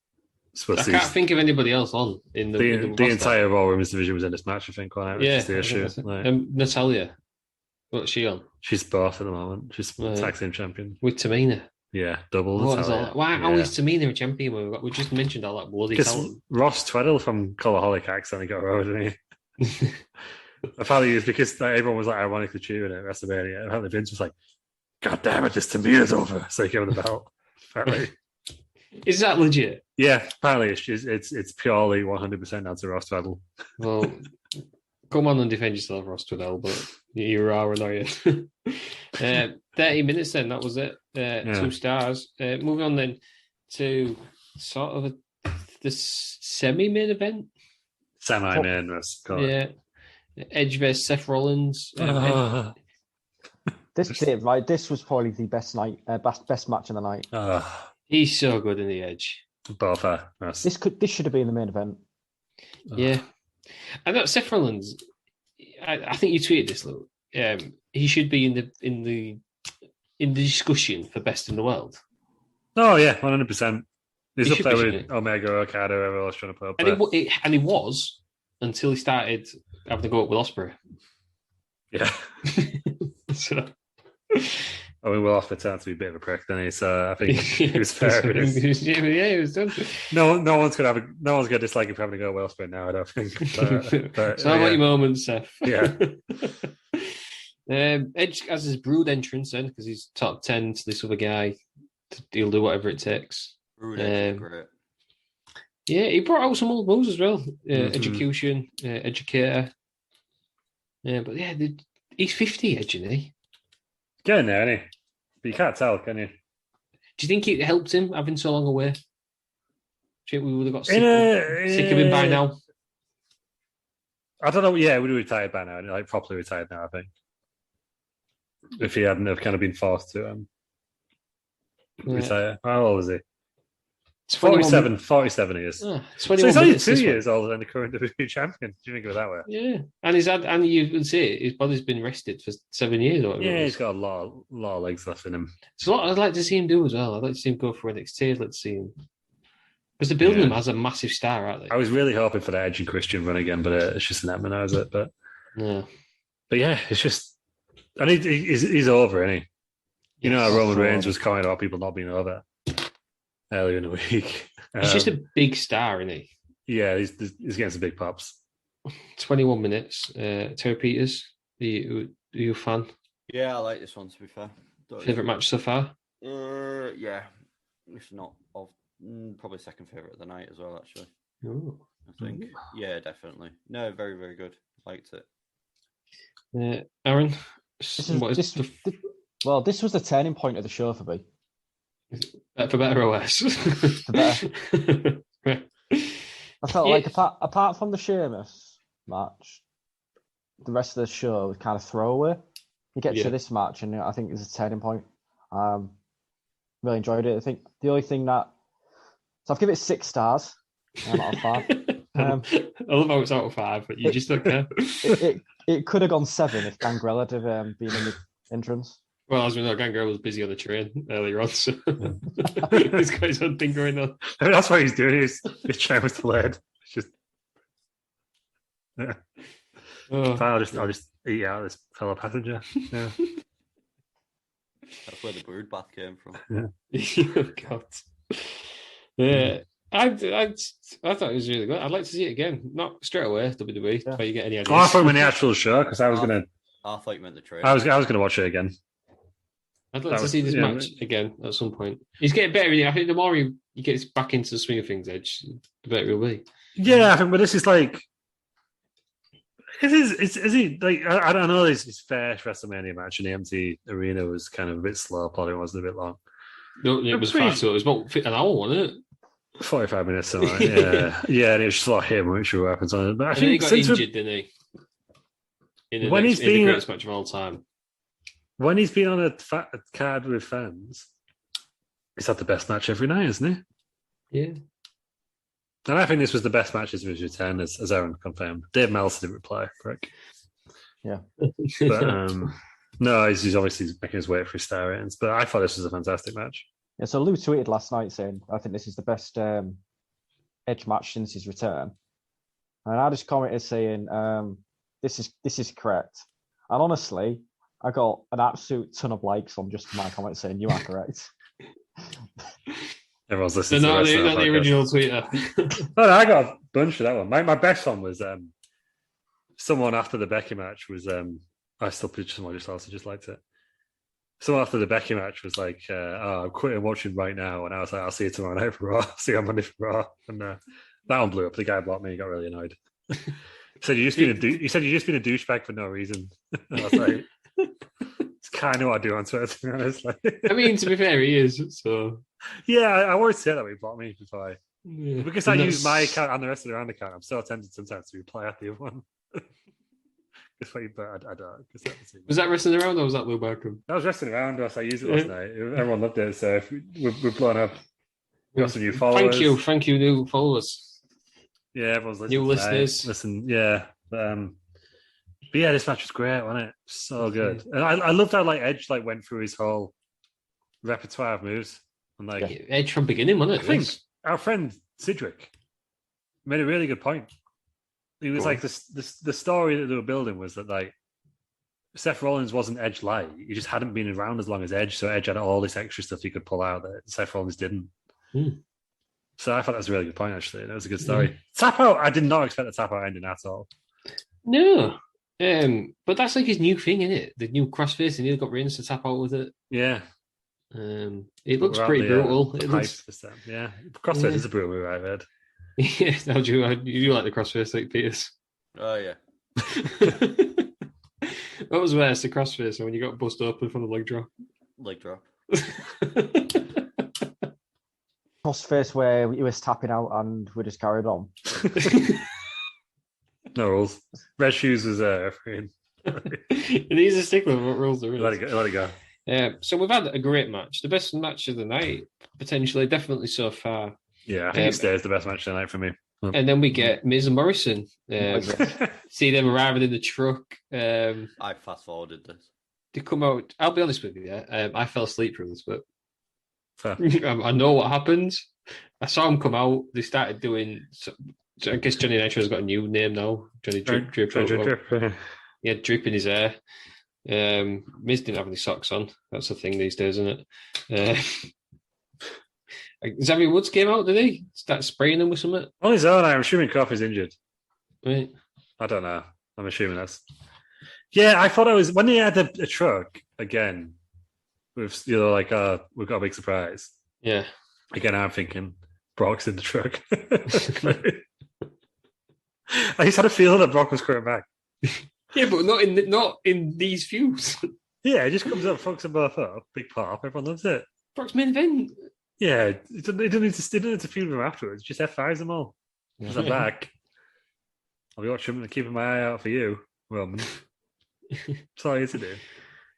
I can't think of anybody else on in the entire Raw women's division was in this match, I think. Yeah. The issue. Natalia. What's she on? She's both at the moment. She's tag team champion. With Tamina. Yeah, double. Why is Tamina a champion? We just mentioned all that bloody talent. Ross Tweddle from Cultaholic accidentally got over, didn't he? Apparently it's because everyone was like ironically cheering at WrestleMania. Apparently Vince was like, God damn it, this Tamina's over. So he gave him the belt. Apparently. Is that legit? Yeah, apparently it's purely 100% down to Ross Tweddle. Well, Come on and defend yourself, Ross Tweddell, but you are annoying. 30 minutes then, that was it. 2 stars. Moving on then to sort of the semi-main event. Semi-main, that's called. Yeah. Edge vs Seth Rollins. This was probably the best match of the night. He's so good in the Edge. Both are. This should have been the main event. Yeah. I know Seth Rollins. I think you tweeted this, Luke. He should be in the discussion for best in the world. Oh yeah, 100%. He's He up should there be, with shouldn't he? Omega, Okada, whoever else trying to put up. And he was until he started having to go up with Ospreay. Yeah. So. I mean, Will Ospreay turned out to be a bit of a prick, didn't he? So I think he was fair. He was done. No one's gonna dislike him for having to go with Ospreay now. I don't think. But, so how about your moments, Seth? Yeah. Edge has his Brood entrance then because he's top 10 to this other guy. He'll do whatever it takes. Brood is great. Yeah, he brought out some old moves as well. Execution, educator. Yeah, but yeah, he's 50, Edge, isn't he? Getting there, isn't he? But you can't tell, can you? Do you think it helped him having so long away? Do you think we would have got sick of him by now? I don't know. Yeah, we would have retired by now. Like properly retired now, I think. If he hadn't have kind of been forced to retire. How old is he? 47 he is. So he's only 2 years older than the current WWE champion. Do you think of it that way? Yeah. And you can see his body's been rested for 7 years or whatever. Yeah, he's got a lot of legs left in him. It's a lot I'd like to see him do as well. I'd like to see him go for NXT. I'd like to see him. Because they're building him as a massive star, aren't they? I was really hoping for the Edge and Christian run again, but it's just an Edmund, is it? But yeah, it's just. And he's over, isn't he? You know how Roman Reigns was calling out people not being over earlier in the week. He's just a big star, isn't he? Yeah, he's getting some big pops. 21 minutes. Terry Peters, are you a fan? Yeah, I like this one, to be fair. Favourite match so far? Yeah. If not, probably second favourite of the night as well, actually. Ooh. I think. Yeah, definitely. No, very, very good. Liked it. Aaron? This was the turning point of the show for me. For better or worse? For better. I felt like apart from the Sheamus match, the rest of the show was kind of throwaway. You get to this match, and I think it's a turning point. Really enjoyed it. I think the only thing so I've given it 6 stars out of 5. I love how it's out of 5, but you just don't care. It could have gone 7 if Gangrel had been in the entrance. Well, as we know, Gangrel was busy on the train earlier on, so he's got his own thing going on. I mean, that's what he's doing. His train was delayed. It's just, Fine, I'll just eat out this fellow passenger. Yeah. That's where the Brood bath came from. Yeah. Oh, God. Yeah. I thought it was really good. I'd like to see it again. Not straight away, WWE, but you get any ideas. I thought in the actual show, because I thought you meant the trailer. I was going to watch it again. I'd like to see this match again at some point. He's getting better. I think the more he gets back into the swing of things, Edge, the better he'll be. Yeah, I think, but this is like, is he like? I don't know. His first WrestleMania match in the empty arena was kind of a bit slow. Probably wasn't a bit long. No, it was fast. So it was about an hour, wasn't it? 45 minutes, something like that. Yeah, and it was just like him, which sure happens on it. But I think he got injured, didn't he? In the greatest match of all time. When he's been on a card with fans, he's had the best match every night, isn't he? Yeah. And I think this was the best match of his return, as Aaron confirmed. Dave Meltzer didn't reply, correct? Yeah. But no, he's obviously making his way for his star ratings. But I thought this was a fantastic match. Yeah, so Lou tweeted last night saying, I think this is the best Edge match since his return. And I just commented saying, this is correct. And honestly, I got an absolute ton of likes on just my comment saying you are correct. Everyone's listening not to the original tweeter. Oh, no, I got a bunch for that one. My best one was someone after the Becky match was I still picture someone just liked it. Someone after the Becky match was like, I'm quitting watching right now. And I was like, I'll see you tomorrow night for Raw. See you on Monday for Raw. And that one blew up. The guy blocked me. He got really annoyed. said you just been you said you just been a douchebag for no reason. I was like, it's kind of what I do on Twitter, to be honest. Like, I mean, to be fair, he is. So yeah, I always say that when he blocked me before. yeah. Because I use my account and the rest of the round account, I'm so tempted sometimes to reply at the other one. But I don't. Was that wrestling around or was that Lou Barkham? That was wrestling around. I used it last night. Everyone loved it. So we've blown up. We got some new followers. Thank you, new followers. Yeah, everyone's listening. New listeners. Listen, yeah. But yeah, this match was great, wasn't it? So good. And I loved how Edge went through his whole repertoire of moves. And Edge from beginning, wasn't it? I think our friend Sidgwick made a really good point. He was the story that they were building was that Seth Rollins wasn't Edge light. He just hadn't been around as long as Edge, so Edge had all this extra stuff he could pull out that Seth Rollins didn't. So I thought that was a really good point, actually. That was a good story. Tap out, I did not expect the tap out ending at all. No. But that's his new thing, isn't it? The new crossface, and he got Reigns to tap out with it. Yeah. It looks pretty brutal. Yeah. Crossface is a brutal move, I've heard. Yeah, you do like the crossface, like Peters. Oh, yeah. What was worse, the crossface, or when you got bust open from the leg drop? Leg drop. Crossface where he was tapping out and we just carried on. No rules. Red Shoes was refereeing. He's a stickler of what rules there is. Let it go. So we've had a great match. The best match of the night, potentially, definitely so far. Yeah, I think it stays the best match of the night for me. And then we get Miz and Morrison. See them arriving in the truck. I fast forwarded this. They come out. I'll be honest with you. I fell asleep through this, but Fair. I know what happens. I saw them come out. They started doing. So I guess Johnny Nitro's got a new name now. Johnny Drip. Drip. He had drip in his hair. Miz didn't have any socks on. That's the thing these days, isn't it? Xavier Woods came out, did he? Start spraying them with something? On his own, I'm assuming Kofi's injured. Right. I don't know. I'm assuming that's... Yeah, I thought it was... When he had a truck, again, with, we've got a big surprise. Yeah. Again, I'm thinking Brock's in the truck. I just had a feeling that Brock was coming back. Yeah, but not in these views. Yeah, it just comes up, fucks them both up. Big pop, everyone loves it. Brock's main event. Yeah, it doesn't need to feud them afterwards. Just F5s them all. Because I'm back. I'll be watching and keeping my eye out for you, Roman. That's all I had to do.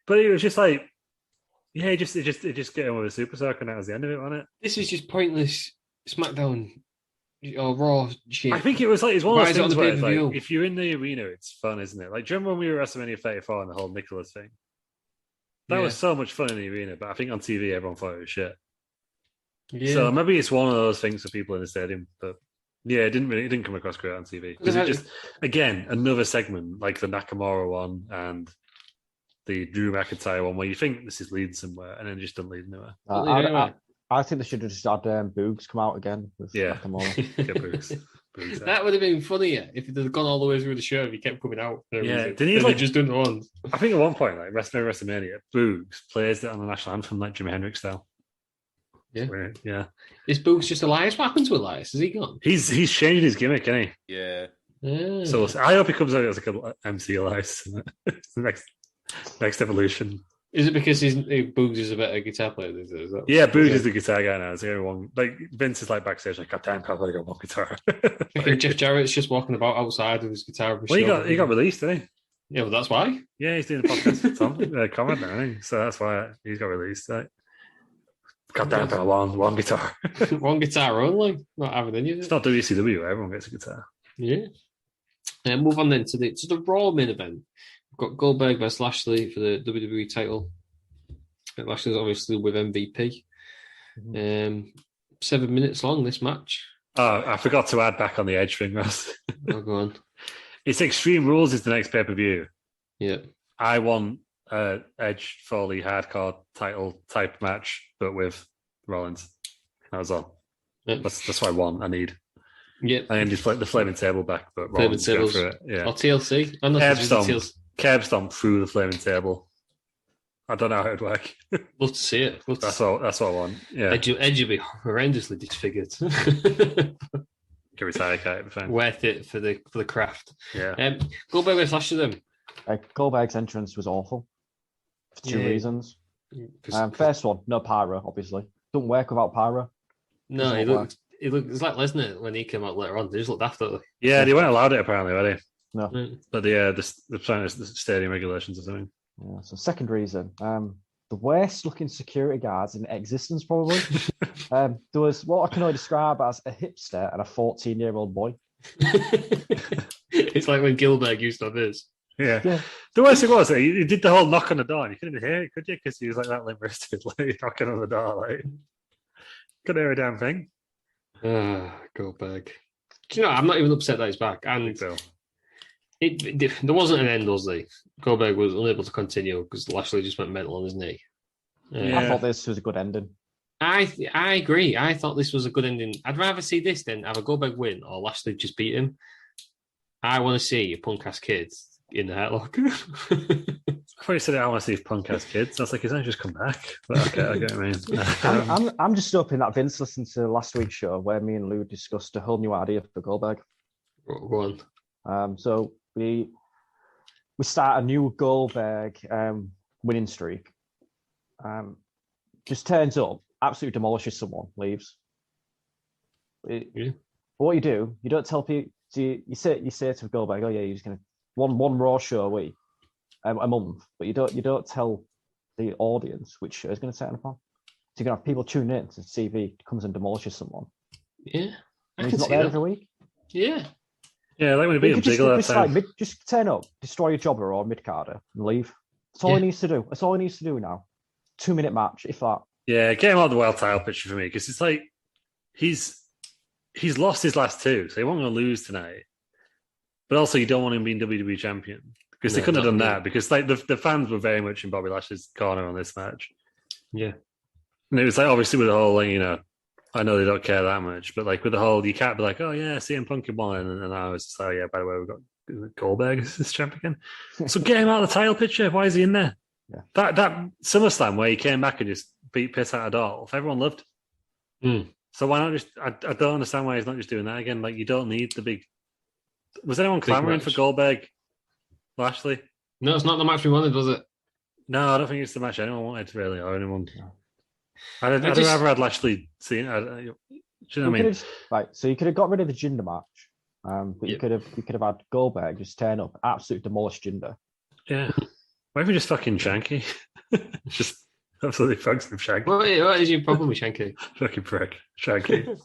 But it was just it just get in with a super soaker, and that was the end of it, wasn't it? This is just pointless SmackDown or Raw shit. I think it was it's one of those things where it's if you're in the arena, it's fun, isn't it? Like, do you remember when we were at WrestleMania 34 and the whole Nicholas thing? That was so much fun in the arena, but I think on TV everyone thought it was shit. Yeah. So maybe it's one of those things for people in the stadium, but yeah, it didn't come across great on TV. Because it just, again, another segment like the Nakamura one and the Drew McIntyre one where you think this is leading somewhere and then it just doesn't lead anywhere. I think they should have just had Boogs come out again. Nakamura. Get Boogs. That would have been funnier if it had gone all the way through the show if he kept coming out. Yeah, didn't he just done it once? I think at one point, like WrestleMania, Boogs plays it on the national anthem like Jimi Hendrix style. Yeah. Weird. Yeah. Is Boogs just Elias? What happened to Elias? Is he gone? He's changed his gimmick, isn't he? Yeah. So I hope he comes out as like an MC Elias. It's the next evolution. Is it because Boogs is a better guitar player? Yeah, Boogs is the guitar guy now. So everyone, like Vince is like backstage, like, God damn, I've got to go one guitar. Jeff Jarrett's just walking about outside with his guitar. Well, he got released, didn't he? Yeah, well, that's why. Yeah, he's doing a podcast with Tom Conrad now, isn't he? So that's why he's got released. Right? God damn, one guitar. One guitar only, not having any of it. It's not WCW, everyone gets a guitar. Yeah. And move on then to the Raw main event. We've got Goldberg versus Lashley for the WWE title. And Lashley's obviously with MVP. 7 minutes long, this match. Oh, I forgot to add back on the Edge thing, Ross. Oh, go on. It's Extreme Rules is the next pay-per-view. Yeah. I want Edge Foley hardcore title type match, but with Rollins. That was all. Yep. That's what I want. I need. Yep. I need the flaming table back, but Rollins go through it. Yeah. Or TLC. Curb stomp through the flaming table. I don't know how it would work. Love to see it. That's what I want. Yeah. Edge will be horrendously disfigured. Get retire kite. Worth it for the craft. Yeah. Goldberg versus Lashley then. Goldberg's entrance was awful for two reasons. First one, no pyro, obviously. Don't work without pyro. No, he looked it's like Lesnar when he came out later on. They just looked after it. Yeah, they weren't allowed it apparently, were they? No. But the stadium regulations or something. Yeah, so second reason, the worst looking security guards in existence, probably. There was what I can only describe as a hipster and a 14-year-old boy. It's like when Gilbert used to have his. Yeah. The worst thing was, he did the whole knock on the door and you couldn't even hear it, could you? Because he was like that limp-wristed, like knocking on the door, like couldn't hear a damn thing. Goldberg. Do you know, I'm not even upset that he's back. And there wasn't an end, was there? Goldberg was unable to continue because Lashley just went mental on his knee. I thought this was a good ending. I agree. I thought this was a good ending. I'd rather see this than have a Goldberg win or Lashley just beat him. I want to see a punk-ass kid in the headlock. I thought you said I want to see punk-ass kids. I was like, he's only just come back. But okay, I get what I mean. I'm just hoping that Vince listened to last week's show where me and Lou discussed a whole new idea for Goldberg. Go on. So we start a new Goldberg winning streak. Just turns up, absolutely demolishes someone, leaves. What you do, you don't tell people. So you say to Goldberg, oh yeah, you're just gonna one Raw show a week, a month, but you don't tell the audience which show is going to turn upon. So you're gonna have people tune in to see if he comes and demolishes someone. Yeah, and he's not there every week. Yeah. Yeah, like when he beat Ziggler. Just turn up, destroy a jobber or mid carder, and leave. That's all he needs to do. That's all he needs to do now. 2-minute match, if that. Yeah, get him out of the world title picture for me because it's like he's lost his last two, so he won't going to lose tonight. But also, you don't want him being WWE champion because they couldn't have done that because like the fans were very much in Bobby Lashley's corner on this match. Yeah, and it was like obviously with the whole like, I know they don't care that much, but like with the whole, you can't be like, oh yeah, CM Punk won, and I was just like, oh yeah, by the way, we've got Goldberg as this champion. So get him out of the title picture. Why is he in there? Yeah. That SummerSlam where he came back and just beat piss out of Dolph, everyone loved. So why not just? I don't understand why he's not just doing that again. Like you don't need the big. Was anyone clamoring for Goldberg, Lashley? No, it's not the match we wanted, was it? No, I don't think it's the match anyone wanted really, or anyone. I'd rather had Lashley seen. Do you know what I mean? Right, so you could have got rid of the Jinder match, but you could have had Goldberg just turn up, absolutely demolish Jinder. Yeah, why don't we just fucking Shanky? Just absolutely fucks with Shanky. What is your problem with Shanky? Fucking prick, Shanky.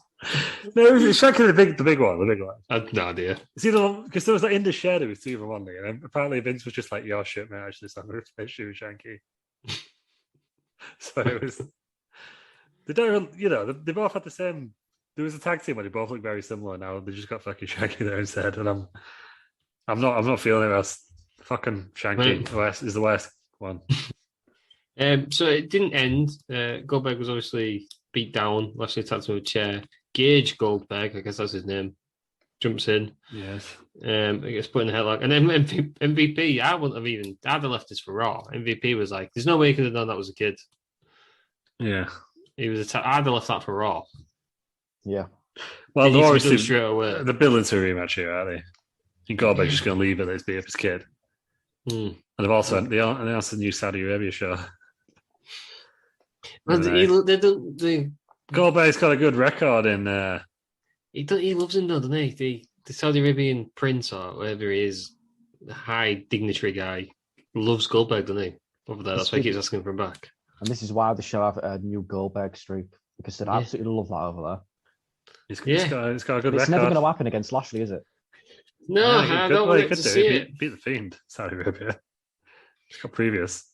No, Shanky the big one. I have no idea. See the one because there was like in the shed it was 2 for 1 day, and apparently Vince was just like, "Your shit, man. Actually, it's not an issue with Shanky." So it was. They don't, they both had the same. There was a tag team where they both look very similar. Now they just got fucking Shanky there instead, and I'm not feeling it. Else. Fucking Shanky is the worst one. So it didn't end. Goldberg was obviously beat down. Lashley attacked him with a chair. Gage Goldberg, I guess that's his name, jumps in. Yes. He gets put in the headlock. And then MVP, I'd have left this for Raw. MVP was like, there's no way he could have done that was a kid. Yeah. He was I'd have left that for Raw. Yeah. Well, they're obviously straight away. They're building to a rematch here, aren't they? And Goldberg's just going to leave it as beat up his kid. And they've also announced the new Saudi Arabia show. Well, Goldberg's got a good record in. He loves him, though, doesn't he? The Saudi Arabian prince or whatever he is, the high dignitary guy, loves Goldberg, doesn't he? Over there, that's why he keeps asking for him back. And this is why they shall have a new Goldberg streak because they'd absolutely love that over there. He's got a good record. It's never going to happen against Lashley, is it? No, I don't want to see it. Beat the Fiend, Saudi Arabia. It's got previous.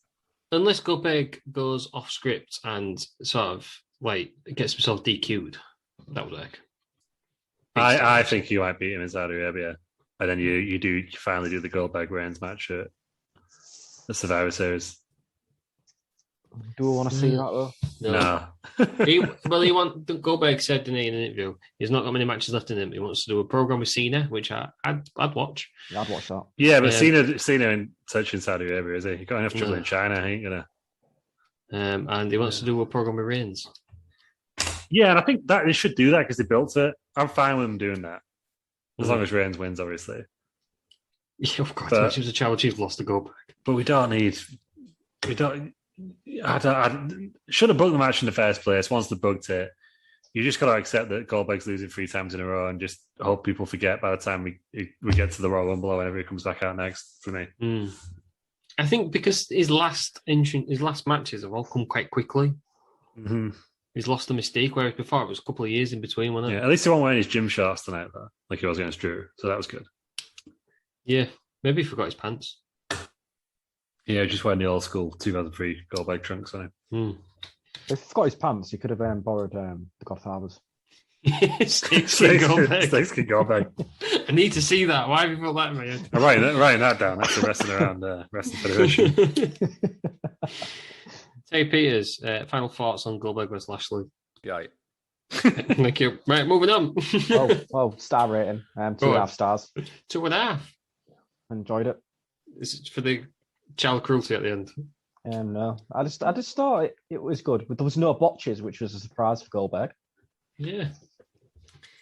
Unless Goldberg goes off script and sort of like gets himself DQ'd, that would work. I think you might beat him in Saudi Arabia, and then you finally do the Goldberg Reigns match at the Survivor Series. Do we want to see that though? No. Goldberg said in an interview he's not got many matches left in him. He wants to do a program with Cena, which I'd watch. Yeah, I'd watch that. Yeah, but Cena in Saudi Arabia, is he? He got enough trouble in China. He ain't gonna. And he wants to do a program with Reigns. Yeah, and I think that they should do that because they built it. I'm fine with them doing that. As long as Reigns wins, obviously. Yeah, of course. But, the Tribal Chief lost to Goldberg. But we don't. I should have booked the match in the first place. Once they booked it, you just got to accept that Goldberg's losing 3 times in a row and just hope people forget by the time we get to the Royal Rumble or whenever he comes back out next, for me. I think because his last matches have all come quite quickly. Mm-hmm. He's lost the mystique, whereas before it was a couple of years in between, wasn't it? Yeah, at least he wasn't wearing his gym shorts tonight, though, like he was against Drew. So that was good. Yeah, maybe he forgot his pants. Yeah, just wearing the old school 2003 Goldberg trunks on him. If he forgot his pants, he could have borrowed the Godfather's. Snakes can go back. I need to see that. Why have you put that in my head? I'm writing that down. That's the wrestling around Wrestling Federation. Terry Peters, final thoughts on Goldberg vs Lashley. Yeah. Thank you. Right, moving on. Star rating. 2.5 stars. 2.5. Enjoyed it. This is for the child cruelty at the end. No, I just thought it was good. But there was no botches, which was a surprise for Goldberg. Yeah.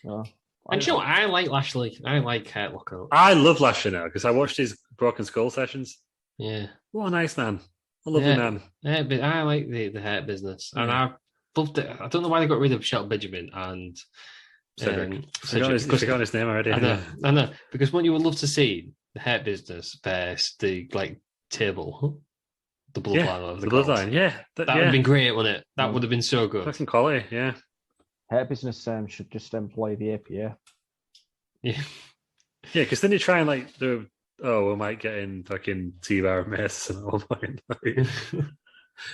No, and you know what? I like Lashley. I like Hurt Locker. I love Lashley now because I watched his Broken Skull sessions. Yeah. What a nice man. A lovely man. Yeah, but I like the Hurt business. And I loved it. I don't know why they got rid of Shelton Benjamin and Cedric. Forgot his name already. I know. Because what you would love to see, the Hurt business versus the table. The bloodline of the bloodline, that would have been great, wouldn't it? That would have been so good. Fucking quality, yeah. Hair business should just employ the APA. Yeah, because then you try and we might get in fucking T-Bar and Mace and all that.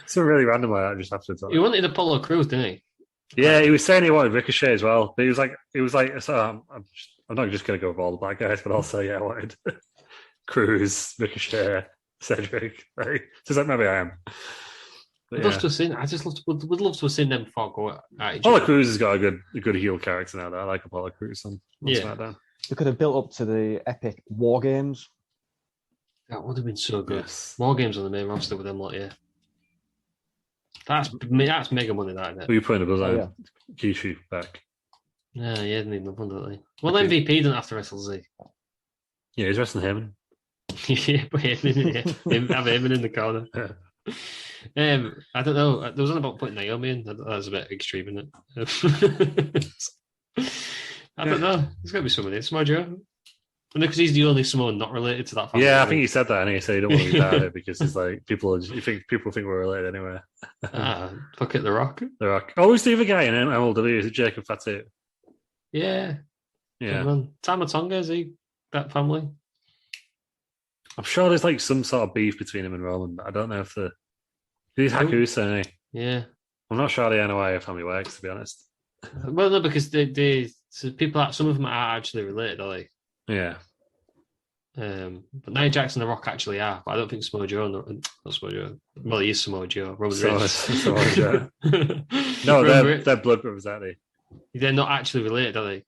So really random like that just after. He wanted Apollo Crews, didn't he? Yeah, he was saying he wanted Ricochet as well, but he was like, so I'm not just going to go with all the black guys, but also I wanted Crews, Ricochet, Cedric. Right? Just like maybe I am. I'd love to have seen. I just would love to have seen them before go at each Apollo other. Crews has got a good heel character now. Though. I like Apollo Crews on SmackDown. They could have built up to the epic War Games. That would have been so good. Yes. War Games on the main roster with them That's mega money, that, isn't it? Who are you putting the bloodline? Kishi back. Yeah, he didn't need nothing, don't they? Well, MVP didn't have to wrestle Z. Yeah, he's wrestling him. Yeah, but have him in the corner. I don't know. There was one about putting Naomi in. That was a bit extreme, isn't it? I don't know. There's got to be someone in Samoa Joe. And because he's the only Samoan not related to that family. Yeah, I think he said that, and he said he don't want to be down it because it's like people think we're related anyway. Fuck it, The Rock. The Rock. Oh, who's the other guy in MLW? Is it Jacob Fatu? Yeah. Tama Tonga, is he that family? I'm sure there's some sort of beef between him and Roman, but I don't know if he's Hakusa, isn't he? Yeah. I'm not sure the NOI family works, to be honest. Well, no, because some of them are actually related, are they? Yeah. But Nia Jax and The Rock actually are, but I don't think Samoa Joe, not Samoa Joe. Well, he is Samoa Joe. Roman Reigns. Samoa Joe. No, they're blood brothers, aren't they? They're not actually related, are they?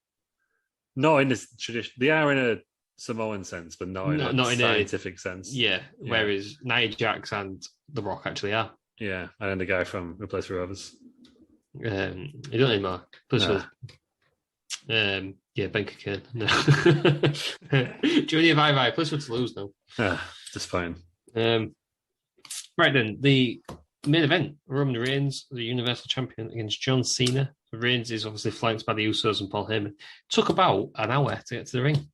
Not in this tradition. They are in a Samoan sense, but not in a scientific sense. Yeah, whereas Nia Jax and The Rock actually are. Yeah, and then the guy from Who Plays for Rovers. You don't need more. Ben Cocaine. No. Junior Vai plus for Toulouse now. Just fine. Right then, the main event: Roman Reigns, the Universal Champion, against John Cena. Reigns is obviously flanked by the Usos and Paul Heyman. Took about an hour to get to the ring.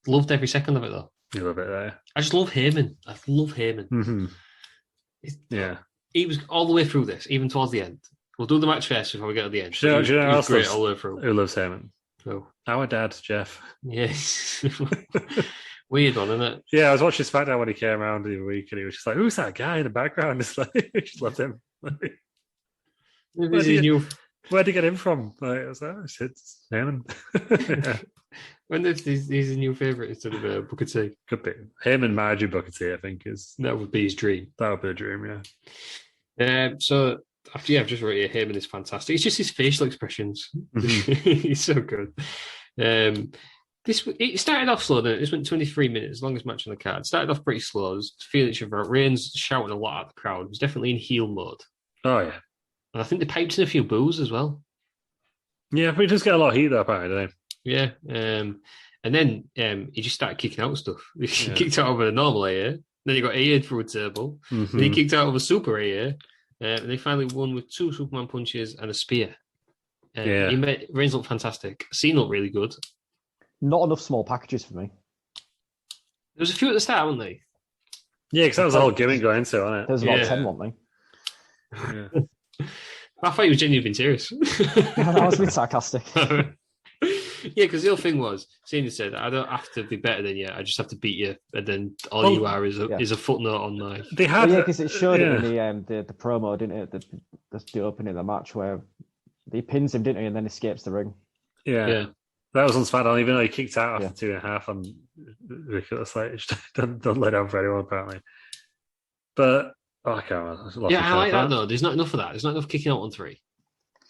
Loved every second of it though. You love it there. I just love Heyman. I love Heyman. Mm-hmm. He was all the way through this, even towards the end. We'll do the match first before we get to the end. Do you know else great all the way through. Who loves Heyman? So. Our dad, Jeff. Yes. Weird one, isn't it? Yeah, I was watching SmackDown when he came around the other week, and he was just like, "Who's that guy in the background?" It's like, I just loved him. Where'd he get him from? Like, I was like, it's Heyman. Wonder if he's a new favourite instead of Booker T. Could be. Heyman, Margie, Booker T, I think that would be his dream. That would be a dream, yeah. So after I've just wrote here, Heyman is fantastic. It's just his facial expressions. Mm-hmm. He's so good. It started off slow, then this went 23 minutes, longest match on the card. Started off pretty slow. It was feeling each other out. Reigns shouting a lot at the crowd. He was definitely in heel mode. Oh yeah. And I think they piped in a few boos as well. Yeah, but he does get a lot of heat though, apparently, doesn't he? Yeah. And then he just started kicking out stuff. He kicked out over a normal AA. Then he got AA'd through a table. Mhm. Then he kicked out of a super AA. And they finally won with 2 Superman punches and a spear. He made Reigns look fantastic. Cena looked really good. Not enough small packages for me. There was a few at the start, weren't they? Yeah, because that was the whole gimmick going into, wasn't it? There's about 10, weren't Yeah. I thought he was genuinely being serious. there? I was being sarcastic. Yeah, because the other thing was, Cena said, I don't have to be better than you. I just have to beat you. And then all you are is a footnote on my... They had... because it showed it in the promo, didn't it? The opening of the match where he pins him, didn't he? And then escapes the ring. Yeah. That was on SmackDown, even though he kicked out after 2.5 on ridiculous. Like, don't let down for anyone, apparently. But, I can't remember. I like that, though. There's not enough of that. There's not enough kicking out on 3.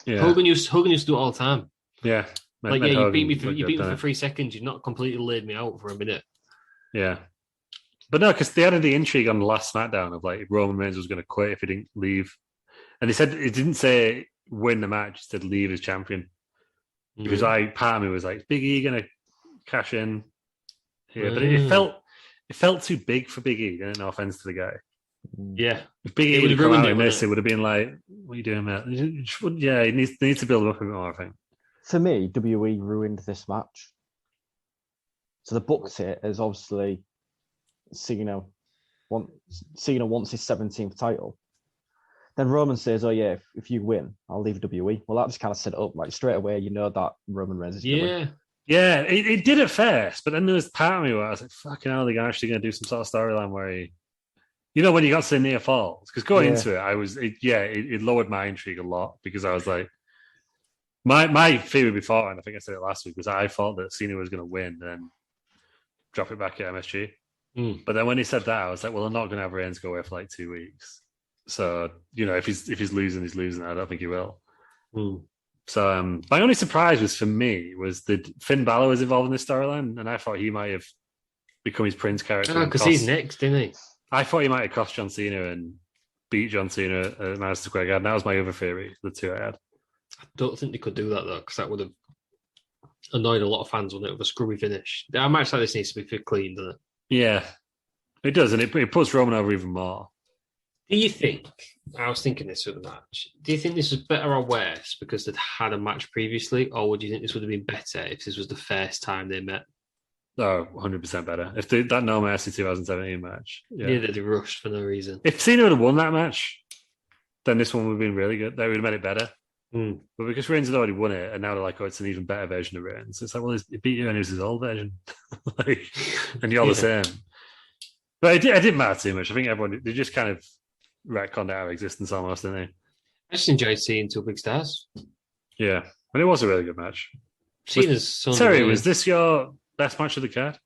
Yeah. Hogan used to do it all the time. Yeah. You beat me for 3 seconds. You've not completely laid me out for a minute. Yeah. But no, because they added the intrigue on the last SmackDown of like Roman Reigns was going to quit if he didn't leave. And they said, it didn't say win the match, it said leave as champion. Because part of me was like, Big E going to cash in here? But it felt too big for Big E. No offense to the guy. Yeah. If Big E would have come out in this, it would have been like, what are you doing, man? Yeah, he needs to build him up a bit more, I think. For me, WWE ruined this match. So the booked it as obviously Cena wants his 17th title. Then Roman says, "Oh yeah, if you win, I'll leave WWE." Well, that just kind of set it up like straight away. You know that Roman Reigns is going to win. Yeah, it did at first, but then there was part of me where I was like, "Fucking hell, they're actually going to do some sort of storyline where he." You know, when you got to the near falls, because going into it, it lowered my intrigue a lot because I was like, my theory before, and I think I said it last week, was I thought that Cena was going to win and then drop it back at MSG. But then when he said that, I was like, well, I'm not going to have Reigns go away for like 2 weeks. So, you know, if he's losing, he's losing. I don't think he will. So my only surprise was for me was that Finn Balor was involved in this storyline, and I thought he might have become his Prince character. Because he's next, didn't he? I thought he might have crossed John Cena and beat John Cena at Madison Square Garden. That was my other theory, the two I had. I don't think they could do that, though, because that would have annoyed a lot of fans, wouldn't it, with a screwy finish. A match like this needs to be clean, doesn't it? Yeah, it does, and it puts Roman over even more. Do you think, I was thinking this with the match, do you think this was better or worse because they'd had a match previously, or would you think this would have been better if this was the first time they met? Oh, 100% better. If that No Mercy 2017 match. Yeah, that they rushed for no reason. If Cena would have won that match, then this one would have been really good. That would have made it better. But because Reigns had already won it, and now they're like, oh, it's an even better version of Reigns. It's like, well, he beat you and it was his old version. And you're the same. But it didn't matter too much. I think they just kind of retconned out of existence almost, didn't they? I just enjoyed seeing two big stars. Yeah. And it was a really good match. Terry, was this your best match of the card?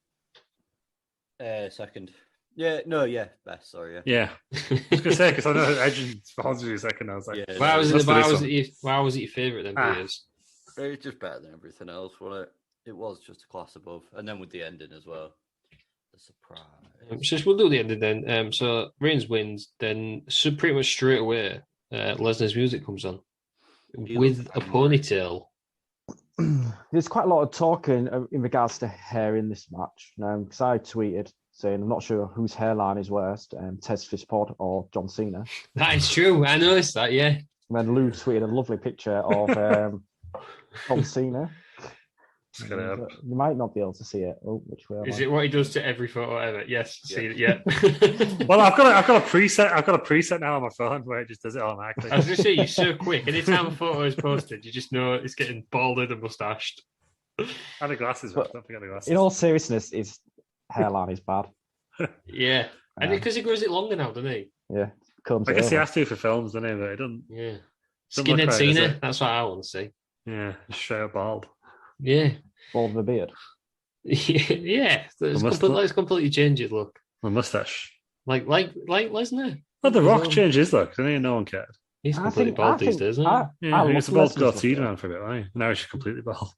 Second. Best, sorry, Yeah. I was going to say, because I know Edge and Spawns was second. I was like, why was it your favourite then, Piers? It was just better than everything else, wasn't it? It was just a class above. And then with the ending as well. The surprise. We'll do the ending then. So Reigns wins, then pretty much straight away, Lesnar's music comes on with a ponytail. There's quite a lot of talk in regards to hair in this match. Because I tweeted saying I'm not sure whose hairline is worst, Tez Fishpod or John Cena. That is true. I noticed that, yeah. And then Lou tweeted a lovely picture of John Cena. You might not be able to see it. Oh, which way? Is it what he does to every photo ever? Yes, see it. Yeah. Well, I've got a preset. I've got a preset now on my phone where it just does it automatically. I was going to say you're so quick. Anytime a photo is posted, you just know it's getting balded and mustached. I had the glasses. Don't forget the glasses. In all seriousness, his hairline is bad. Yeah, and because he grows it longer now, doesn't he? Yeah, I guess he has to for films, doesn't he? But it doesn't. Yeah, skinhead right, Cena. That's what I want to see. Yeah, straight up bald. Yeah. Bald with a beard. Yeah. It's completely changed his look. A mustache. Like Lesnar. Well, The Rock changed his look. I think no one cared. He's completely bald these days, isn't he? Yeah, he was a bald goatee man for a bit, right? Now he's completely bald.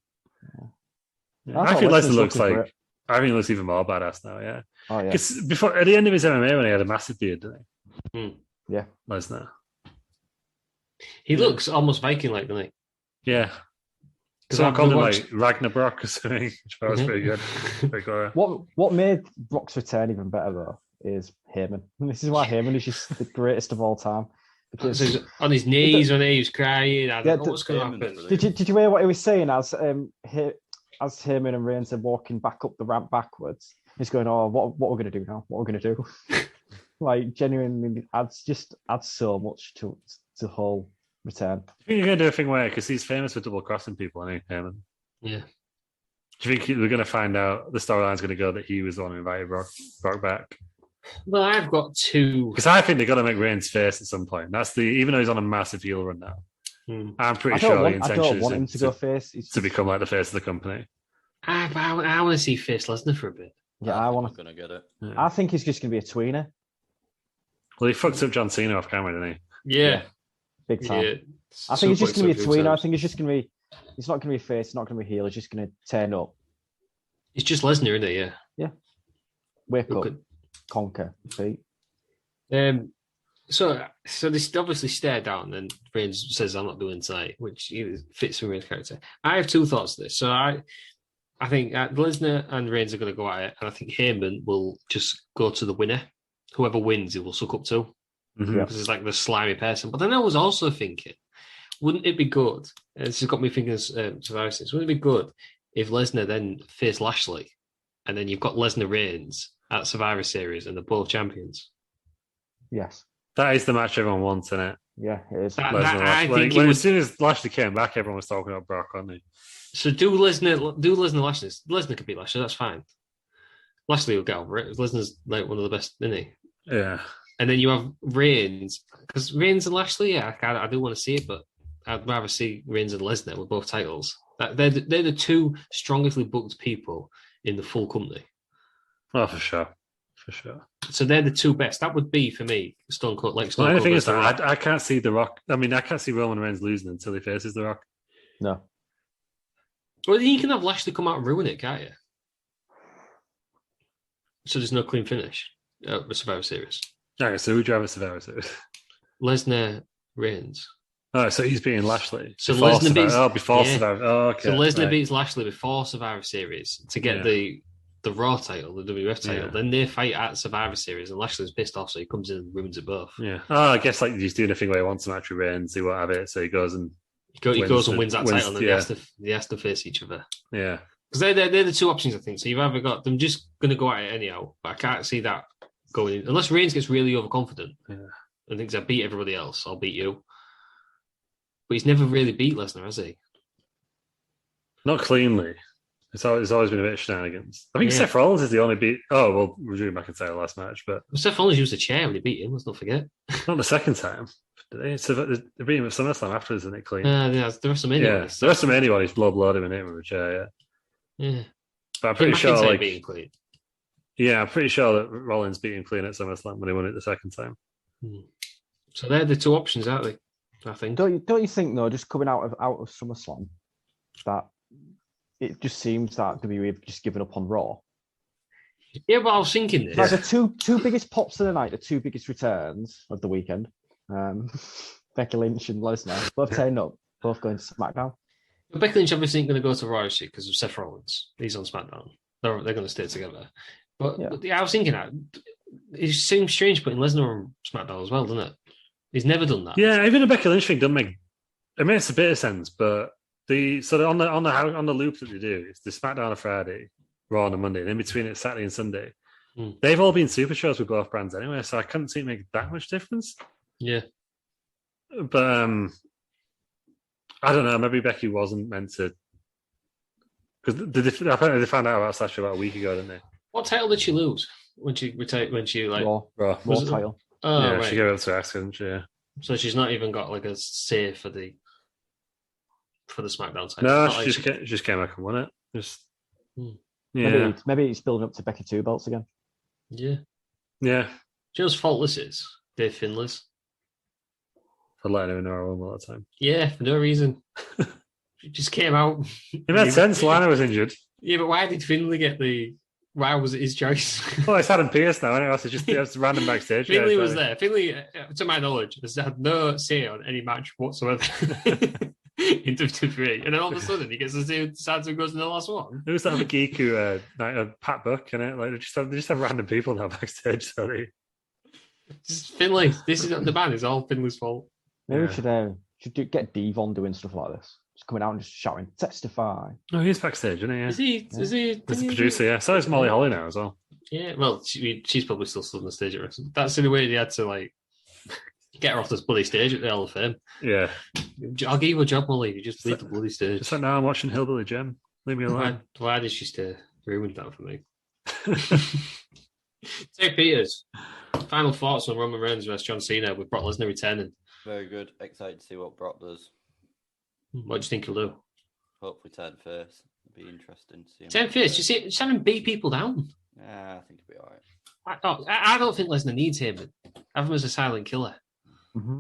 Yeah. I think Lesnar looks like... I think he looks even more badass now, yeah. Oh, yeah. Because before, at the end of his MMA, when he had a massive beard, didn't he? Yeah. Lesnar. He looks almost Viking-like, doesn't he? Yeah. Someone called him like Ragnarok or something, which I thought was pretty good. Pretty clever. What made Brock's return even better though is Heyman. This is why Heyman is just the greatest of all time. Because he's on his knees when he was crying. I don't know what's going to happen. Did you hear what he was saying as Heyman and Reigns are walking back up the ramp backwards? He's going, "Oh, what we're going to do now? What we're going to do?" Like genuinely adds so much to the whole return. I think you're going to do a thing where, because he's famous for double crossing people, I think, Heyman. Yeah. Do you think we're going to find out the storyline's going to go that he was the one who invited Brock back? Well, I've got two. Because I think they've got to make Reigns face at some point. That's even though he's on a massive heel run now. I'm pretty sure the intention I don't want him to go face. To become like the face of the company. I want to see face Lesnar for a bit. Yeah, I want to. Gonna get it. Yeah. I think he's just going to be a tweener. Well, he fucked up John Cena off camera, didn't he? Yeah. Big time. Yeah. I think he's just going to be a tweener. I think he's just going to be. He's not going to be face. He's not going to be heel. He's just going to turn up. He's just Lesnar, isn't he? Yeah. Yeah. Wake up, conquer, beat. So this obviously stare down, and Reigns says, "I'm not doing tonight," which fits with Reigns' character. I have two thoughts to this. So I think Lesnar and Reigns are going to go at it, and I think Heyman will just go to the winner. Whoever wins, he will suck up to. Because it's like the slimy person. But then I was also thinking, wouldn't it be good? This has got me thinking Survivor Series. Wouldn't it be good if Lesnar then faced Lashley, and then you've got Lesnar Reigns at Survivor Series, and they're both champions? Yes. That is the match everyone wants, isn't it? Yeah, it is. As soon as Lashley came back, everyone was talking about Brock, wasn't they? So do Lesnar Lashley. Lesnar could beat Lashley, that's fine. Lashley will get over it. Lesnar's like one of the best, isn't he? Yeah. And then you have Reigns, because Reigns and Lashley, yeah, I do want to see it, but I'd rather see Reigns and Lesnar with both titles. They're the two strongestly booked people in the full company. Oh, for sure. For sure. So they're the two best. That would be, for me, Stone Cold. Like Stone Cold. The thing is, I can't see The Rock. I mean, I can't see Roman Reigns losing until he faces The Rock. No. Well, you can have Lashley come out and ruin it, can't you? So there's no clean finish at the Survivor Series. Okay, so who'd you have at Survivor Series? Lesnar, Reigns. Oh, so he's beating Lashley. So Lesnar beats... Survivor. Oh, okay. So Lesnar beats Lashley before Survivor Series to get the Raw title, the WF title. Then they fight at Survivor Series, and Lashley's pissed off, so he comes in and ruins it both. Yeah. Oh, I guess like he's doing a thing where he wants a match with Reigns, he won't have it, so he goes and wins that title, and then they have to face each other. Yeah. Because they're the two options, I think. So you've either got them just going to go at it anyhow, but I can't see that going in. Unless Reigns gets really overconfident and thinks, I beat everybody else, I'll beat you. But he's never really beat Lesnar, has he? Not cleanly. It's always been a bit of shenanigans. I think Seth Rollins is the only beat. Oh, well, Drew McIntyre last match, but Seth Rollins used a chair when he beat him. Let's not forget. Not the second time. Did they? So they beat him at SummerSlam afterwards, isn't it? Clean. The WrestleMania. Yeah, the WrestleMania one. He's blood him and hit him with a chair. Yeah. But I'm pretty sure, beating clean. Yeah, I'm pretty sure that Rollins beat him clean at SummerSlam when he won it the second time. So they're the two options, aren't they? I think. Don't you think though, just coming out of SummerSlam, that it just seems that WWE have just given up on Raw? Yeah, but I was thinking this. Like the two biggest pops of the night, the two biggest returns of the weekend, Becky Lynch and Lesnar, both turning up, both going to SmackDown. But Becky Lynch obviously ain't going to go to Raw because of Seth Rollins. He's on SmackDown. They're going to stay together. But I was thinking that it seems strange putting Lesnar on SmackDown as well, doesn't it? He's never done that. Yeah, even the Becky Lynch thing doesn't make it makes a bit of sense, but on the loop that they do, it's the SmackDown on Friday, Raw on a Monday, and in between it's Saturday and Sunday. They've all been super shows with both brands anyway, so I couldn't see it make that much difference. Yeah. But I don't know, maybe Becky wasn't meant to, because apparently they found out about Sasha about a week ago, didn't they? What title did she lose when she retired? When she Raw title. Oh, yeah, right. she gave it to Asuka, didn't she? Yeah. So she's not even got like a say for the SmackDown title. No, she just came back and won it. Yeah. Maybe it's building up to Becky 2 belts again. Yeah. Yeah. Do you know whose fault this is? Dave Finlay's. For letting her know I won all the time. Yeah, for no reason. She just came out. It made sense. Lana was injured. Yeah, but why did Finlay get why was it his choice? Well, it's Adam Pearce now, anyway. So it's random backstage. Finlay was there. Finlay, to my knowledge, has had no say on any match whatsoever. in WWE, and then all of a sudden he gets to see decides who goes in the last one. Who's that other geek who, Pat Buck, and it? Like they just have random people now backstage. Sorry, Just Finlay. This is the band. It's all Finlay's fault. Maybe we should get Devon doing stuff like this. Just coming out and just shouting, testify. Oh, he's backstage, isn't he? Yeah. Is he? Is he? He's the producer, yeah. So is Molly Holly now as well. Yeah. Well, she's probably still stood on the stage at wrestling. That's the only way they had to like get her off this bloody stage at the Hall of Fame. Yeah. I'll give you a job, Molly. You just leave the bloody stage. Just like now I'm watching Hillbilly Jim. Leave me alone. Why did she stay? Ruined that for me. Ted Peters. Final thoughts on Roman Reigns versus John Cena with Brock Lesnar returning. Very good. Excited to see what Brock does. What do you think he'll do? Hopefully turn face. It'll be interesting to see him. Turn face. You see, just have him beat people down. Yeah, I think he'll be all right. I don't think Lesnar needs him. Have him as a silent killer. Mm-hmm.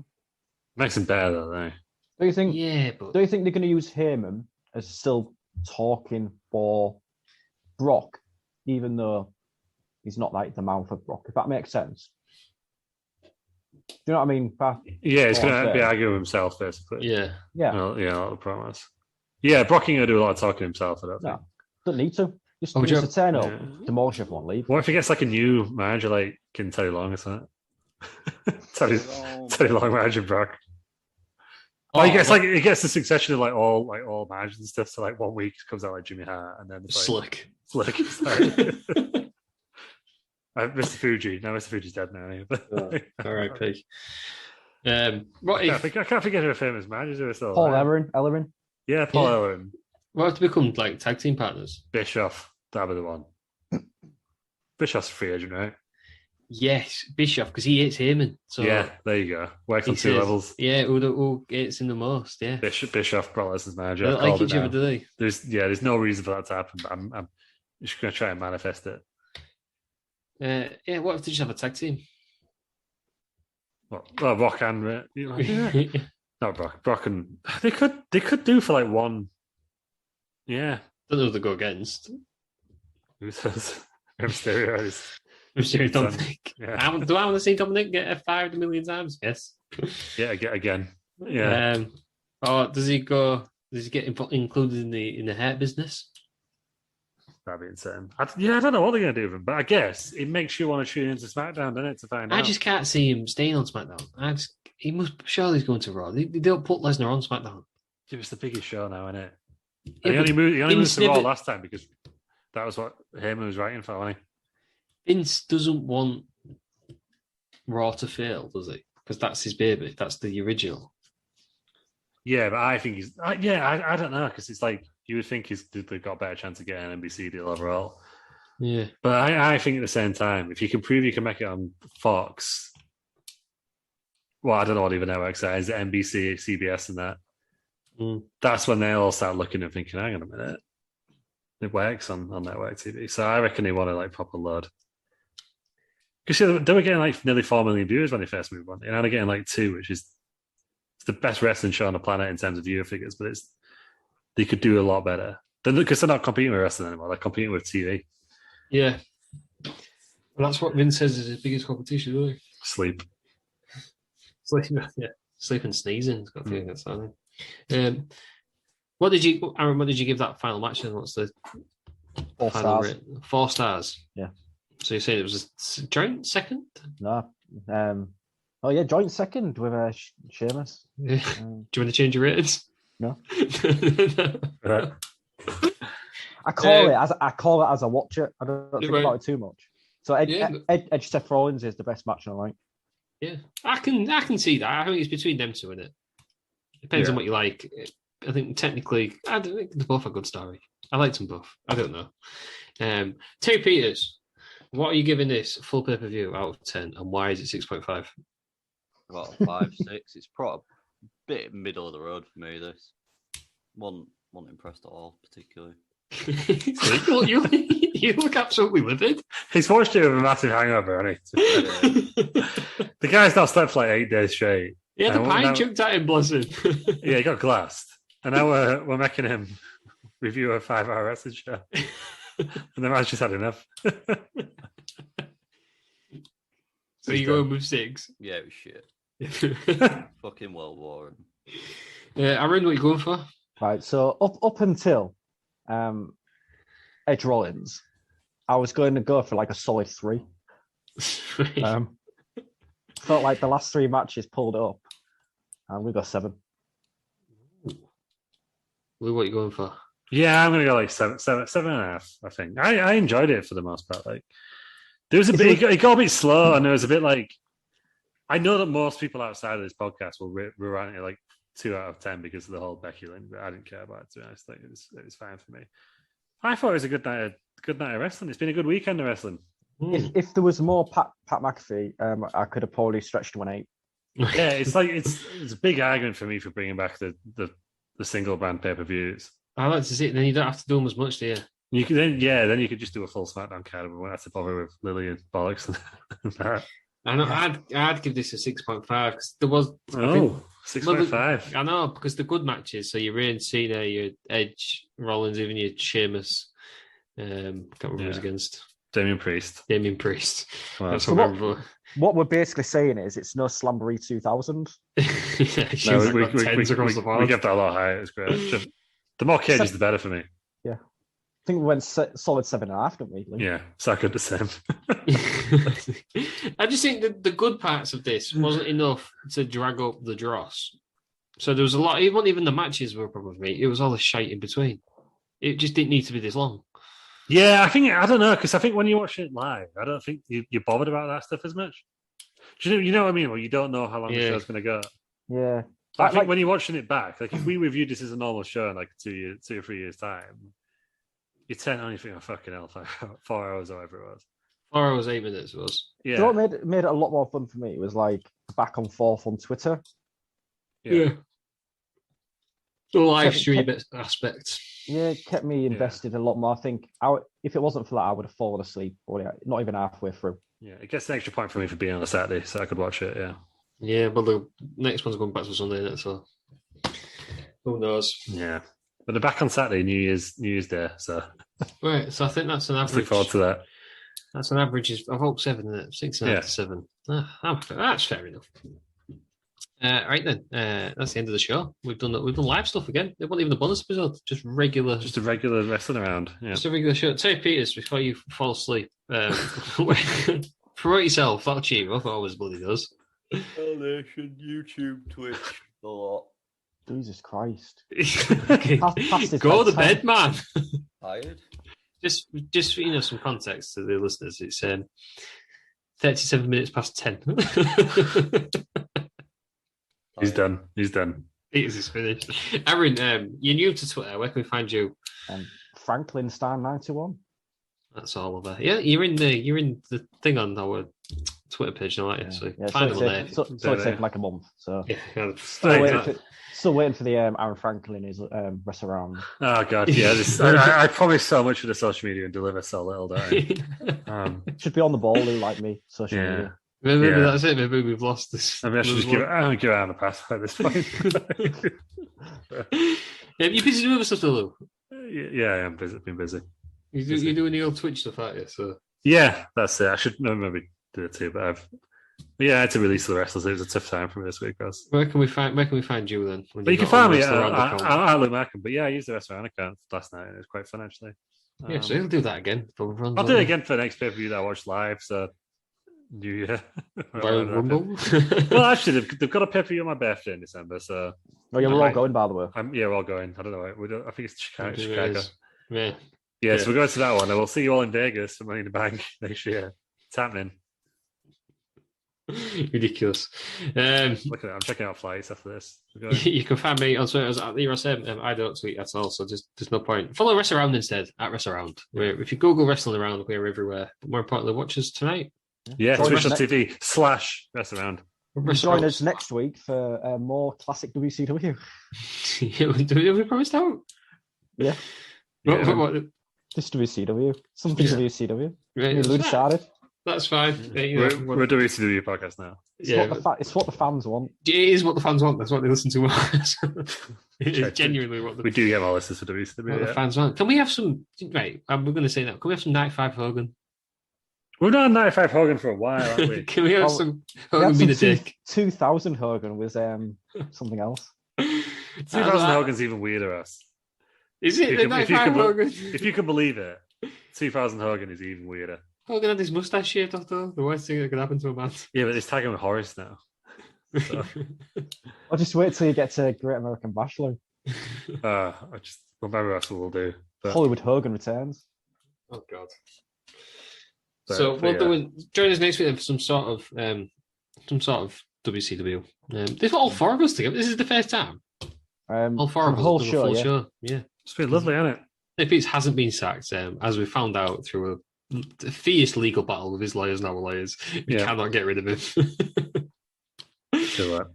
Makes him better though, though. Do you think? Yeah, but Do you think they're going to use Heyman as still talking for Brock, even though he's not like the mouth of Brock? If that makes sense. Do you know what I mean? Yeah, he's going to be arguing with himself, basically. yeah. Yeah. Yeah, a lot of promise. Yeah, Brock ain't going to do a lot of talking himself, I don't think. No, don't need to. Just, would just you- to turn up, Yeah. demolish everyone, leave. What if he gets like a new manager like Teddy Long or something? Teddy Long manager Brock. Oh, he gets the succession of like all managers and stuff. So like 1 week comes out like Jimmy Hart, and then it's like, Slick. Slick. Mr. Fuji. No, Mr. Fuji's dead now. Anyway. All right, Pig. What I if can't forget who a famous manager is. Paul Ellering. Yeah, Paul Ellering. what if they become like tag team partners? Bischoff. That'd be the one. Bischoff's a free agent, right? Yes, Bischoff, because he hates Heyman. So Yeah, there you go. Works on he two says- levels. Yeah, who hates him the most? Yeah, Bischoff, Brock Lesnar's manager. they I've don't like called it each other, now. do they? There's no reason for that to happen, but I'm just going to try and manifest it. Yeah, what if they just have a tag team? Well, Rock and not Brock and they could do for like one. Yeah, Don't know who they go against. who says Mysterio is? Mysterio Dominic. Yeah. Do I want to see Dominic get F5 a million times? Yes. Yeah, again. Yeah, Or does he get included in the hair business? that'd be insane. I don't know what they're going to do with him, but I guess it makes you want to tune into SmackDown, doesn't it, to find out. I just can't see him staying on SmackDown. He must surely he's going to Raw. They don't put Lesnar on SmackDown. It's the biggest show now, isn't it? Yeah, he only moved to Raw snippet- last time because that was what Heyman was writing for, wasn't Vince doesn't want Raw to fail, does he? Because that's his baby. That's the original. he? Yeah, but I think I don't know, because it's like you would think they've got a better chance of getting an NBC deal overall. Yeah. But I think at the same time, if you can prove you can make it on Fox, well, I don't know what even networks are. Is it NBC, CBS, and that? That's when they all start looking and thinking, hang on a minute, it works on network TV. So I reckon they want to like proper load. Because they were getting like nearly 4 million viewers when they first moved on. And now they're getting like 2, which is the best wrestling show on the planet in terms of viewer figures. But they could do a lot better. Because they're not competing with wrestling anymore. They're competing with TV. Yeah. Well, that's what Vince says is his biggest competition, really. Sleep. Sleep and sneezing. It's got a feeling against that. What did you give that final match then? What's the 4 final stars. rate? 4 stars. Yeah. So you say it was a joint second? No. Oh yeah, joint second with Sheamus. Yeah. Do you want to change your ratings? No. Right. I call it as I watch it. I don't think Right. about it too much. So Edge Yeah, Seth Rollins is the best match on the night. Yeah, I can see that. I think it's between them two, innit? Depends on what you like. I think technically, I don't think they're both a good story. I liked them both. I don't know. Terry Peters, what are you giving this full pay-per-view out of 10, and why is it 6.5? Well, 5, 6. It's probably a bit middle of the road for me. This wasn't impressed at all, particularly. you look absolutely livid. He's watched it with a massive hangover, hasn't he? The guy's not slept for like 8 days straight. Yeah, the And pine now- chucked at him, bless him. Yeah, he got glassed. And now we're making him review a 5-hour wrestling show. And the man's just had enough. So you going with 6? Yeah, it was shit. Fucking World War. Aaron, what are you going for? Right, so up until Edge Rollins, I was going to go for like a solid 3. Felt like the last 3 matches pulled up, and we got 7. Lou, what are you going for? Yeah, I'm gonna go like 7.5. I think I enjoyed it for the most part. Like there was a bit, it got a bit slow, and there was a bit like I know that most people outside of this podcast will write it like 2 out of 10 because of the whole Becky Lynch, but I didn't care about it. To be honest, like, it was fine for me. I thought it was a good night of wrestling. It's been a good weekend of wrestling. If there was more Pat McAfee, I could have probably stretched to an 8. Yeah, it's like it's a big argument for me for bringing back the single brand pay-per-views. I like to see it. Then you don't have to do them as much, do you? You could then you could just do a full SmackDown card, but we won't have to bother with Lily and bollocks and that. I know. I'd give this a 6.5 because there was 6.5. I know, because the good matches. So your Rey, Cena, your Edge, Rollins, even your Sheamus. Can't remember who was against. Damien Priest. Wow. That's So what I remember. what we're basically saying is it's no Slamboree 2000. Yeah, No, we kept that a lot higher. It's great. Just, the more cages, the better for me. Yeah. I think we went solid 7.5, didn't we? Yeah, so good the same. I just think that the good parts of this wasn't enough to drag up the dross. So there was a lot. It wasn't even the matches were a problem for me. It was all the shite in between. It just didn't need to be this long. Yeah, I don't know, because I think when you watch it live, I don't think you're bothered about that stuff as much. Do you know what I mean? Well, you don't know how long the show's going to go. Yeah. I think when you're watching it back, like if we reviewed this as a normal show in like 2 or 3 years' time, you turn on and you think, oh, fucking hell, 4 hours or whatever it was. 4 hours, 8 minutes it was. Yeah. You know what made it a lot more fun for me? It was like back and forth on Twitter. Yeah. The live stream aspect. Yeah, it kept me invested a lot more. I think if it wasn't for that, I would have fallen asleep, not even halfway through. Yeah, it gets an extra point for me for being on a Saturday, so I could watch it, yeah. Yeah, but the next one's going back to Sunday, isn't it? So who knows? Yeah. But they're back on Saturday, New Year's Day, so... Right, so I think that's an average. Look forward to that. That's an average of hope 7, isn't it? 6.5 to 7. That's fair enough. Right then, that's the end of the show. We've done live stuff again. It wasn't even a bonus episode, just a regular wrestling around. Yeah. Just a regular show. Terry Peters, before you fall asleep, promote yourself. That'll cheer you up. It always bloody does. Nation, YouTube, Twitch, a lot. Jesus Christ! Go to bed, man. Tired? Just some context to the listeners. It's 37 minutes past 10. He's done. Peters is finished. Aaron, you're new to Twitter. Where can we find you? Franklin Star 91. That's all over. Yeah, you're in the thing on our Twitter page now, aren't you? So find them there. So it's taken like a month. So yeah, still waiting for the Aaron Franklin is rest around. Oh god, yeah. I promise so much for the social media and deliver so little. Don't I? Should be on the ball, like me. Social media. Maybe that's it. Maybe we've lost this. I mean, I should just give Aaron a pass at this point. You busy doing other stuff, Lou? Yeah, I am busy. Been busy. You're doing the old Twitch stuff, aren't you? So yeah, that's it. I should maybe do it too, but I had to release the wrestlers. It was a tough time for me this week, guys. Where can we find you then? But you can find me at Luke Markham. But yeah, I used the restaurant account last night. It was quite fun actually. Yeah, so you'll do that again. I'll do it again for the next pay-per-view that I watched live. So New Year. Royal Rumble. Well, actually, they've got a pay-per-view on my birthday in December. So we're all going, by the way. We're all going. I don't know. I think it's Chicago. Yeah, so we're going to that one, and we'll see you all in Vegas for Money in the Bank next year. It's happening. Ridiculous. Look at it. I'm checking out flights after this. You can find me on Twitter at @ERSM. I don't tweet at all, so there's no point. Follow Rest Around instead, at Rest Around. If you Google Wrestling Around, we're everywhere. But more importantly, watch us tonight. Yeah, Twitch.tv/Rest Around. Join us next week for more classic WCW. Have we promised out? Yeah. What? Just WCW. Something WCW. Right, that's fine. We're a WCW podcast now. It's what the fans want. It is what the fans want. That's what they listen to. It is genuinely what we do get more listeners for WCW. The fans want. Can we have some? Right, we're going to say that. Can we have some 95 Hogan? We've not had 95 Hogan for a while, haven't we? Can we have some Hogan be the dick? 2000 Hogan was something else. 2000 Hogan's even weirder, us. Is it? If you can believe it, 2000 Hogan is even weirder. Hogan had his mustache shaved off, though. The worst thing that could happen to a man. Yeah, but it's tagging with Horace now. So. I'll just wait till you get to Great American Bash, Lou. Maybe that's what we'll do. But... Hollywood Hogan returns. Oh God. But join us next week for some sort of WCW. This all four of us together. This is the first time. All four of us. Whole the show, full yeah. show. Yeah. It's been lovely, hasn't it? If he hasn't been sacked, as we found out through a fierce legal battle with his lawyers and our lawyers, we cannot get rid of him. Sure.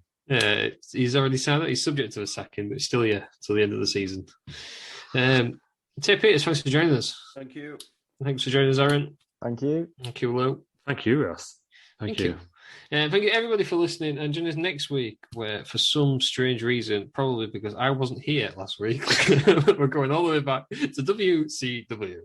He's already signed it. He's subject to a sacking, but he's still here till the end of the season. Ted Peters, thanks for joining us. Thank you. Thanks for joining us, Aaron. Thank you. Thank you, Lou. Thank you, Ross. Thank you. Thank you, everybody, for listening. And join us next week, where, for some strange reason, probably because I wasn't here last week, we're going all the way back to WCW.